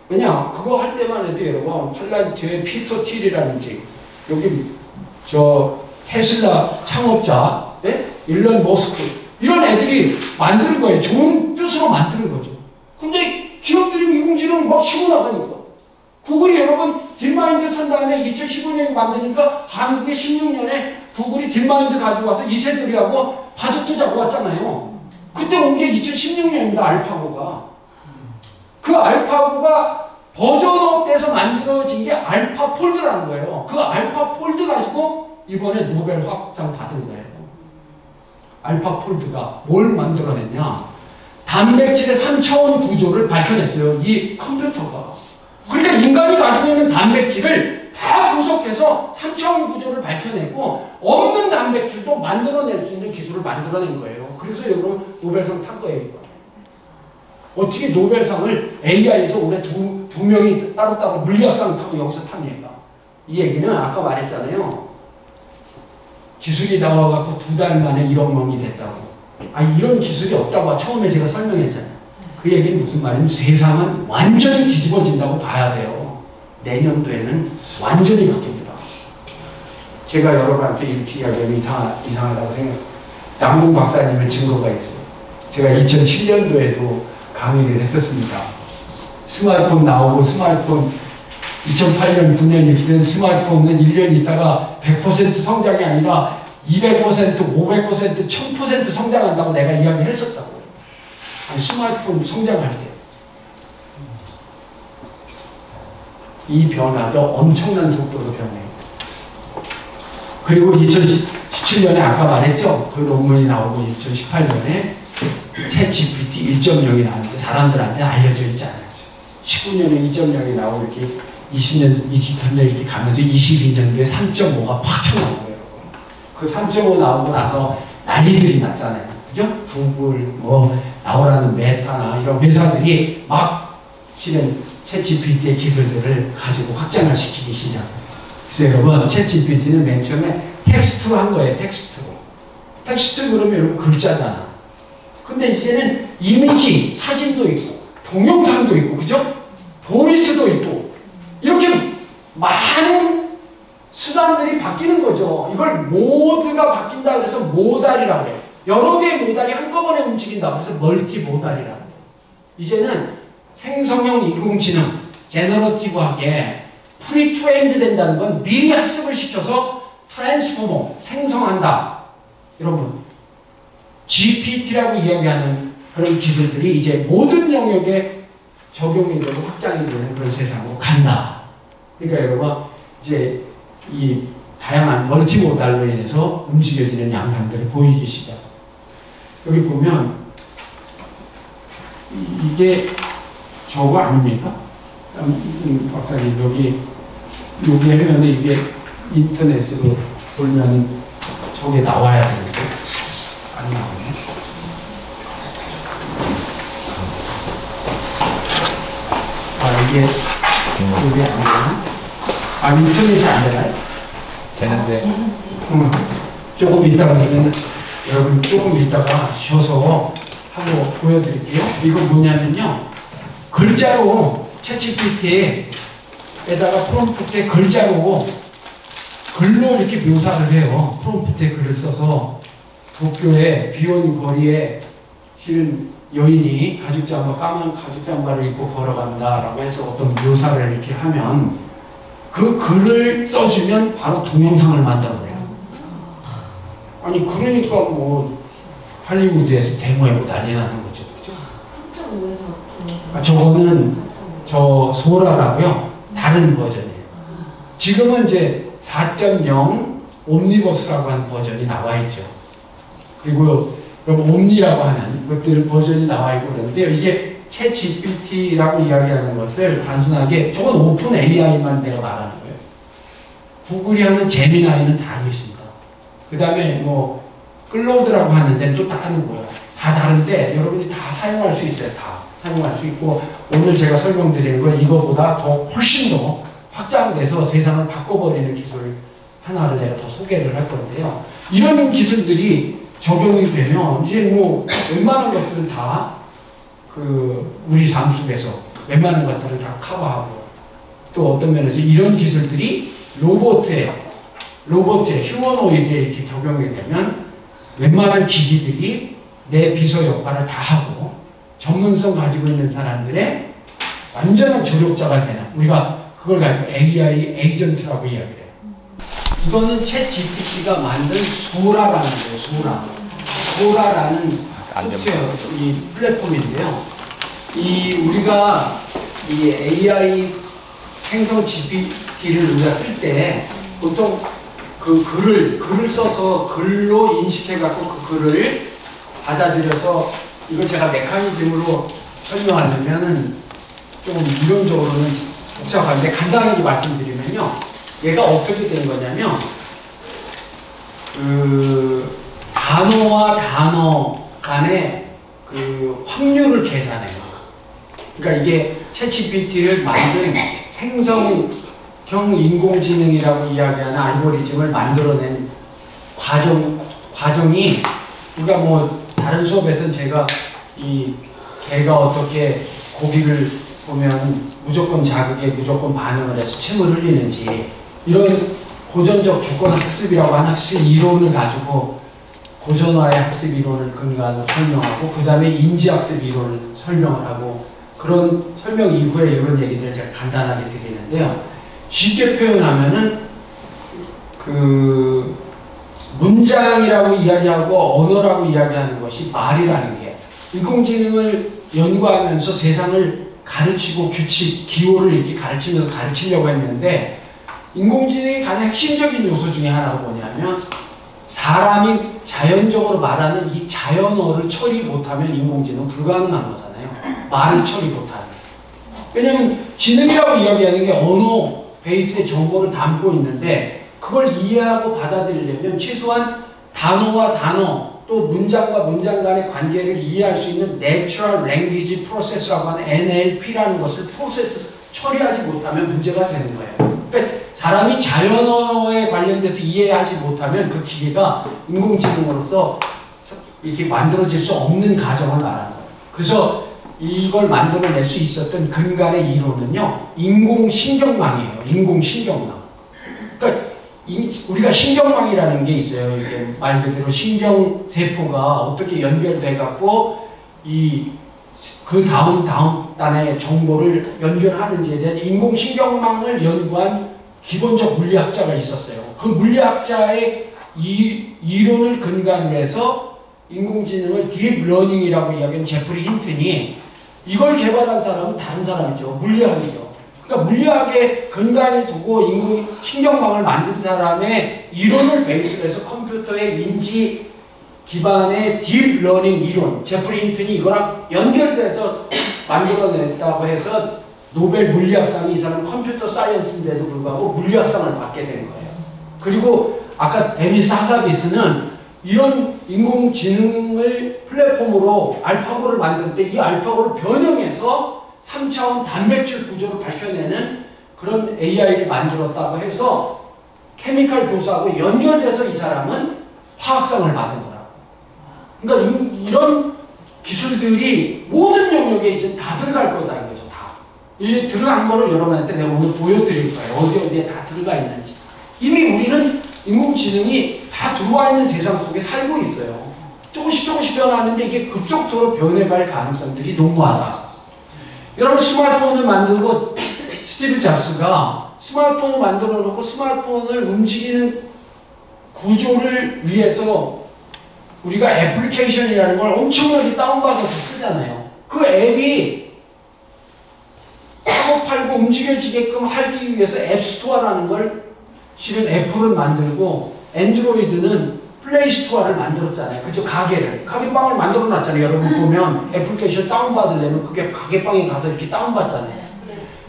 왜냐? 그거 할 때만 해도 여러분 팔란티어의 피터 틸이라든지 여기 저 테슬라 창업자 일론 머스크 이런 애들이 만드는 거예요. 좋은 뜻으로 만드는 거죠. 근데 기업들이 인공지능을 막 치고 나가니까 구글이 여러분 딥마인드 산 다음에 2015년에 만드니까 한국에 16년에 구글이 딥마인드 가지고 와서 이세돌이하고 바둑 잡고 왔잖아요. 그때 온 게 2016년입니다. 알파고가. 그 알파고가 버전업돼서 만들어진 게 알파폴드라는 거예요. 그 알파폴드 가지고 이번에 노벨 화학상 받은 거예요. 알파폴드가 뭘 만들어냈냐? 단백질의 3차원 구조를 밝혀냈어요. 이 컴퓨터가. 그러니까 인간이 가지고 있는 단백질을 다 분석해서 3차원 구조를 밝혀냈고 없는 단백질도 만들어낼 수 있는 기술을 만들어낸 거예요. 그래서 여러분 노벨상 탄 거예요. 어떻게 노벨상을 AI에서 올해 두 명이 따로따로 물리학상 타고 여기서 탑니까? 이 얘기는 아까 말했잖아요. 기술이 나와갖고 2달 만에 1억 명이 됐다고. 이런 기술이 없다고 처음에 제가 설명했잖아요. 그 얘기는 무슨 말이냐면 세상은 완전히 뒤집어진다고 봐야 돼요. 내년도에는 완전히 바뀝니다. 제가 여러분한테 이렇게 이야기하면 이상하다고 생각해요. 남궁 박사님의 증거가 있어요. 제가 2007년도에도 강의를 했었습니다. 스마트폰 나오고 스마트폰 2008년, 9년 이렇게 된 스마트폰은 1년 있다가 100% 성장이 아니라 200%, 500%, 1000% 성장한다고 내가 이야기를 했었다고요. 스마트폰 성장할 때. 이 변화도 엄청난 속도로 변해요. 그리고 2017년에 아까 말했죠? 그 논문이 나오고 2018년에 챗 GPT 1.0이 나왔는데 사람들한테 알려져 있지 않았죠. 19년에 2.0이 나오고 이렇게 20년, 23년 이렇게 가면서 22년도에 3.5가 팍 쳐나온 거예요. 그 3.5 나오고 나서 난리들이 났잖아요. 그죠? 구글, 나오라는 메타나 이런 회사들이 막 실은 챗 GPT의 기술들을 가지고 확장을 시키기 시작해요. 그래서 여러분, 챗 GPT는 맨 처음에 텍스트로 한 거예요. 텍스트로. 텍스트 그러면 여러분 글자잖아. 근데 이제는 이미지, 사진도 있고, 동영상도 있고, 그죠? 보이스도 있고, 이렇게 많은 수단들이 바뀌는 거죠. 이걸 모드가 바뀐다 그래서 모달이라고 해요. 여러 개의 모달이 한꺼번에 움직인다 그래서 멀티모달이라고 해요. 이제는 생성형 인공지능, 제너러티브하게 프리트레인드 된다는 건 미리 학습을 시켜서 트랜스포머, 생성한다. 여러분, GPT라고 이야기하는 그런 기술들이 이제 모든 영역에 적용이 되고 확장이 되는 그런 세상으로 간다. 그러니까 여러분, 이제 이 다양한 멀티모달로 인해서 움직여지는 양상들이 보이기 시작. 여기 보면 이게 저거 아닙니까? 박사님 여기 하면 이게 인터넷으로 보면 저게 나와야 되는데 안 나오네. 이게 여기 안 되나? 인터넷이 안 되나요? 되는데. 조금 이따가 되면 여러분 조금 이따가 쉬어서 한번 보여드릴게요. 이거 뭐냐면요. 글자로 챗GPT에다가 프롬프트에 글자로 글로 이렇게 묘사를 해요. 프롬프트에 글을 써서 도쿄의 비온 거리에 실은 여인이 까만 가죽 잠바를 입고 걸어간다라고 해서 어떤 묘사를 이렇게 하면 그 글을 써주면 바로 동영상을 만들어내요. 아니 그러니까 뭐 할리우드에서 데모해고 난리 나는 거죠. 그죠? 3.5에서 저거는 저 소라라고요. 다른 버전이에요. 지금은 이제 4.0 옴니버스라고 하는 버전이 나와 있죠. 그리고 옴니라고 하는 것들 버전이 나와 있고 그러는데요. 이제 챗 GPT라고 이야기하는 것을 단순하게 저건 오픈 AI만 내가 말하는 거예요. 구글이 하는 제미나이는 다 있습니다. 그 다음에 뭐 클로드라고 하는데 또 다르고요. 다 다른데 여러분이 다 사용할 수 있어요. 다 사용할 수 있고 오늘 제가 설명드리는 건 이거보다 더 훨씬 더 확장돼서 세상을 바꿔버리는 기술 하나를 내가 더 소개를 할 건데요. 이런 기술들이 적용이 되면 이제 뭐 웬만한 것들은 다 우리 삶 속에서 웬만한 것들은 다 커버하고 또 어떤 면에서 이런 기술들이 로봇에 휴머노이드에 이렇게 적용이 되면 웬만한 기기들이 내 비서 역할을 다 하고 전문성 가지고 있는 사람들의 완전한 조력자가 되는 우리가 그걸 가지고 AI 에이전트라고 이야기를 해요. 이거는 챗 GPT가 만든 소라라는 거예요. 소라라는 소프트웨어 이 플랫폼인데요. 우리가 이 AI 생성 GPT를 우리가 쓸 때 보통 그 글을 써서 글로 인식해갖고 그 글을 받아들여서 이걸 제가 메커니즘으로 설명하려면은 좀 이론적으로는 복잡한데 간단하게 말씀드리면요. 얘가 어떻게 된 거냐면 단어와 단어 간의 확률을 계산해요. 그러니까 이게 챗GPT를 만든 생성형 인공지능이라고 이야기하는 알고리즘을 만들어낸 과정이 우리가 뭐 다른 수업에서는 제가 이 개가 어떻게 고기를 보면 무조건 자극에 무조건 반응을 해서 침을 흘리는지 이런 고전적 조건 학습이라고 하는 학습 이론을 가지고 고전화의 학습 이론을 근거로 설명하고 그 다음에 인지학습 이론을 설명을 하고 그런 설명 이후에 이런 얘기들을 제가 간단하게 드리는데요. 쉽게 표현하면은 문장이라고 이야기하고 언어라고 이야기하는 것이 말이라는 게 인공지능을 연구하면서 세상을 가르치고 규칙, 기호를 이렇게 가르치려고 했는데 인공지능의 가장 핵심적인 요소 중에 하나가 뭐냐면 사람이 자연적으로 말하는 이 자연어를 처리 못하면 인공지능은 불가능한 거잖아요. 말을 처리 못하는. 왜냐면 지능이라고 이야기하는 게 언어 베이스의 정보를 담고 있는데 그걸 이해하고 받아들이려면 최소한 단어와 단어 또 문장과 문장 간의 관계를 이해할 수 있는 Natural Language Process라고 하는 NLP라는 것을 처리하지 못하면 문제가 되는 거예요. 그러니까 사람이 자연어에 관련돼서 이해하지 못하면 그 기계가 인공지능으로서 이렇게 만들어질 수 없는 가정을 말하는 거예요. 그래서 이걸 만들어낼 수 있었던 근간의 이론은요, 인공신경망이에요. 인공신경망. 그러니까 우리가 신경망이라는 게 있어요. 이게 말 그대로 신경세포가 어떻게 연결돼갖고 그 다음 단의 정보를 연결하는지에 대한 인공신경망을 연구한 기본적 물리학자가 있었어요. 그 물리학자의 이론을 근간으로 해서 인공지능을 딥러닝이라고 이야기하는 제프리 힌튼이 이걸 개발한 사람은 다른 사람이죠. 물리학이죠. 그러니까 물리학의 근간을 두고 인공신경망을 만든 사람의 이론을 베이스로 해서 컴퓨터의 인지 기반의 딥러닝 이론, 제프리 힌튼이 이거랑 연결돼서 만들어냈다고 해서 노벨 물리학상이 이 사람은 컴퓨터 사이언스인데도 불구하고 물리학상을 받게 된 거예요. 그리고 아까 데미스 하사비스는 이런 인공지능을 플랫폼으로 알파고를 만들 때 이 알파고를 변형해서 3차원 단백질 구조를 밝혀내는 그런 AI를 만들었다고 해서 케미칼 교수하고 연결돼서 이 사람은 화학상을 받은 거라고. 그러니까 이런 기술들이 모든 영역에 이제 다 들어갈 거다는 거죠. 다. 이 들어간 거를 여러분한테 내가 오늘 보여드릴 거예요. 어디에 다 들어가 있는지. 이미 우리는 인공지능이 다 들어와 있는 세상 속에 살고 있어요. 조금씩 변하는데 이게 급속도로 변해갈 가능성들이 농후하다. 여러분 스마트폰을 만들고 스티브 잡스가 스마트폰을 만들어 놓고 스마트폰을 움직이는 구조를 위해서 우리가 애플리케이션이라는 걸 엄청나게 다운받아서 쓰잖아요. 그 앱이 사고 팔고 움직여지게끔 하기 위해서 앱스토어라는 걸 실은 애플은 만들고 엔드로이드는 플레이스토어를 만들었잖아요. 그죠? 가게빵을 만들어 놨잖아요. 여러분 보면 애플리케이션 다운받으려면 그게 가게빵에 가서 이렇게 다운받잖아요.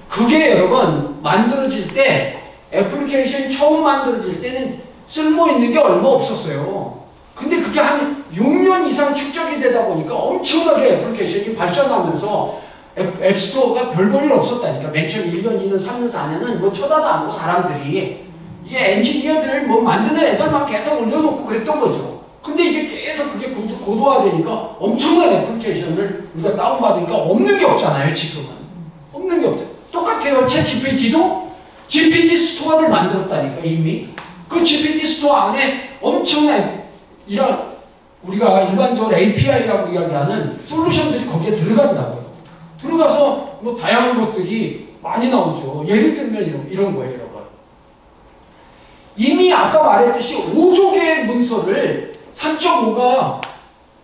그게 여러분 만들어질 때 애플리케이션 처음 만들어질 때는 쓸모 있는 게 얼마 없었어요. 근데 그게 그게 한 6년 이상 축적이 되다 보니까 엄청나게 애플리케이션이 발전하면서 앱스토어가 별 볼 일 없었다니까. 맨 처음 1년, 2년, 3년, 4년은 뭐 쳐다도 안 보고 사람들이 이게 엔지니어들 뭐 만드는 애들만 계속 올려놓고 그랬던 거죠. 근데 이제 계속 그게 고도화되니까 엄청난 애플리케이션을 우리가 다운받으니까 없는 게 없잖아요, 지금은. 없는 게 없죠. 똑같아요. 챗 GPT도 GPT 스토어를 만들었다니까, 이미. 그 GPT 스토어 안에 엄청난 이런 우리가 일반적으로 API라고 이야기하는 솔루션들이 거기에 들어간다고요. 들어가서 뭐 다양한 것들이 많이 나오죠. 예를 들면 이런 거예요, 여러분. 이미 아까 말했듯이 5조 개의 문서를 3.5가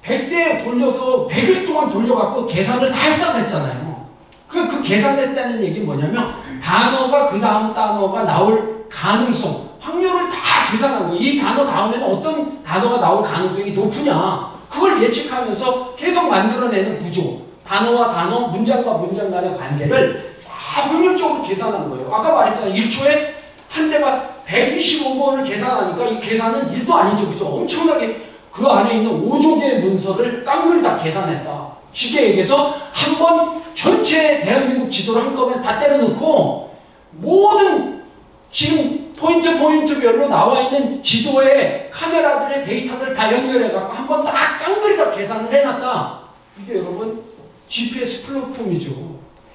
100대 돌려서 100일 동안 돌려갖고 계산을 다 했다고 했잖아요. 그 계산했다는 얘기는 뭐냐면 단어가 그 다음 단어가 나올 가능성, 확률을 다 계산한 거예요. 이 단어 다음에는 어떤 단어가 나올 가능성이 높으냐. 그걸 예측하면서 계속 만들어내는 구조. 단어와 단어, 문장과 문장 간의 관계를 다 확률적으로 계산한 거예요. 아까 말했잖아요. 1초에 한 대가 125번을 계산하니까 이 계산은 일도 아니죠. 그죠? 엄청나게 그 안에 있는 5조 개의 문서를 깡그리 다 계산했다. 쉽게 얘기해서 한 번 전체 대한민국 지도를 한꺼번에 다 때려넣고 모든 지금 포인트별로 나와 있는 지도의 카메라들의 데이터들 다 연결해갖고 한 번 다 깡그리 다 계산을 해놨다. 이게 여러분 GPS 플랫폼이죠.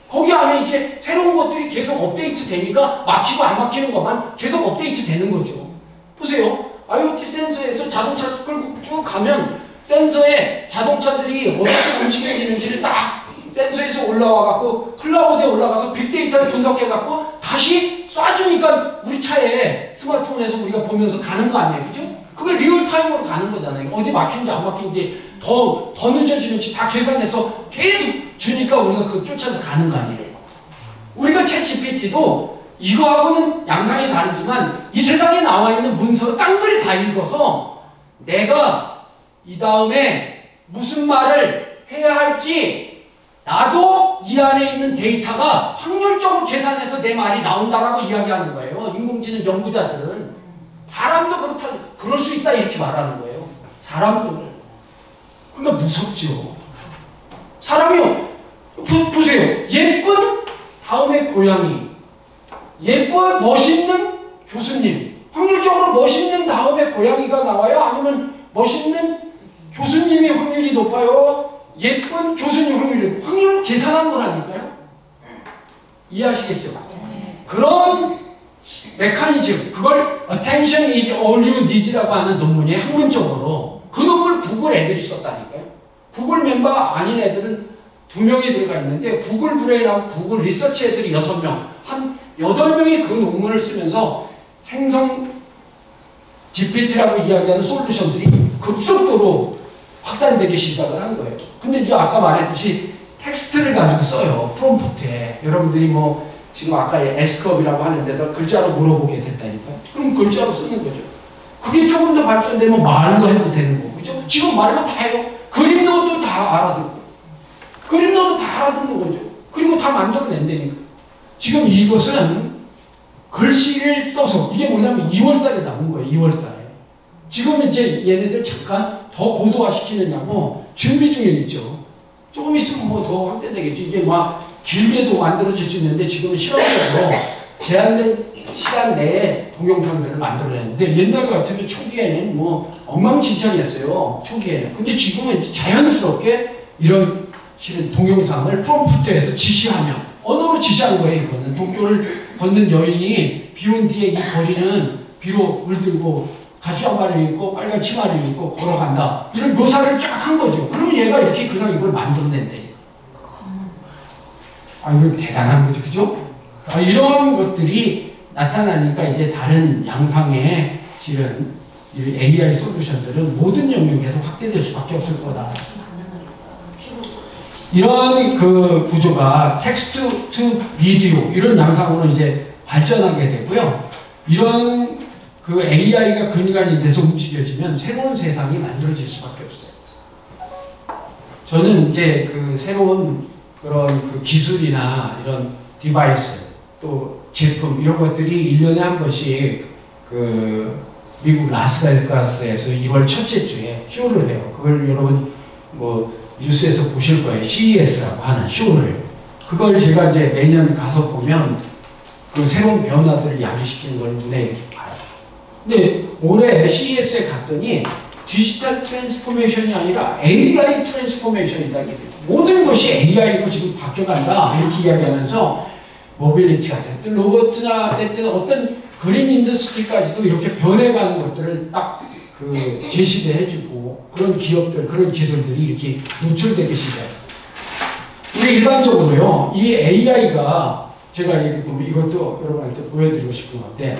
거기 안에 이제 새로운 것들이 계속 업데이트 되니까 막히고 안 막히는 것만 계속 업데이트 되는 거죠. 보세요. IoT 센서에서 자동차 끌고 쭉 가면 센서에 자동차들이 어떻게 움직여지는지를 딱 센서에서 올라와갖고 클라우드에 올라가서 빅데이터를 분석해갖고 다시 쏴주니까 우리 차에 스마트폰에서 우리가 보면서 가는 거 아니에요. 그죠? 그게 리얼타임으로 가는 거잖아요. 어디 막히는지 안 막히는지 더 늦어지는지 다 계산해서 계속 주니까 우리가 그거 쫓아서 가는 거 아니에요. 우리가 챗 GPT도 이거하고는 양상이 다르지만 이 세상에 나와 있는 문서를 깡그리 다 읽어서 내가 이 다음에 무슨 말을 해야 할지 나도 이 안에 있는 데이터가 확률적으로 계산해서 내 말이 나온다라고 이야기하는 거예요. 인공지능 연구자들은. 사람도 그럴 수 있다 이렇게 말하는 거예요. 사람들을. 그러니까 무섭죠. 사람이요. 보세요. 예쁜 다음에 고양이. 예쁜 멋있는 교수님. 확률적으로 멋있는 다음에 고양이가 나와요? 아니면 멋있는 교수님의 확률이 높아요? 예쁜 교수님 확률을 계산한 거라니까요. 이해하시겠죠? 그런 메커니즘, 그걸 Attention is all you need라고 하는 논문이 학문적으로 그 논문을 구글 애들이 썼다니까요. 구글 멤버 아닌 애들은 2명이 들어가 있는데 구글 브레인하고 구글 리서치 애들이 6명, 한 8명이 그 논문을 쓰면서 생성 GPT라고 이야기하는 솔루션들이 급속도로 확단되기 시작을 한 거예요. 근데 이제 아까 말했듯이 텍스트를 가지고 써요. 프롬프트에. 여러분들이 뭐 지금 아까 에스크업이라고 하는 데서 글자로 물어보게 됐다니까요. 그럼 글자로 쓰는 거죠. 그게 조금 더 발전되면 말로 해도 되는 거고. 그죠? 지금 말로 다 해요. 그림 넣어도 다 알아듣고. 그림 넣어도 다 알아듣는 거죠. 그리고 다 만들어낸다니까. 지금 이것은 글씨를 써서 이게 뭐냐면 2월달에 나온 거예요. 2월달에. 지금 이제 얘네들 잠깐 더 고도화시키느냐고 준비 중에 있죠. 조금 있으면 뭐 더 확대되겠죠. 이게 막 길게도 만들어질 수 있는데 지금은 실험적으로 제한된 시간 내에 동영상들을 만들어냈는데 옛날 같으면 초기에는 뭐 엉망진창이었어요. 초기에는. 근데 지금은 자연스럽게 이런 실은 동영상을 프롬프트에서 지시하면 언어로 지시한 거예요. 이거는 도쿄를 걷는 여인이 비 온 뒤에 이 거리는 비로 물들고 가죽 한 마리 입고 빨간 치마를 입고 걸어간다. 이런 묘사를 쫙 한 거죠. 그러면 얘가 이렇게 그냥 이걸 만들어낸다니까. 이거 대단한 거죠. 그죠? 이런 것들이 나타나니까 이제 다른 양상의 실은 AI 솔루션들은 모든 영역에서 확대될 수밖에 없을 거다. 이런 그 구조가 텍스트 투 비디오 이런 양상으로 이제 발전하게 되고요. 이런 그 AI가 근간이 돼서 움직여지면 새로운 세상이 만들어질 수밖에 없어요. 저는 이제 그 새로운 그런 그 기술이나 이런 디바이스 또 제품 이런 것들이 1년에 한 번씩 그 미국 라스베가스에서 2월 첫째 주에 쇼를 해요. 그걸 여러분 뭐 뉴스에서 보실 거예요. CES라고 하는 쇼를. 그걸 제가 이제 매년 가서 보면 그 새로운 변화들을 야기시키는 걸 눈에 이렇게 봐요. 근데 올해 CES에 갔더니 디지털 트랜스포메이션이 아니라 AI 트랜스포메이션이다. 모든 것이 AI로 지금 바뀌어간다. 이렇게 이야기하면서 모빌리티가 됐든 로봇이나 됐든 어떤 그린 인더스트리까지도 이렇게 변해가는 것들을 딱 그 제시를 해주고 그런 기업들, 그런 기술들이 이렇게 노출되기 시작해요. 우리 일반적으로요, 이 AI가 제가 이것도 여러분한테 보여드리고 싶은 건데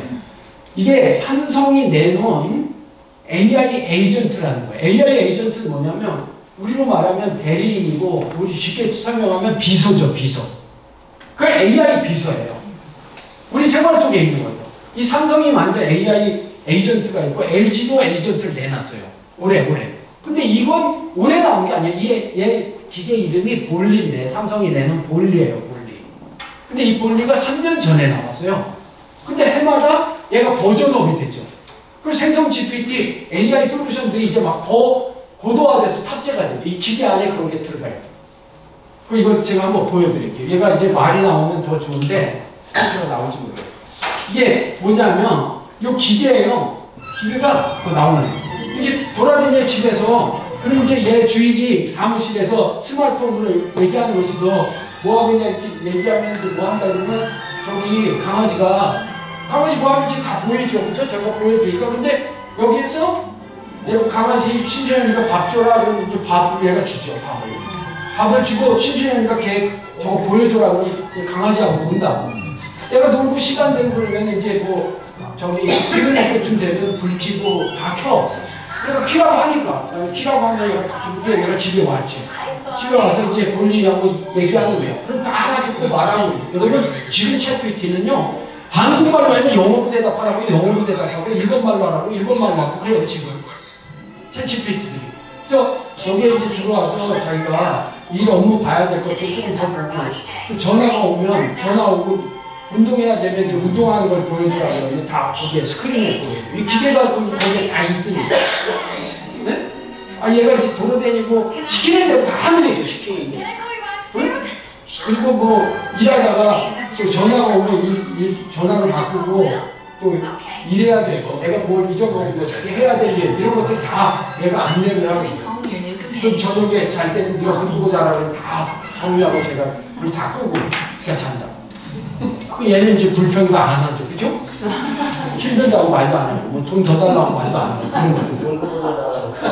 이게 삼성이 내놓은 AI 에이전트라는 거예요. AI 에이전트는 뭐냐면 우리로 말하면 대리인이고 우리 쉽게 설명하면 비서죠, 비서. 그 AI 비서예요. 우리 생활 속에 있는 거예요. 이 삼성이 만든 AI 에이전트가 있고 LG도 에이전트를 내놨어요. 올해. 근데 이건 올해 나온 게 아니에요. 얘 기계 이름이 볼리인데 삼성이 내는 볼리예요, 볼리. 근데 이 볼리가 3년 전에 나왔어요. 근데 해마다 얘가 버전업이 됐죠. 그리고 생성 GPT AI 솔루션들이 이제 막 더 고도화돼서 탑재가 되죠. 이 기계 안에 그런 게 들어가요. 그 이거 제가 한번 보여드릴게요. 얘가 이제 말이 나오면 더 좋은데 스피커가 나올지 모르겠어요. 이게 뭐냐면 이 기계예요. 기계가 나오는 이렇게 돌아다니는 집에서 그리고 이제 얘 주인이 사무실에서 스마트폰으로 얘기하는 거지. 너 뭐 하고 있냐 이렇게 얘기하면 뭐 한다 그러면 저기 강아지 뭐 하는지 다 보이죠. 그죠? 제가 보여주니까. 근데 여기에서 얘가 강아지 신주현이가 밥 줘라 그러면 이제 밥을 얘가 주죠. 밥을 주고 신주현이가 걔 저거 보여줘라고 강아지하고 논다. 얘가 놀고 시간 되고 그러면 이제 뭐 저기 퇴근할 때쯤 되면 불 켜고 다 켜. 내가 키라고 하니까 키라고 하면 얘가 다 켜고 얘가 집에 왔지. 집에 와서 이제 본인하고 얘기하는 거예요. 그럼 다 알아듣고 말하는 거죠. 여러분 지금 챗GPT는요 한국말로 해서 영어로 대답하라고 영어로 대답하고 일본말로 하라고 일본말로 하고 그래요 지금 챗GPT들이. 그래서 여기에 이제 들어와서 자기가 일 업무 봐야 될 것도 조금 더 전화가 오면 전화 오고 운동해야 되면 이제 운동하는 걸 보여주라고 그러면 다 거기에 스크린에 보여요. 이 기계가 거기에 다 있으니까. 네? 얘가 이제 돌아다니고 시키는 대로 다 하는 거죠, 시키는 게. 응? 그리고 뭐 일하다가 또 전화가 오면 전화를 바꾸고 또 일해야 되고 내가 뭘 잊어버리고 어떻게 해야 되는 이런 것들 다 얘가 안내를 하고 있어요. 그럼 저녁에 잘 때는 네가 불 끄고 자라고 다 정리하고 제가 불 다 끄고 제가 잔다. 얘는 이제 불평도 안 하죠, 그죠? 힘들다고 말도 안 하고, 뭐 돈 더 달라고 말도 안 하고.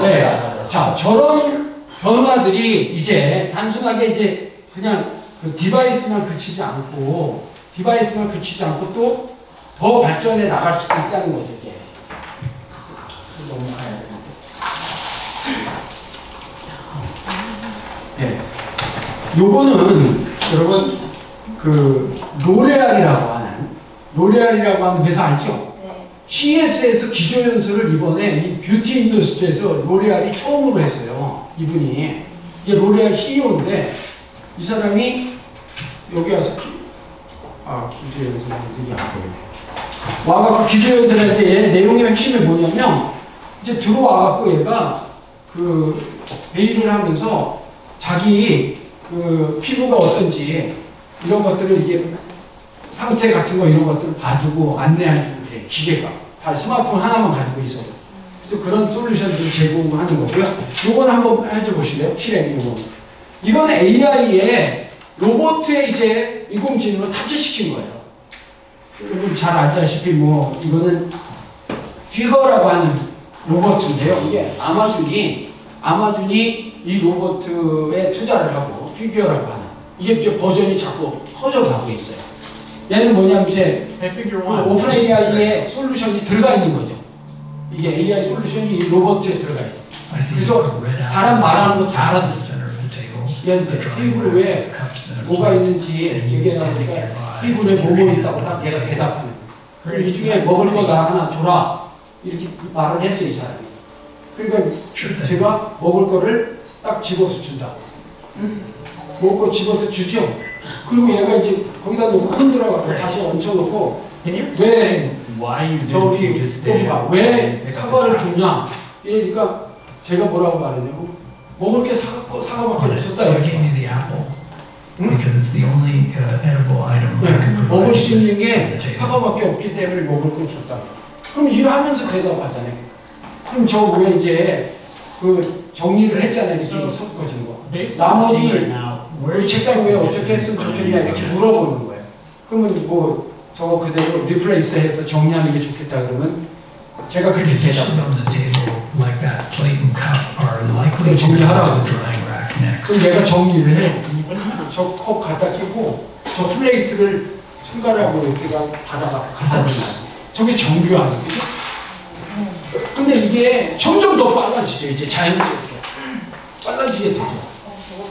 네. 자, 저런 변화들이 이제 단순하게 이제 그냥 그 디바이스만 그치지 않고 또 더 발전해 나갈 수도 있다는 거죠, 이제. 넘어가야 되는데. 네. 요거는 여러분 그 로레알이라고 하는 회사 알죠? 네. CES에서 기조연설을 이번에 이 뷰티 인더스트리에서 로레알이 처음으로 했어요. 이분이 이게 로레알 CEO인데 이 사람이 여기 와서 기조연설 이게 안 보이네. 와갖고 기조연설 할 때 얘 내용의 핵심이 뭐냐면 이제 들어와갖고 얘가 그 회의를 하면서 자기 그 피부가 어떤지 이런 것들을 이게 상태 같은 거 이런 것들을 봐주고 안내해주고 그래. 기계가 다 스마트폰 하나만 가지고 있어요. 그래서 그런 솔루션들을 제공하는 거고요. 요건 한번 해줘보실래요? 실행 요거. 이건 AI에 로봇에 이제 인공지능으로 탑재시킨 거예요. 여러분 잘 알다시피 뭐 이거는 퓨거라고 하는 로봇인데요. 이게 아마존이 이 로봇에 투자를 하고 퓨거라고 하는 이게 이제 버전이 자꾸 커져가고 있어요. 얘는 뭐냐면 이제 그 오픈 AI의 솔루션이 들어가 있는 거죠. 이게 AI 솔루션이 이 로봇에 들어가 있어요. 그래서 사람 말하는 거 다 알아듣어요. 얘한테 피부에 뭐가 있는지 얘기하니까 피부에 뭐뭐 있다고 딱 얘가 대답하는 거예요. 그리고 이 중에 먹을 거 나 하나 줘라 이렇게 말을 했어요, 이 사람이. 그러니까 제가 먹을 거를 딱 집어서 준다. 먹을 거 집어서 주죠. 그리고 얘가 이제 거기다 놓고 흔들어가지고 다시 얹혀놓고 왜 Why you didn't 저기 you just stay 봐. at 왜 home and pick up 사과를 the 줬냐? 이러니까 제가 뭐라고 말하냐고 먹을 게 사과밖에 없었다. So I 이렇게. gave you the apple 응? because it's the only edible item I can 네, provide 먹을 수 있는 at 게 the table. 사과밖에 없기 때문에 먹을 걸 줬다. 그럼 일하면서 대답하잖아요. 그럼 저 위에 이제 그 정리를 했잖아요. 지금 섞어진 거. Based on what you see right 나머지 now, 그 책상 위에 어떻게 했으면 좋겠냐 이렇게 물어보는 거예요. 그러면 뭐 저거 그대로 리플레이스해서 정리하는 게 좋겠다 그러면 제가 그렇게 Dishes 대답해요. on the table like that plate and cup are likely 그럼 to go to 정리하라고. the drying rack next. 그럼 얘가 정리를 해요. 저 컵 갖다 끼고 저 플레이트를 손가락으로 이렇게 받아가 갖다 놓는 저게 정교하는 거죠. 근데 이게 점점 더 빨라지죠. 이제 자연스럽게 빨라지게 되죠.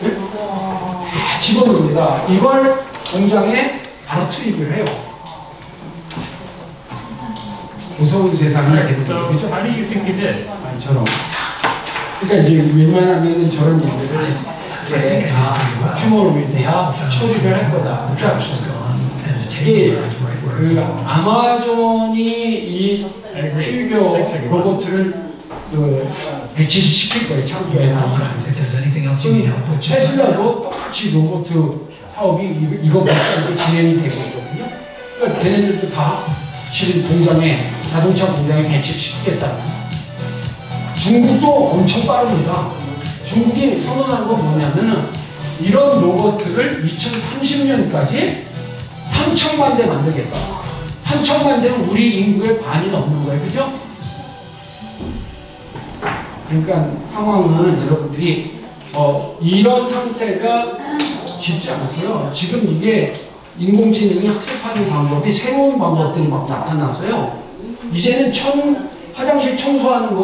네? 집어넣습니다. 이걸 공장에 바로 투입을 해요. 무서운 세상이 되는 so 거죠. how do you think you did? 아니처럼. 그러니까 이제 웬만하면은 저런 일들을 이렇게 다 휴머로 다 처리를 할 거다. 그러니까 이게 그 아마존이 이 휴교 로봇을 그 배치시킬 거예요. 창고에. If there's anything else you need help with, just let me know. 테슬라도 똑같이 로봇 사업이 이거 못지않게 진행이 되고 있거든요. 그러니까 걔네들도 다 실은 공장에 자동차 공장에 배치시키겠다. 중국도 엄청 빠릅니다. 중국이 선언한 건 뭐냐면은 이런 로봇을 2030년까지 3천만 대 만들겠다. 3천만 대는 우리 인구의 반이 넘는 거예요. 그죠? 그러니까 상황은 여러분들이 이런 상태가 쉽지 않고요. 지금 이게 인공지능이 학습하는 방법이 새로운 방법들이 막 나타나서요. 이제는 화장실 청소하는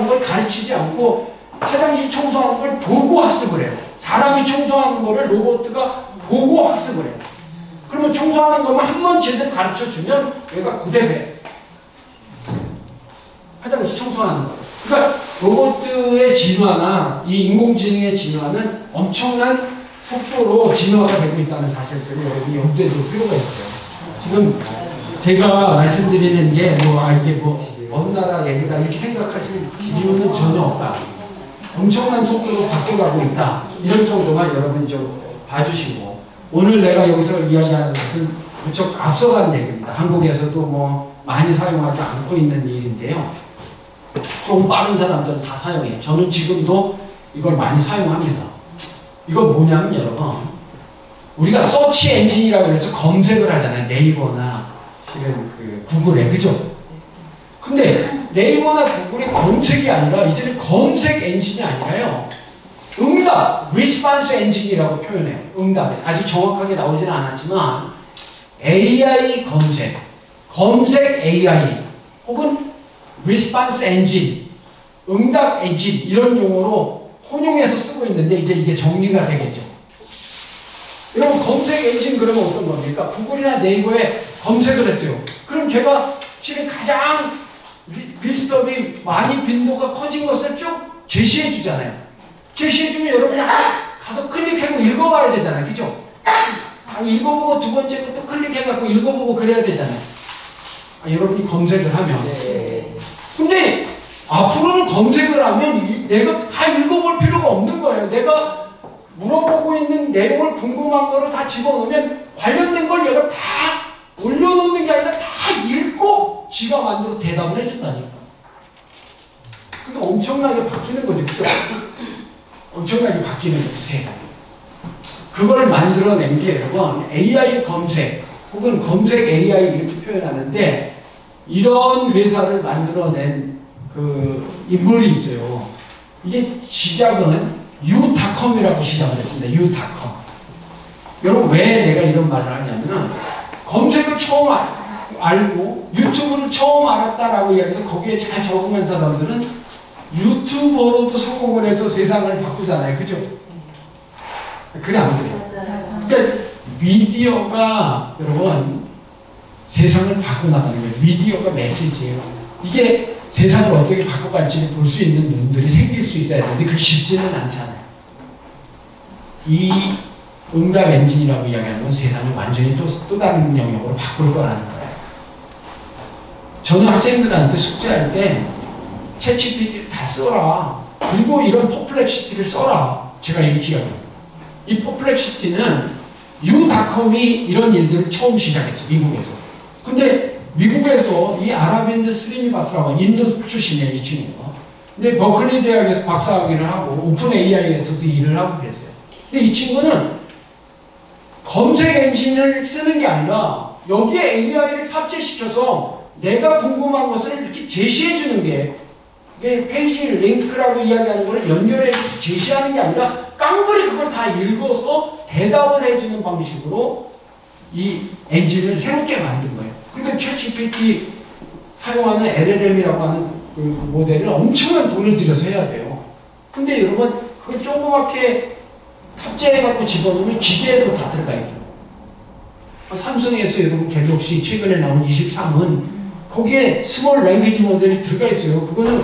걸 가르치지 않고 화장실 청소하는 걸 보고 학습을 해요. 사람이 청소하는 거를 로봇가 보고 학습을 해요. 그러면 청소하는 것만 한 번 제대로 가르쳐주면 얘가 그대로해. 화장실 청소하는 거. 그러니까 로봇의 진화나 이 인공지능의 진화는 엄청난 속도로 진화가 되고 있다는 사실들을 여러분이 염두에 둘 필요가 있어요. 지금 제가 말씀드리는 게 이게 먼 나라 얘기다 이렇게 생각하실 이유는 전혀 없다. 엄청난 속도로 바뀌어가고 있다. 이런 정도만 여러분이 좀 봐주시고 오늘 내가 여기서 이야기하는 것은 무척 앞서간 얘기입니다. 한국에서도 뭐 많이 사용하지 않고 있는 일인데요. 좀 빠른 사람들은 다 사용해요. 저는 지금도 이걸 많이 사용합니다. 이건 뭐냐면 여러분 우리가 서치 엔진이라고 해서 검색을 하잖아요. 네이버나 실은 그 구글에 그죠? 근데 네이버나 구글의 검색이 아니라 이제는 검색 엔진이 아니라요. 응답, 리스폰스 엔진이라고 표현해요. 응답. 아직 정확하게 나오지는 않았지만 AI 검색 AI 혹은 리스폰스 엔진, 응답 엔진 이런 용어로 혼용해서 쓰고 있는데 이제 이게 정리가 되겠죠. 여러분 검색 엔진 그러면 어떤 겁니까? 구글이나 네이버에 검색을 했어요. 그럼 제가 실은 가장 리스트업이 많이 빈도가 커진 것을 쭉 제시해 주잖아요. 제시해 주면 여러분이 가서 클릭하고 읽어봐야 되잖아요. 그죠? 읽어보고 두 번째부터 클릭해갖고 읽어보고 그래야 되잖아요. 여러분이 검색을 하면. 근데 앞으로는 검색을 하면 내가 다 읽어볼 필요가 없는 거예요. 내가 물어보고 있는 내용을 궁금한 거를 다 집어넣으면 관련된 걸 얘가 다 올려놓는 게 아니라 다 읽고 지가 만들어 대답을 해준다니까. 그러니까 엄청나게 바뀌는 거죠. 그죠? 엄청나게 바뀌는 거죠. 세상이. 그걸 만들어낸 게 여러분 AI 검색 혹은 검색 AI 이렇게 표현하는데 이런 회사를 만들어낸 그 인물이 있어요. 이게 시작은 유닷컴이라고 시작을 했습니다. 유닷컴. 여러분 왜 내가 이런 말을 하냐면은 검색을 처음 알고 유튜브를 처음 알았다라고 이야기해서 거기에 잘 적응한 사람들은 유튜버로도 성공을 해서 세상을 바꾸잖아요. 그죠? 그래 안 그래요? 그러니까 미디어가 여러분 세상을 바꿔나가는 거예요. 미디어가 메시지예요. 이게 세상을 어떻게 바꿔갈지를 볼 수 있는 눈들이 생길 수 있어야 되는데 그게 쉽지는 않잖아요. 이 응답 엔진이라고 이야기하는 건 세상을 완전히 또 다른 영역으로 바꿀 거라는 거예요. 저는 학생들한테 숙제할 때 챗GPT를 다 써라. 그리고 이런 퍼플렉시티를 써라. 제가 얘기합니다. 이 퍼플렉시티는 유닷컴이 이런 일들을 처음 시작했어요. 미국에서. 근데 미국에서 이 아라빈드 스리니바스라고 인도 출신의 이 친구가. 근데 버클리 대학에서 박사학위를 하고 오픈 AI에서도 일을 하고 그랬어요. 근데 이 친구는 검색 엔진을 쓰는 게 아니라 여기에 AI를 탑재시켜서 내가 궁금한 것을 이렇게 제시해 주는 게 이게 페이지 링크라고 이야기하는 걸 연결해 서 제시하는 게 아니라 깡그리 그걸 다 읽어서 대답을 해주는 방식으로 이 엔진을 새롭게 만든 거예요. 그러니까 챗GPT 사용하는 LLM이라고 하는 그 모델을 엄청난 돈을 들여서 해야 돼요. 근데 여러분 그걸 조그맣게 탑재해갖고 집어넣으면 기계에도 다 들어가 있죠. 삼성에서 여러분 갤럭시 최근에 나온 23은 거기에 스몰 랭귀지 모델이 들어가 있어요. 그거는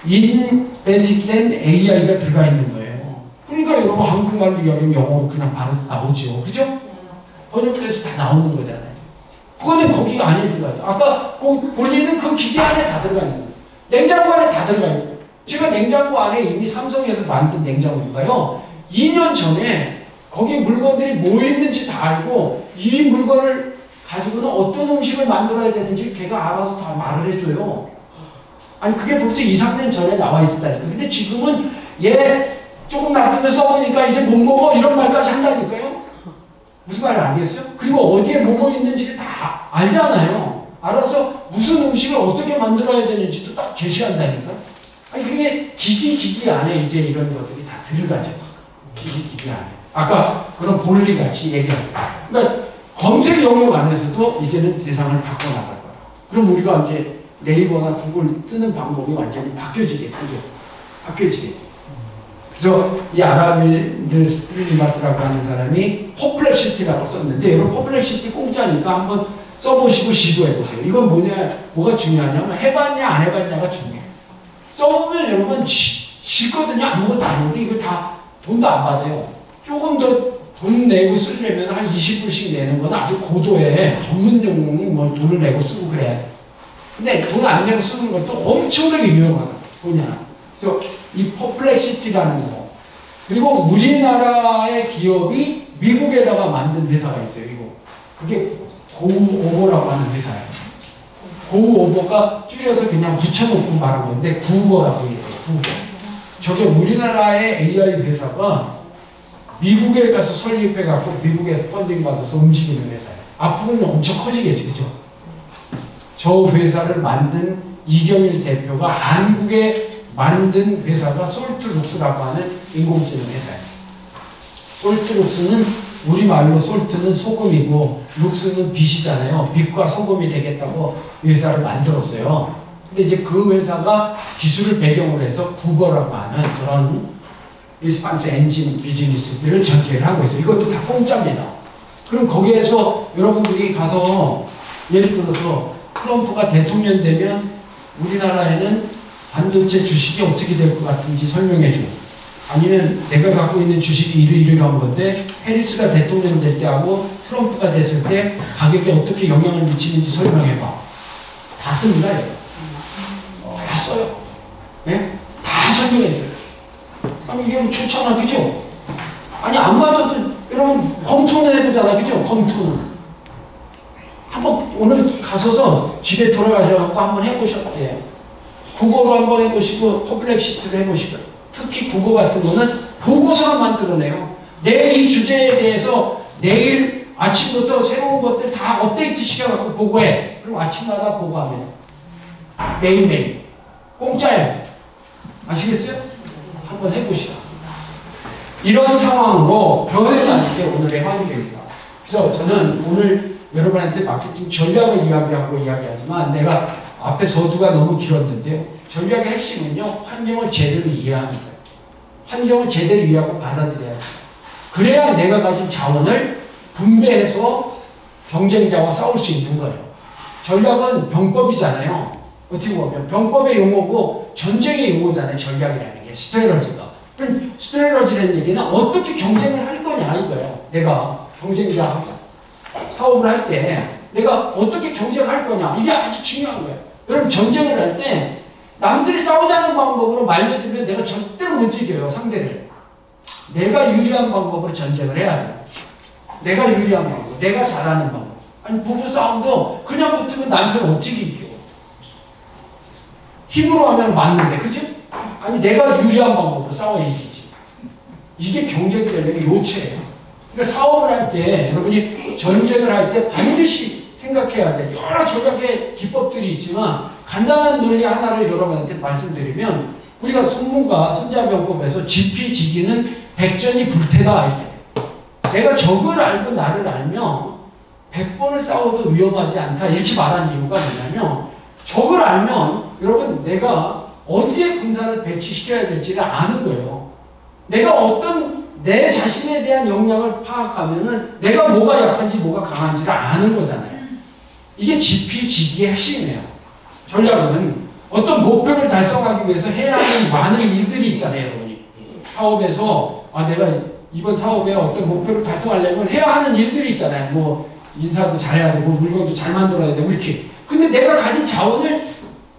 인베디된 AI가 들어가 있는 거예요. 그러니까 여러분 한국말로 이야기하면 영어로 그냥 바로 나오죠. 그죠? 번역돼서 다 나오는 거잖아요. 그거는 거기 안에 들어가요. 아까 볼리는 그 기계 안에 다 들어가 있는 거예요. 냉장고 안에 다 들어가 있는 거예요. 제가 냉장고 안에 이미 삼성에서 만든 냉장고인가요? 2년 전에 거기 물건들이 뭐 있는지 다 알고 이 물건을 가지고는 어떤 음식을 만들어야 되는지 걔가 알아서 다 말을 해줘요. 아니 그게 벌써 2, 3년 전에 나와 있었다니까. 근데 지금은 얘 조금 놔두면 써보니까 이제 못 먹어 이런 말까지 한다니까요. 무슨 말을 알겠어요? 그리고 어디에 뭐뭐 있는지를 다 알잖아요. 알아서 무슨 음식을 어떻게 만들어야 되는지도 딱 제시한다니까. 아니 그게 기기 안에 이제 이런 것들이 다 들어가죠. 기기 안에. 아까 그런 볼리 같이 얘기하고. 그러니까 검색 영역 안에서도 이제는 세상을 바꿔나갈 거야. 그럼 우리가 이제 네이버나 구글 쓰는 방법이 완전히 바뀌어지겠죠. 바뀌어지겠죠. 그래서 이 아라빈드 스리니바스라고 하는 사람이 퍼플렉시티라고 썼는데 여러분 퍼플렉시티 공짜니까 한번 써보시고 시도해보세요. 이건 뭐가 중요하냐면 해봤냐 안 해봤냐가 중요해요. 써보면 여러분 쉽거든요. 아무것도 안 오고 이거 다 돈도 안 받아요. 조금 더 돈 내고 쓰려면 한 20불씩 내는 건 아주 고도의 전문 용어는 뭐 돈을 내고 쓰고 그래야 돼. 근데 돈 안 내고 쓰는 것도 엄청나게 유용하다. 뭐냐. 그래서 이 퍼플렉시티라는 거. 그리고 우리나라의 기업이 미국에다가 만든 회사가 있어요. 이거. 그게 고오버라고 하는 회사예요. 고오버가 줄여서 그냥 붙여놓고 말한 건데 구버라고 해요. 구버. 저게 우리나라의 AI 회사가 미국에 가서 설립해갖고 미국에서 펀딩 받아서 움직이는 회사예요. 앞으로는 엄청 커지겠죠. 그죠? 저 회사를 만든 이경일 대표가 한국에 만든 회사가 솔트룩스라고 하는 인공지능 회사예요. 솔트룩스는 우리말로 솔트는 소금이고 룩스는 빛이잖아요. 빛과 소금이 되겠다고 회사를 만들었어요. 근데 이제 그 회사가 기술을 배경으로 해서 구버라고 하는 그런 리스판스 엔진 비즈니스들을 전개를 하고 있어요. 이것도 다 공짜입니다. 그럼 거기에서 여러분들이 가서 예를 들어서 트럼프가 대통령 되면 우리나라에는 반도체 주식이 어떻게 될 것 같은지 설명해 줘. 아니면 내가 갖고 있는 주식이 이러이러한 건데 해리스가 대통령 될 때 하고 트럼프가 됐을 때 가격에 어떻게 영향을 미치는지 설명해 봐. 다 씁니다. 다 써요. 네? 다 설명해 줘요. 아니 이게 좋잖아. 그죠? 아니 안 맞아도 여러분 검토는 해보잖아. 그죠? 검토는. 한번 오늘 가셔서 집에 돌아가셔서 한번 해보셨대요. 국어로 한번 해보시고 퍼플렉시티로 해보시고 특히 국어 같은 거는 보고서를 만들어내요. 내 이 주제에 대해서 내일 아침부터 새로운 것들 다 업데이트 시켜갖고 보고해. 그럼 아침마다 보고하면 매일매일 공짜예요. 아시겠어요? 한번 해보시죠. 이런 상황으로 변해가는 게 오늘의 환경입니다. 그래서 저는 오늘 여러분한테 마케팅 전략을 이야기하지만 내가 앞에 서두가 너무 길었는데요. 전략의 핵심은요. 환경을 제대로 이해하는 거예요. 환경을 제대로 이해하고 받아들여야 돼요. 그래야 내가 가진 자원을 분배해서 경쟁자와 싸울 수 있는 거예요. 전략은 병법이잖아요. 어떻게 보면 병법의 용어고 전쟁의 용어잖아요. 전략이라는 게 스트래러지가. 그럼 스트래러지라는 얘기는 어떻게 경쟁을 할 거냐 이거예요. 내가 경쟁자하고 사업을 할 때 내가 어떻게 경쟁할 거냐 이게 아주 중요한 거예요. 여러분 전쟁을 할 때 남들이 싸우자는 방법으로 말려들면 내가 절대로 못 이겨요, 상대를. 내가 유리한 방법으로 전쟁을 해야 돼요. 내가 유리한 방법, 내가 잘하는 방법. 아니 부부 싸움도 그냥 붙으면 남편 어떻게 이겨? 힘으로 하면 맞는데, 그치? 아니 내가 유리한 방법으로 싸워야 이기지. 이게 경쟁 전략의 요체예요. 그러니까 사업을 할 때, 여러분이 전쟁을 할 때 반드시 생각해야 돼. 여러 전략의 기법들이 있지만 간단한 논리 하나를 여러분한테 말씀드리면, 우리가 선자병법에서 지피지기는 백전이 불태다 이렇게. 내가 적을 알고 나를 알면 100번을 싸워도 위험하지 않다 이렇게 말한 이유가 뭐냐면, 적을 알면 여러분 내가 어디에 군사를 배치시켜야 될지를 아는 거예요. 내가 어떤 내 자신에 대한 역량을 파악하면은 내가 뭐가 약한지 뭐가 강한지를 아는 거잖아요. 이게 지피지기의 핵심이에요. 전략은 어떤 목표를 달성하기 위해서 해야 하는 많은 일들이 있잖아요, 여러분이. 사업에서 내가 이번 사업에 어떤 목표를 달성하려면 해야 하는 일들이 있잖아요. 뭐 인사도 잘해야 되고 물건도 잘 만들어야 되고 이렇게. 근데 내가 가진 자원을,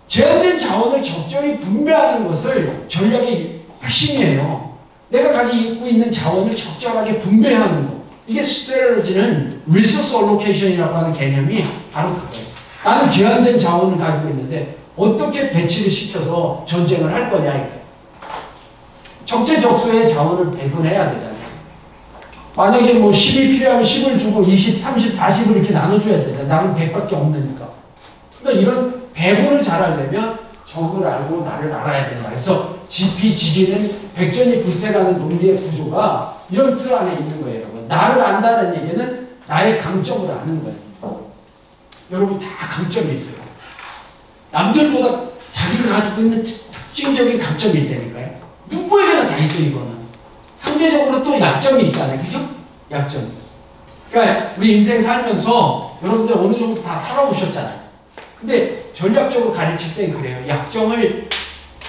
제한된 자원을 적절히 분배하는 것을 전략의 핵심이에요. 내가 가지고 있는 자원을 적절하게 분배하는 거. 이게 스트레지는 리소스 알로케이션이라고 하는 개념이 바로 그거예요. 나는 제한된 자원을 가지고 있는데 어떻게 배치를 시켜서 전쟁을 할 거냐 이거예요. 적재적소의 자원을 배분해야 되잖아요. 만약에 뭐 10이 필요하면 10을 주고 20, 30, 40을 이렇게 나눠줘야 되잖아요. 나는 100밖에 없으니까. 그러니까 이런 배분을 잘하려면 적을 알고 나를 알아야 된다. 그래서 지피지기는 백전이 불태라는 논리의 구조가 이런 틀 안에 있는 거예요, 여러분. 나를 안다는 얘기는 나의 강점을 아는 거예요. 여러분 다 강점이 있어요. 남들보다 자기가 가지고 있는 특징적인 강점이 있다니까요. 누구에게나 다 있어요, 이거는. 상대적으로 또 약점이 있잖아요, 그죠? 약점. 그러니까 우리 인생 살면서 여러분들 어느 정도 다 살아오셨잖아요. 근데 전략적으로 가르칠 땐 그래요. 약점을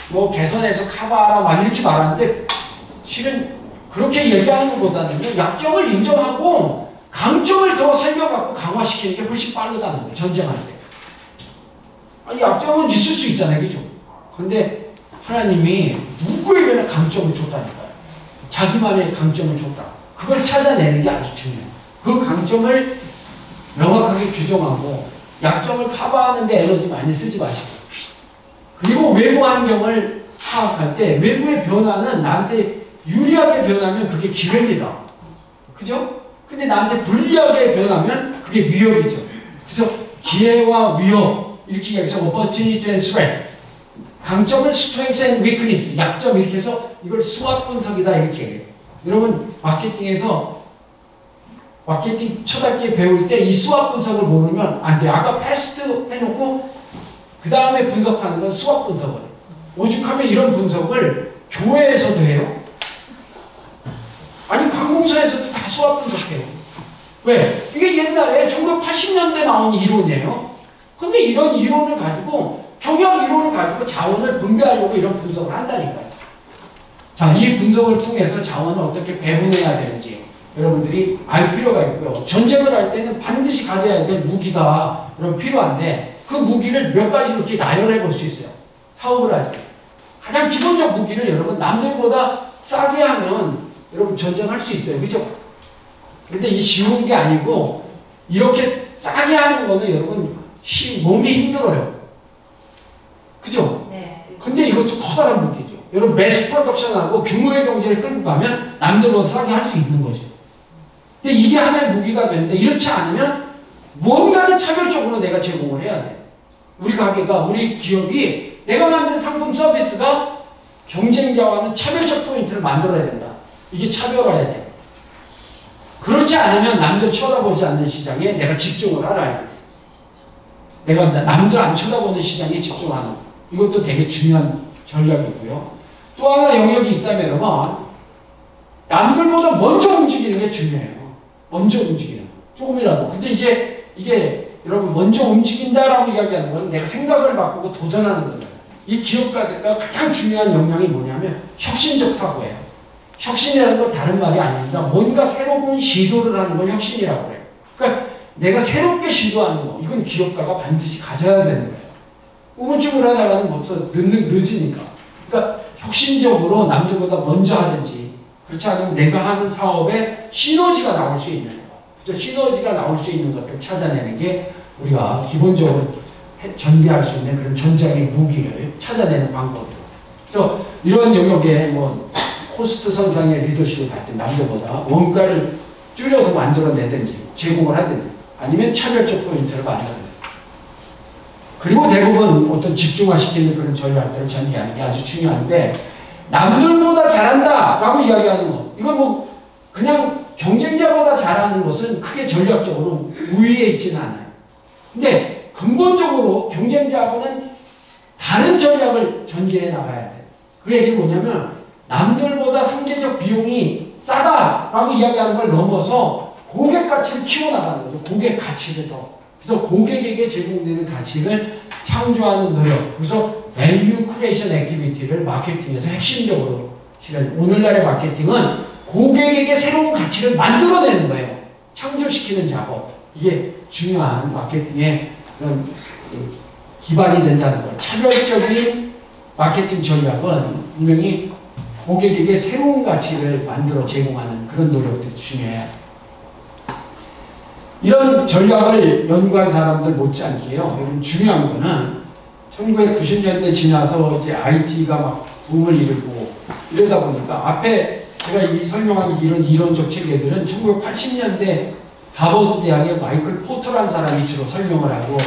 뭐 개선해서 커버하라 막 이렇게 말하는데, 실은 그렇게 얘기하는 것보다는 약점을 인정하고 강점을 더 살려갖고 강화시키는 게 훨씬 빠르다는 거예요, 전쟁할 때. 약점은 있을 수 있잖아요, 그죠? 근데 하나님이 누구에게나 강점을 줬다니까요. 자기만의 강점을 줬다. 그걸 찾아내는 게 아주 중요해요. 그 강점을 명확하게 규정하고 약점을 커버하는 데 에너지 많이 쓰지 마시고, 그리고 외부 환경을 파악할 때 외부의 변화는 나한테 유리하게 변하면 그게 기회입니다. 그죠? 근데 나한테 불리하게 변하면 그게 위협이죠. 그래서 기회와 위협 이렇게 해서 opportunity and threat, 강점은 strength and weakness, 약점 이렇게 해서 이걸 수학 분석이다 이렇게 해요. 여러분 마케팅에서 마케팅 초등학교 배울 때 이 수학 분석을 모르면 안 돼요. 아까 패스트 해놓고 그 다음에 분석하는 건 수학 분석을. 오죽하면 이런 분석을 교회에서도 해요. 아니 관공서에서도 다 수학 분석해요. 왜? 이게 옛날에 1980년대 나온 이론이에요. 근데 이런 이론을 가지고, 경영 이론을 가지고 자원을 분배하려고 이런 분석을 한다니까요. 자, 이 분석을 통해서 자원을 어떻게 배분해야 되는지 여러분들이 알 필요가 있고요. 전쟁을 할 때는 반드시 가져야 될 무기가 여러분 필요한데, 그 무기를 몇 가지로 이렇게 나열해 볼 수 있어요. 사업을 할 때. 가장 기본적 무기를 여러분 남들보다 싸게 하면 여러분 전쟁할 수 있어요. 그죠? 근데 이 쉬운 게 아니고, 이렇게 싸게 하는 거는 여러분 몸이 힘들어요. 그죠? 네. 근데 이것도 커다란 무기죠. 여러분 매스 프로덕션하고 규모의 경제를 끌고 가면 남들보다 싸게 할 수 있는 거죠. 근데 이게 하나의 무기가 되는데, 이렇지 않으면 뭔가는 차별적으로 내가 제공을 해야 돼. 우리 가게가, 우리 기업이 내가 만든 상품 서비스가 경쟁자와는 차별적 포인트를 만들어야 된다. 이게 차별화해야 돼. 그렇지 않으면 남들 쳐다보지 않는 시장에 내가 집중을 알아야 돼. 내가 남들 안 쳐다보는 시장에 집중하는 거. 이것도 되게 중요한 전략이고요. 또 하나 영역이 있다면 여러분, 남들보다 먼저 움직이는 게 중요해요. 먼저 움직이는 거. 조금이라도. 근데 이게 여러분 먼저 움직인다라고 이야기하는 건 내가 생각을 바꾸고 도전하는 거잖아요. 이 기업가들과 가장 중요한 역량이 뭐냐면 혁신적 사고예요. 혁신이라는 건 다른 말이 아닙니다. 뭔가 새로운 시도를 하는 건 혁신이라고 해요. 그러니까 내가 새롭게 시도하는 거, 이건 기업가가 반드시 가져야 되는 거예요. 우물쭈물 하다가는 벌써 늦으니까. 그러니까 혁신적으로 남들보다 먼저 하든지 그렇지 않으면 내가 하는 사업에 시너지가 나올 수 있는 그죠? 시너지가 나올 수 있는 것들 찾아내는 게 우리가 기본적으로 전개할 수 있는 그런 전장의 무기를 찾아내는 방법이에요. 그래서 이런 영역에 뭐 코스트 선상의 리더십을 갖든 남들보다 원가를 줄여서 만들어내든지 제공을 하든지 아니면 차별적 포인트를 만들어내든지 그리고 대부분 어떤 집중화시키는 그런 전략들을 전개하는 게 아주 중요한데 남들보다 잘한다 라고 이야기하는 거 이건 뭐 그냥 경쟁자보다 잘하는 것은 크게 전략적으로 우위에 있지는 않아요. 근데 근본적으로 경쟁자하고는 다른 전략을 전개해 나가야 돼요. 그 얘기는 뭐냐면 남들보다 상대적 비용이 싸다라고 이야기하는 걸 넘어서 고객 가치를 키워나가는 거죠. 고객 가치를 더. 그래서 고객에게 제공되는 가치를 창조하는 노력. 그래서 value creation activity를 마케팅에서 핵심적으로 실은 오늘날의 마케팅은 고객에게 새로운 가치를 만들어내는 거예요. 창조시키는 작업. 이게 중요한 마케팅의 그런 기반이 된다는 거예요. 차별적인 마케팅 전략은 분명히 고객에게 새로운 가치를 만들어 제공하는 그런 노력들이 중요해요. 이런 전략을 연구한 사람들 못지않게요. 여러분 중요한 거는 1990년대 지나서 이제 IT가 막 붐을 일으고 이러다 보니까 앞에 제가 이 설명한 이런 이론적 체계들은 1980년대 하버드 대학의 마이클 포터라는 사람이 주로 설명을 하고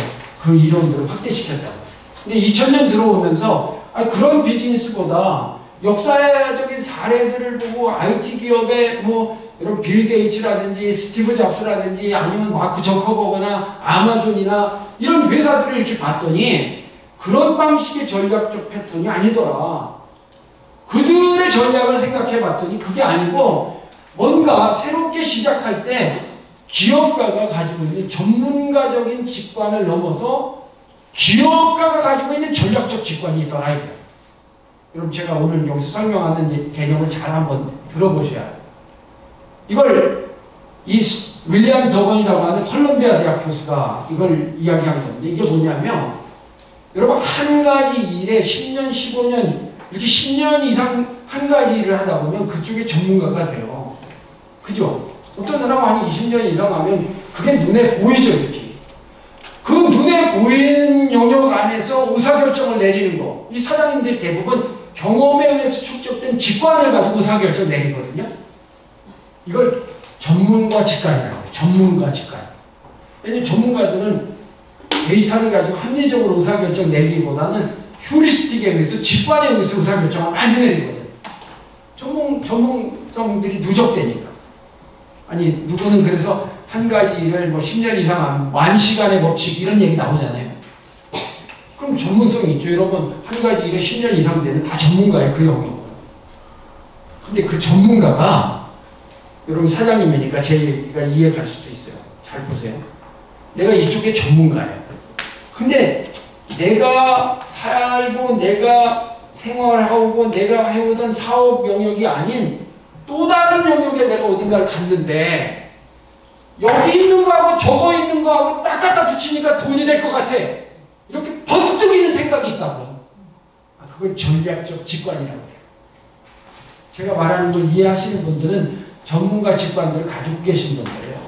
그 이론들을 확대시켰다고. 근데 2000년 들어오면서 그런 비즈니스보다 역사적인 사례들을 보고 IT 기업의 뭐 이런 빌 게이츠라든지 스티브 잡스라든지 아니면 마크 저커버거나 아마존이나 이런 회사들을 이렇게 봤더니 그런 방식의 전략적 패턴이 아니더라. 그들의 전략을 생각해 봤더니 그게 아니고 뭔가 새롭게 시작할 때 기업가가 가지고 있는 전문가적인 직관을 넘어서 기업가가 가지고 있는 전략적 직관이 있더라. 여러분 제가 오늘 여기서 설명하는 개념을 잘 한번 들어보셔야 해요. 이걸 이 윌리엄 더건이라고 하는 컬럼비아 대학 교수가 이걸 이야기한 건데 이게 뭐냐면 여러분 한 가지 일에 10년, 15년 이렇게 10년 이상 한 가지 일을 하다 보면 그쪽에 전문가가 돼요. 그죠? 어떤 사람은 한 20년 이상 하면 그게 눈에 보이죠, 이렇게. 그 눈에 보이는 영역 안에서 의사결정을 내리는 거. 이 사장님들 대부분 경험에 의해서 축적된 직관을 가지고 의사결정 내리거든요. 이걸 전문가 직관이라고 해요. 전문가 직관. 왜냐면 전문가들은 데이터를 가지고 합리적으로 의사결정 내리기보다는 휴리스틱에 의해서 직관에 의해서 의사결정을 많이 내리거든요. 전문성들이 누적되니까. 아니 누구는 그래서 한 가지 일을 뭐 10년 이상 하면 만시간의 법칙 이런 얘기 나오잖아요. 그럼 전문성이 있죠. 여러분 한 가지 일에 10년 이상 되는 다 전문가예요. 그 영역은. 근데 그 전문가가 여러분 사장님이니까 제 얘기가 이해 갈 수도 있어요. 잘 보세요. 내가 이쪽에 전문가예요. 근데 내가 살고 내가 생활하고 내가 해오던 사업 영역이 아닌 또 다른 영역에 내가 어딘가를 갔는데 여기 있는 거하고 저거 있는 거하고 딱 갖다 붙이니까 돈이 될 것 같아. 이렇게 번뜩 뜨기는 생각이 있다고요. 그걸 전략적 직관이라고 해요. 제가 말하는 걸 이해하시는 분들은 전문가 직관들을 가지고 계신 분들이에요.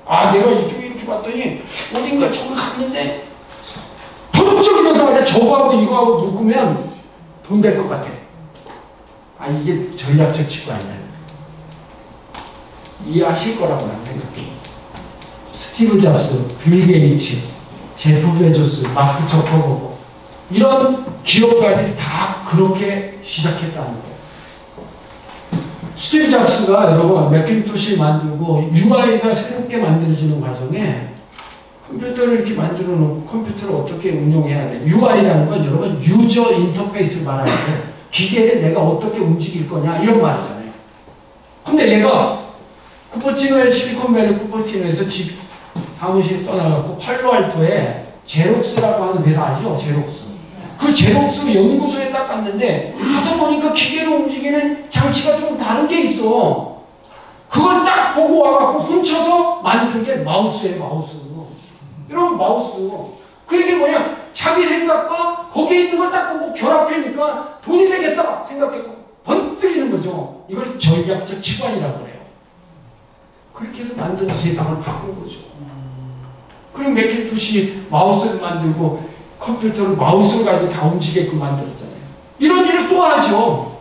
내가 이쪽에 이렇게 봤더니 어딘가 저거 갔는데 번쩍 일어나서 저거하고 이거하고 묶으면 돈 될 것 같아. 이게 전략적 직관이에요. 이해하실 거라고 나는 생각해요. 스티브 잡스, 빌 게이츠, 제프 베조스, 마크 저커버거 이런 기업가들이 다 그렇게 시작했다는 거예요. 스티브 잡스가 여러분 맥킨토시 만들고 UI가 새롭게 만들어지는 과정에 컴퓨터를 이렇게 만들어 놓고 컴퓨터를 어떻게 운용해야 돼. UI라는 건 여러분 유저 인터페이스를 말하는데 기계를 내가 어떻게 움직일 거냐 이런 말이잖아요. 근데 얘가 쿠퍼티노의 실리콘밸리 쿠퍼티노에서 집 사무실 떠나갖고 팔로알토에 제록스라고 하는 회사 아시죠? 제록스. 그 제록스 연구소에 딱 갔는데 가서 보니까 기계로 움직이는 장치가 좀 다른 게 있어. 그걸 딱 보고 와갖고 훔쳐서 만든 게 마우스예요. 마우스. 여러분 마우스. 그 얘기는 뭐냐? 자기 생각과 거기에 있는 걸 딱 보고 결합하니까 돈이 되겠다 생각했고 번뜩이는 거죠. 이걸 전략적 치관이라고 그래요. 그렇게 해서 만든 세상을 바꾼 거죠. 그리고 맥킨토시 마우스를 만들고 컴퓨터를 마우스를 가지고 다 움직이게끔 만들었잖아요. 이런 일을 또 하죠.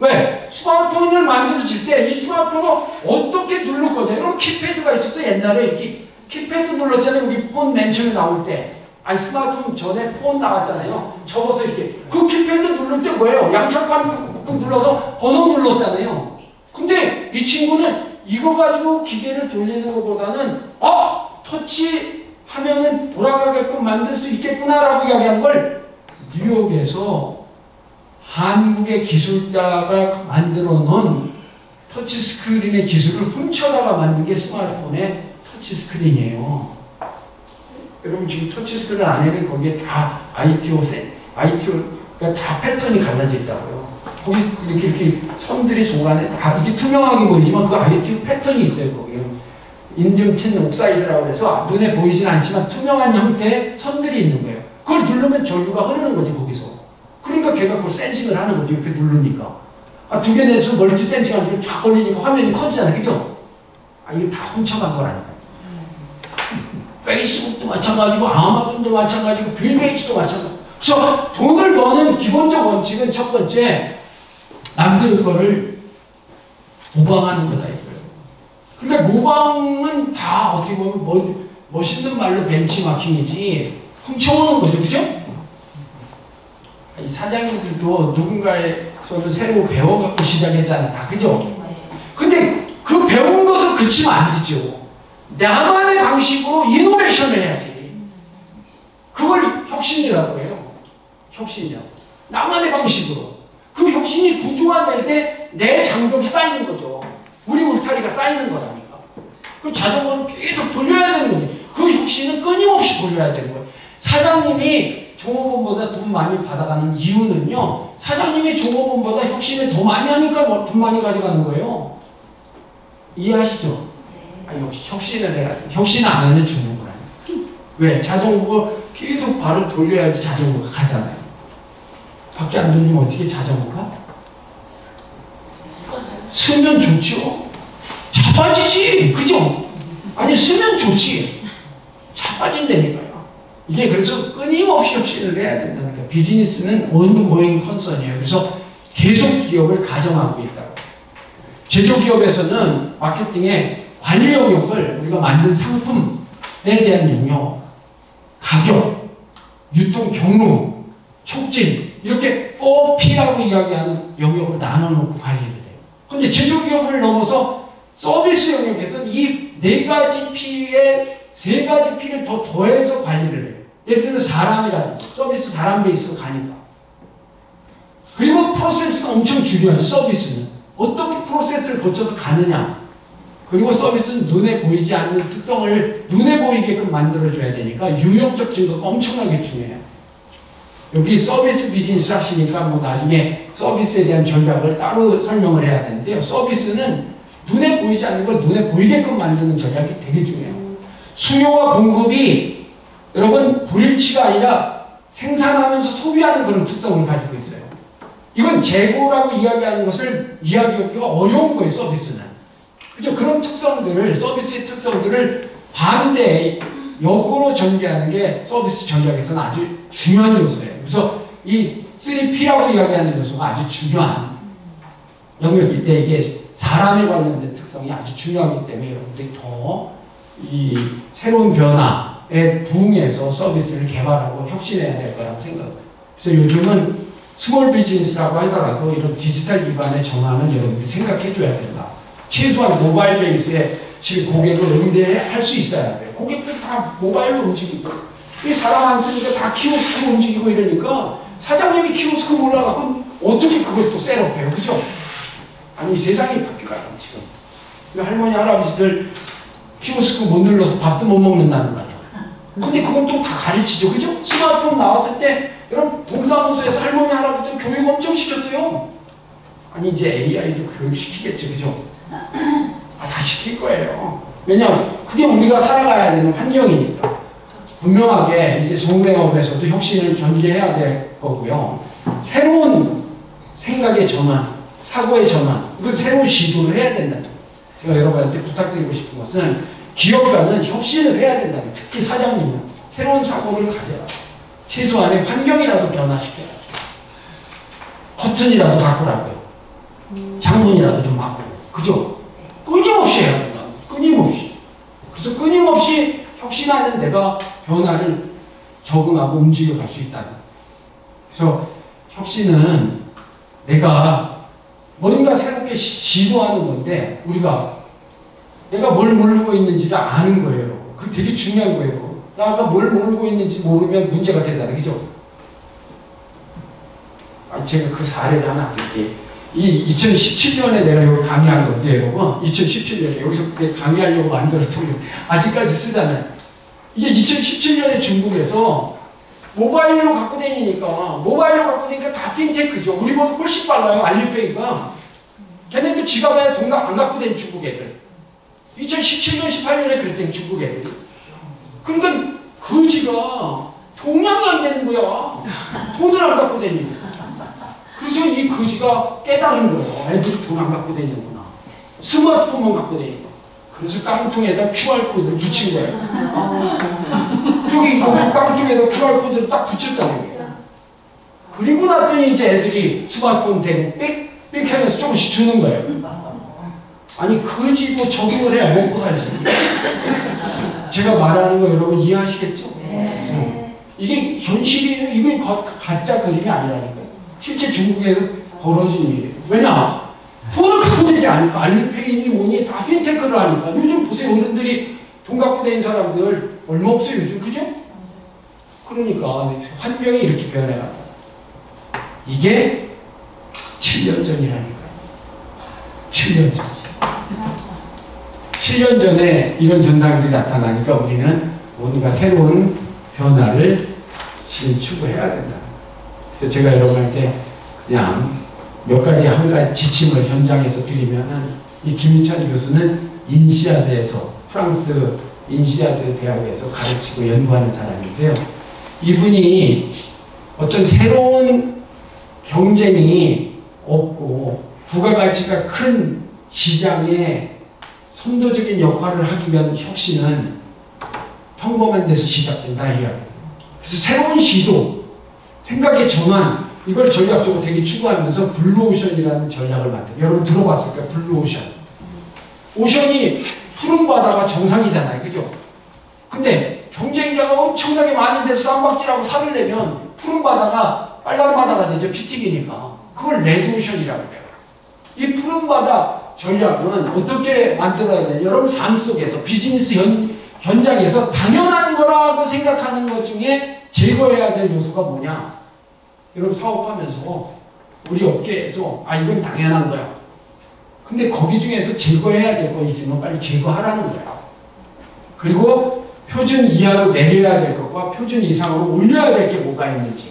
왜? 스마트폰을 만들어질 때 이 스마트폰을 어떻게 누를 거냐. 이런 키패드가 있었어요. 옛날에 이렇게 키패드 눌렀잖아요. 우리 폰 맨 처음에 나올 때. 아니 스마트폰 전에 폰 나왔잖아요. 접어서 이렇게. 그 키패드 누를 때 뭐예요? 양철판 꾹꾹꾹 눌러서 번호 눌렀잖아요. 근데 이 친구는 이거 가지고 기계를 돌리는 것보다는 터치 하면은 돌아가게끔 만들 수 있겠구나라고 이야기한 걸 뉴욕에서 한국의 기술자가 만들어 놓은 터치스크린의 기술을 훔쳐다가 만든 게 스마트폰의 터치스크린이에요. 여러분 지금 터치스크린 안에는 거기에 다 ITO가 다 패턴이 갈라져 있다고요. 거기 이렇게 선들이 속안에 다 이게 투명하게 보이지만 그 ITO 패턴이 있어요. 거기에. 인디움틴 옥사이드라고 해서 눈에 보이진 않지만 투명한 형태의 선들이 있는 거예요. 그걸 누르면 전류가 흐르는 거지 거기서. 그러니까 걔가 그걸 센싱을 하는 거죠. 이렇게 누르니까. 두 개 내서 멀티 센싱하는 게 쫙 걸리니까 화면이 커지잖아요. 그죠? 이거 다 훔쳐간 거라니까. 페이스북도 마찬가지고 아마존도 마찬가지고 빌 게이츠도 마찬가지고. 그래서 돈을 버는 기본적 원칙은 첫 번째 남들 거를 모방하는 거다 이거예요. 그러니까 모방은 다 어떻게 보면 멋있는 말로 벤치마킹이지 훔쳐오는 거죠. 그죠? 이 사장님들도 누군가에서는 새로 배워갖고 시작했잖아요. 다 그죠? 근데 그 배운 것을 그치면 안 되죠. 나만의 방식으로 이노베이션을 해야지. 그걸 혁신이라고 해요. 혁신이라고. 나만의 방식으로. 그 혁신이 구조화될 때 내 장벽이 쌓이는 거죠. 우리 울타리가 쌓이는 거라니까. 그 자전거는 계속 돌려야 되는 거예요. 그 혁신은 끊임없이 돌려야 되는 거예요. 사장님이 종업원보다 돈 많이 받아가는 이유는요. 사장님이 종업원보다 혁신을 더 많이 하니까 돈 많이 가져가는 거예요. 이해하시죠? 역시 혁신을 해야 돼. 혁신 안 하면 죽는 거라니까. 왜? 자전거 계속 발을 돌려야지 자전거가 가잖아요. 밖에 안 돌리면 어떻게 자전거가? 쓰면 좋죠. 자빠지지. 그죠? 아니 쓰면 좋지. 자빠진다니까요. 이게 그래서 끊임없이 혁신을 해야 된다니까. 비즈니스는 ongoing concern이에요. 그래서 계속 기업을 가정하고 있다고. 제조기업에서는 마케팅의 관리 영역을 우리가 만든 상품에 대한 영역, 가격, 유통 경로, 촉진 이렇게 4P라고 이야기하는 영역을 나눠놓고 관리를 해요. 그런데 제조기업을 넘어서 서비스 영역에서는 이 4가지 P에 3가지 P를 더 더해서 관리를 해요. 예를 들어 사람이라든지 서비스 사람 베이스로 가니까. 그리고 프로세스가 엄청 중요하죠. 서비스는. 어떻게 프로세스를 거쳐서 가느냐. 그리고 서비스는 눈에 보이지 않는 특성을 눈에 보이게끔 만들어줘야 되니까 유형적 증거가 엄청나게 중요해요. 여기 서비스 비즈니스 하시니까 뭐 나중에 서비스에 대한 전략을 따로 설명을 해야 되는데요. 서비스는 눈에 보이지 않는 걸 눈에 보이게끔 만드는 전략이 되게 중요해요. 수요와 공급이 여러분 불일치가 아니라 생산하면서 소비하는 그런 특성을 가지고 있어요. 이건 재고라고 이야기하는 것을 이야기하기가 어려운 거예요. 서비스는. 그죠? 그런 특성들을 서비스의 특성들을 반대 역으로 전개하는 게 서비스 전략에서는 아주 중요한 요소예요. 그래서 이 3P라고 이야기하는 요소가 아주 중요한 영역일 때 이게 사람에 관련된 특성이 아주 중요하기 때문에 여러분들이 더 이 새로운 변화에 부응해서 서비스를 개발하고 혁신해야 될 거라고 생각합니다. 그래서 요즘은 스몰 비즈니스라고 하더라도 이런 디지털 기반의 전환은 여러분들이 생각해 줘야 된다. 최소한 모바일 베이스의 고객을 응대할 수 있어야 돼요. 고객들 다 모바일로 움직이고 이 사람 안 쓰니까 다 키오스크로 움직이고 이러니까 사장님이 키오스크 몰라갖고 어떻게 그걸 또 셋업해요. 그죠? 아니 세상이 바뀌어가요 지금. 할머니 할아버지들 키오스크 못 눌러서 밥도 못 먹는다는 거 아니야. 근데 그건 또 다 가르치죠. 그죠? 스마트폰 나왔을 때 여러분 동사무소에서 할머니 할아버지들 교육 엄청 시켰어요. 아니 이제 AI도 교육시키겠죠. 그죠? 다 시킬 거예요. 왜냐하면 그게 우리가 살아가야 되는 환경이니까. 분명하게 이제 성매업에서도 혁신을 전개해야 될 거고요. 새로운 생각의 전환, 사고의 전환, 이걸 새로운 시도를 해야 된다. 제가 여러분한테 부탁드리고 싶은 것은 기업가는 혁신을 해야 된다. 특히 사장님은 새로운 사고를 가져라. 최소한의 환경이라도 변화시켜라. 커튼이라도 바꾸라고요. 창문이라도 좀 바꾸고. 그죠? 끊임없이 해야 된다. 끊임없이. 그래서 끊임없이 혁신하는 데가 변화를 적응하고 움직여갈 수 있다. 그래서 혁신은 내가 뭔가 새롭게 시도하는 건데 내가 뭘 모르고 있는지를 아는 거예요. 그게 되게 중요한 거예요. 내가 뭘 모르고 있는지 모르면 문제가 되잖아요. 그죠? 제가 그 사례를 하나 드릴게요. 이 2017년에 내가 여기 강의한 건데, 여러분. 2017년에 여기서 그때 강의하려고 만들었던 게 아직까지 쓰잖아요. 이게 2017년에 중국에서 모바일로 갖고 다니니까 다 핀테크죠. 우리보다 훨씬 빨라요. 알리페이가. 걔네들 지갑에 돈 안 갖고 다니는 중국 애들. 2017년, 18년에 그랬더니 중국 애들이. 그러니까 거지가 동양이 안 되는 거야. 돈을 안 갖고 다니는. 그래서 이 거지가 깨달은 거예요. 애들이 돈 안 갖고 다니는구나. 스마트폰만 갖고 다니는 거. 그래서 깡통에다 QR코드를 붙인 거예요. 여기 깡통에다 QR코드를 딱 붙였잖아요. 그리고 났더니 이제 애들이 스마트폰 대고 삑삑 하면서 조금씩 주는 거예요. 아니 거지도 적응을 해야 먹고 살지. 제가 말하는 거 여러분 이해하시겠죠? 네. 이게 현실이에요. 이게 가짜 그림이 아니라니까요. 실제 중국에서 벌어진 일이에요. 왜냐? 돈을 갖고 되지 않으니까. 알리페이니 뭐니 다 핀테크를 하니까. 요즘 보세요. 어른들이 돈 갖고 다니는 사람들 얼마 없어요. 요즘. 그죠? 그러니까 환경이 이렇게 변해요. 이게 7년 전이라니까요. 7년 전. 7년 전에 이런 현상들이 나타나니까 우리는 뭔가 새로운 변화를 추구해야 된다. 그래서 제가 여러분한테 그냥 몇 가지 한 가지 지침을 현장에서 드리면은 이 김인찬 교수는 인시아드에서 프랑스 인시아드 대학에서 가르치고 연구하는 사람인데요. 이분이 어떤 새로운 경쟁이 없고 부가가치가 큰 시장에 선도적인 역할을 하기 위한 혁신은 평범한 데서 시작된다. 그래서 새로운 시도, 생각의 전환, 이걸 전략적으로 되게 추구하면서 블루오션이라는 전략을 만들어요. 여러분 들어봤을 거예요. 블루오션. 오션이 푸른 바다가 정상이잖아요. 그죠? 근데 경쟁자가 엄청나게 많은 데서 쌈박질하고 살을 내면 푸른 바다가 빨간 바다가 되죠. 피 튀기니까. 그걸 레드오션이라고 해요. 이 푸른 바다 전략은 어떻게 만들어야 돼요? 여러분 삶 속에서 비즈니스 현장에서 당연한 거라고 생각하는 것 중에 제거해야 될 요소가 뭐냐? 여러분 사업하면서 우리 업계에서 이건 당연한 거야. 근데 거기 중에서 제거해야 될 거 있으면 빨리 제거하라는 거야. 그리고 표준 이하로 내려야 될 것과 표준 이상으로 올려야 될 게 뭐가 있는지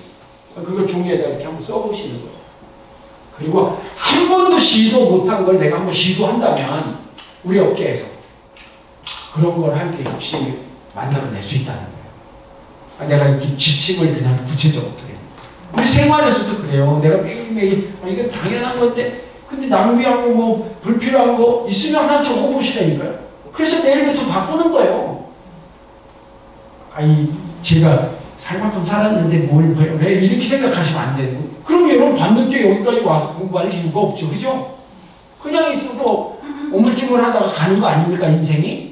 그걸 종이에다 이렇게 한번 써보시는 거예요. 그리고 한 번도 시도 못한 걸 내가 한번 시도한다면 우리 업계에서 그런 걸 할 때 역시 만들어낼 수 있다는 거예요. 내가 이렇게 지침을 그냥 구체적으로 드려요. 우리 생활에서도 그래요. 내가 매일매일 이건 당연한 건데 근데 낭비하고 뭐 불필요한 거 있으면 하나 적어보시라니까요. 그래서 내일부터 바꾸는 거예요. 제가 살 만큼 살았는데 왜 이렇게 생각하시면 안 되는 거예요. 그럼 여러분 밤늦게 여기까지 와서 공부할 이유가 없죠. 그죠? 그냥 있어도 오물쭈물 하다가 가는 거 아닙니까, 인생이?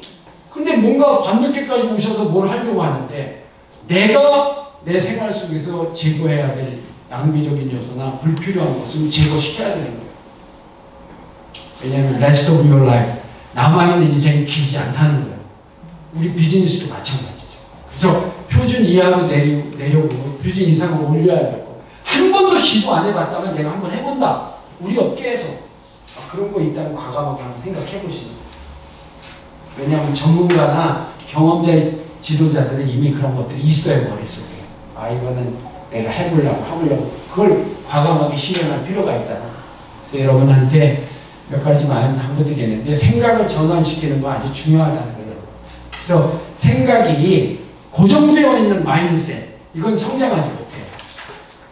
근데 뭔가 밤늦게까지 오셔서 뭘 하려고 하는데 내가 내 생활 속에서 제거해야 될 낭비적인 요소나 불필요한 것을 제거시켜야 되는 거예요. 왜냐하면 rest of your life, 남아있는 인생이 길지 않다는 거예요. 우리 비즈니스도 마찬가지죠. 그래서 표준 이하로 내려오고 표준 이상으로 올려야 되고 한 번도 시도 안 해봤다면 내가 한번 해본다. 우리 업계에서 그런 거 있다면 과감하게 한번 생각해 보시는 거예요. 왜냐하면 전문가나 경험자 지도자들은 이미 그런 것들이 있어요. 머릿속에. 이거는 내가 하려고 그걸 과감하게 실현할 필요가 있다. 그래서 여러분한테 몇 가지만 당부드리겠는데 생각을 전환시키는 거 아주 중요하다는 거예요. 그래서 생각이 고정되어 있는 마인드셋, 이건 성장하지 못해요.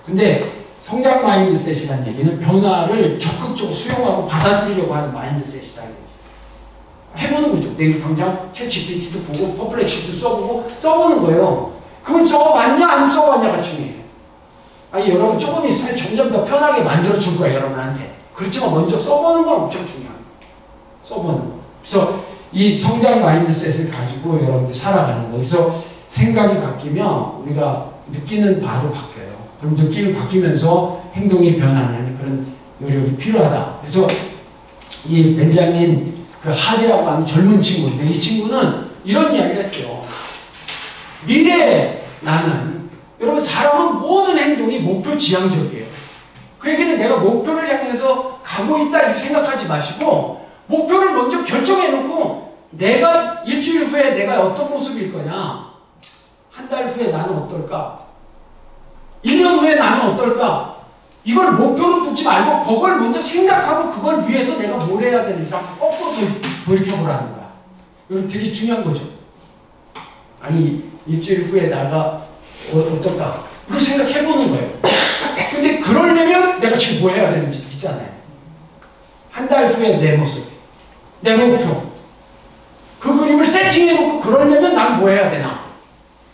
근데 성장 마인드셋이라는 얘기는 변화를 적극적으로 수용하고 받아들이려고 하는 마인드셋이다. 해보는 거죠. 내일 당장 챗GPT도 보고 퍼플렉시도 써보는 거예요. 그건 써봤냐 안 써봤냐가 중요해요. 아니 여러분 조금 있으면 점점 더 편하게 만들어줄 거예요. 여러분한테. 그렇지만 먼저 써보는 건 엄청 중요해요. 써보는 거. 그래서 이 성장 마인드셋을 가지고 여러분들 살아가는 거. 그래서 생각이 바뀌면 우리가 느끼는 바로 바뀌어요. 그럼 느낌이 바뀌면서 행동이 변하는 그런 노력이 필요하다. 그래서 이 벤자민 그 하디라고 하는 젊은 친구인데 이 친구는 이런 이야기를 했어요. 미래에 나는 여러분 사람은 모든 행동이 목표 지향적이에요. 그 얘기는 내가 목표를 향해서 가고 있다 이렇게 생각하지 마시고 목표를 먼저 결정해 놓고 내가 일주일 후에 내가 어떤 모습일 거냐, 한 달 후에 나는 어떨까, 1년 후에 나는 어떨까, 이걸 목표로 두지 말고 그걸 먼저 생각하고 그걸 위해서 내가 뭘 해야 되는지 거꾸로 돌이켜보라는 거야. 이건 되게 중요한 거죠. 아니 일주일 후에 나가 어떨까, 이거 생각해보는 거예요. 근데 그러려면 내가 지금 뭐 해야 되는지 있잖아요. 한 달 후에 내 모습, 내 목표, 그 그림을 세팅해놓고 그러려면 난 뭐 해야 되나,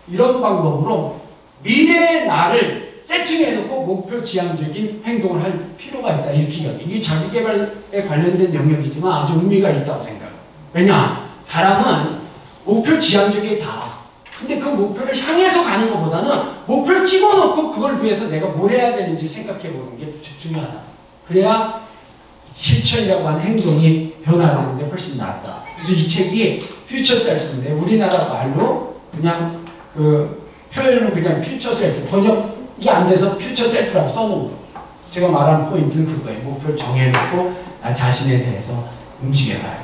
이런 방법으로 미래의 나를 세팅해놓고 목표 지향적인 행동을 할 필요가 있다. 이렇게 이게 자기개발에 관련된 영역이지만 아주 의미가 있다고 생각해요. 왜냐? 사람은 목표 지향적이다. 근데 그 목표를 향해서 가는 것보다는 목표를 찍어놓고 그걸 위해서 내가 뭘 해야 되는지 생각해보는 게 중요하다. 그래야 실천이라고 하는 행동이 변화되는데 훨씬 낫다. 그래서 이 책이 퓨처 셀프인데 우리나라 말로 그냥 그 표현은 그냥 퓨처 셀프, 번역이 안 돼서 퓨처 셀프라고 써놓은 거예요. 제가 말한 포인트는 그거예요. 목표를 정해놓고 나 자신에 대해서 움직여봐요.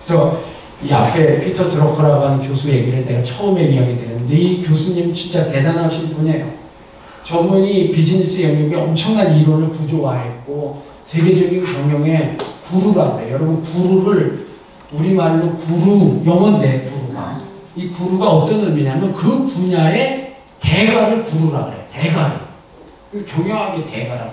그래서 이 앞에 피터 드러커라고 하는 교수 얘기를 내가 처음에 이야기 드렸는데 이 교수님 진짜 대단하신 분이에요. 저분이 비즈니스 영역에 엄청난 이론을 구조화했고 세계적인 경영의 구루라고 해요. 여러분 구루를 우리말로 구루, 영어인데 구루가. 이 구루가 어떤 의미냐면 그 분야의 대가를 구루라고 해요. 대가를. 경영학의 대가라고.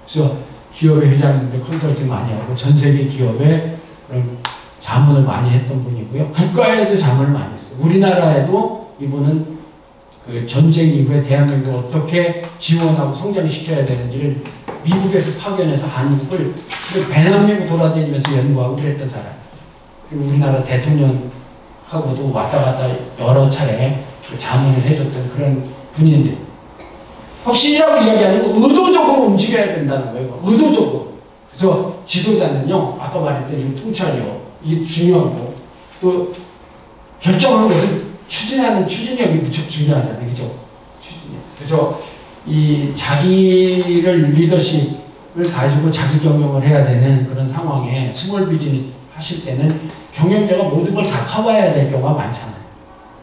그래서 기업의 회장님들 컨설팅 많이 하고 전 세계 기업에 그런 자문을 많이 했던 분이고요. 국가에도 자문을 많이 했어요. 우리나라에도 이분은 그 전쟁 이후에 대한민국을 어떻게 지원하고 성장시켜야 되는지를 미국에서 파견해서 한국을 배남미국 돌아다니면서 연구하고 그랬던 사람. 그리고 우리나라 대통령하고도 왔다 갔다 여러 차례 자문을 해줬던 그런 군인들. 확신이라고 이야기하는 거 의도적으로 움직여야 된다는 거예요. 의도적으로. 그래서 지도자는요, 아까 말했던 이 통찰력, 이게 중요하고, 또 결정하는 것을 추진하는 추진력이 무척 중요하잖아요. 그죠? 추진력. 그래서 이 자기를 리더십을 가지고 자기 경영을 해야 되는 그런 상황에 스몰 비즈니스 하실 때는 경영자가 모든 걸 다 커버해야 될 경우가 많잖아요.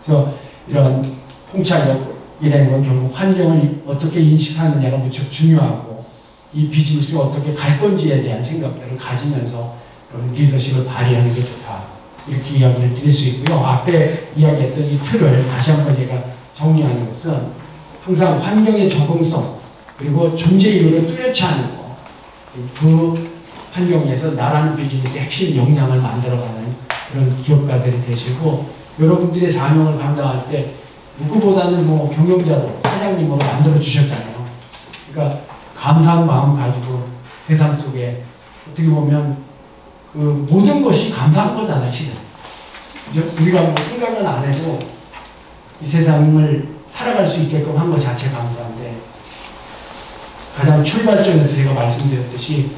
그래서 이런 통찰력이라는 건 결국 환경을 어떻게 인식하느냐가 무척 중요하고 이 비즈니스가 어떻게 갈 건지에 대한 생각들을 가지면서 그런 리더십을 발휘하는 게 좋다. 이렇게 이야기를 드릴 수 있고요. 앞에 이야기했던 이 틀을 다시 한번 제가 정리하는 것은 항상 환경의 적응성 그리고 존재 이유를 뚜렷이 하는 거. 그 환경에서 나라는 비즈니스의 핵심 역량을 만들어가는 그런 기업가들이 되시고 여러분들의 사명을 감당할 때 누구보다는 뭐 경영자로 사장님으로 만들어 주셨잖아요. 그러니까 감사한 마음 가지고 세상 속에 어떻게 보면 그 모든 것이 감사한 거잖아요, 실은. 우리가 뭐 생각은 안 해도 이 세상을 살아갈 수 있게끔 한 것 자체 감사한데 가장 출발점에서 제가 말씀드렸듯이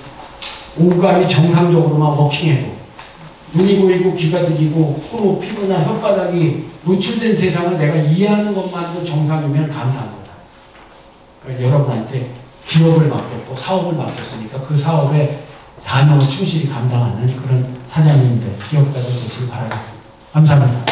오감이 정상적으로만 워킹해도 눈이 보이고 귀가 들리고 코로 피부나 혓바닥이 노출된 세상을 내가 이해하는 것만도 정상이면 감사한 거다. 그러니까 여러분한테 기업을 맡겼고 사업을 맡겼으니까 그 사업에 사명을 충실히 감당하는 그런 사장님들, 기업가들 되시길 바랍니다. 감사합니다.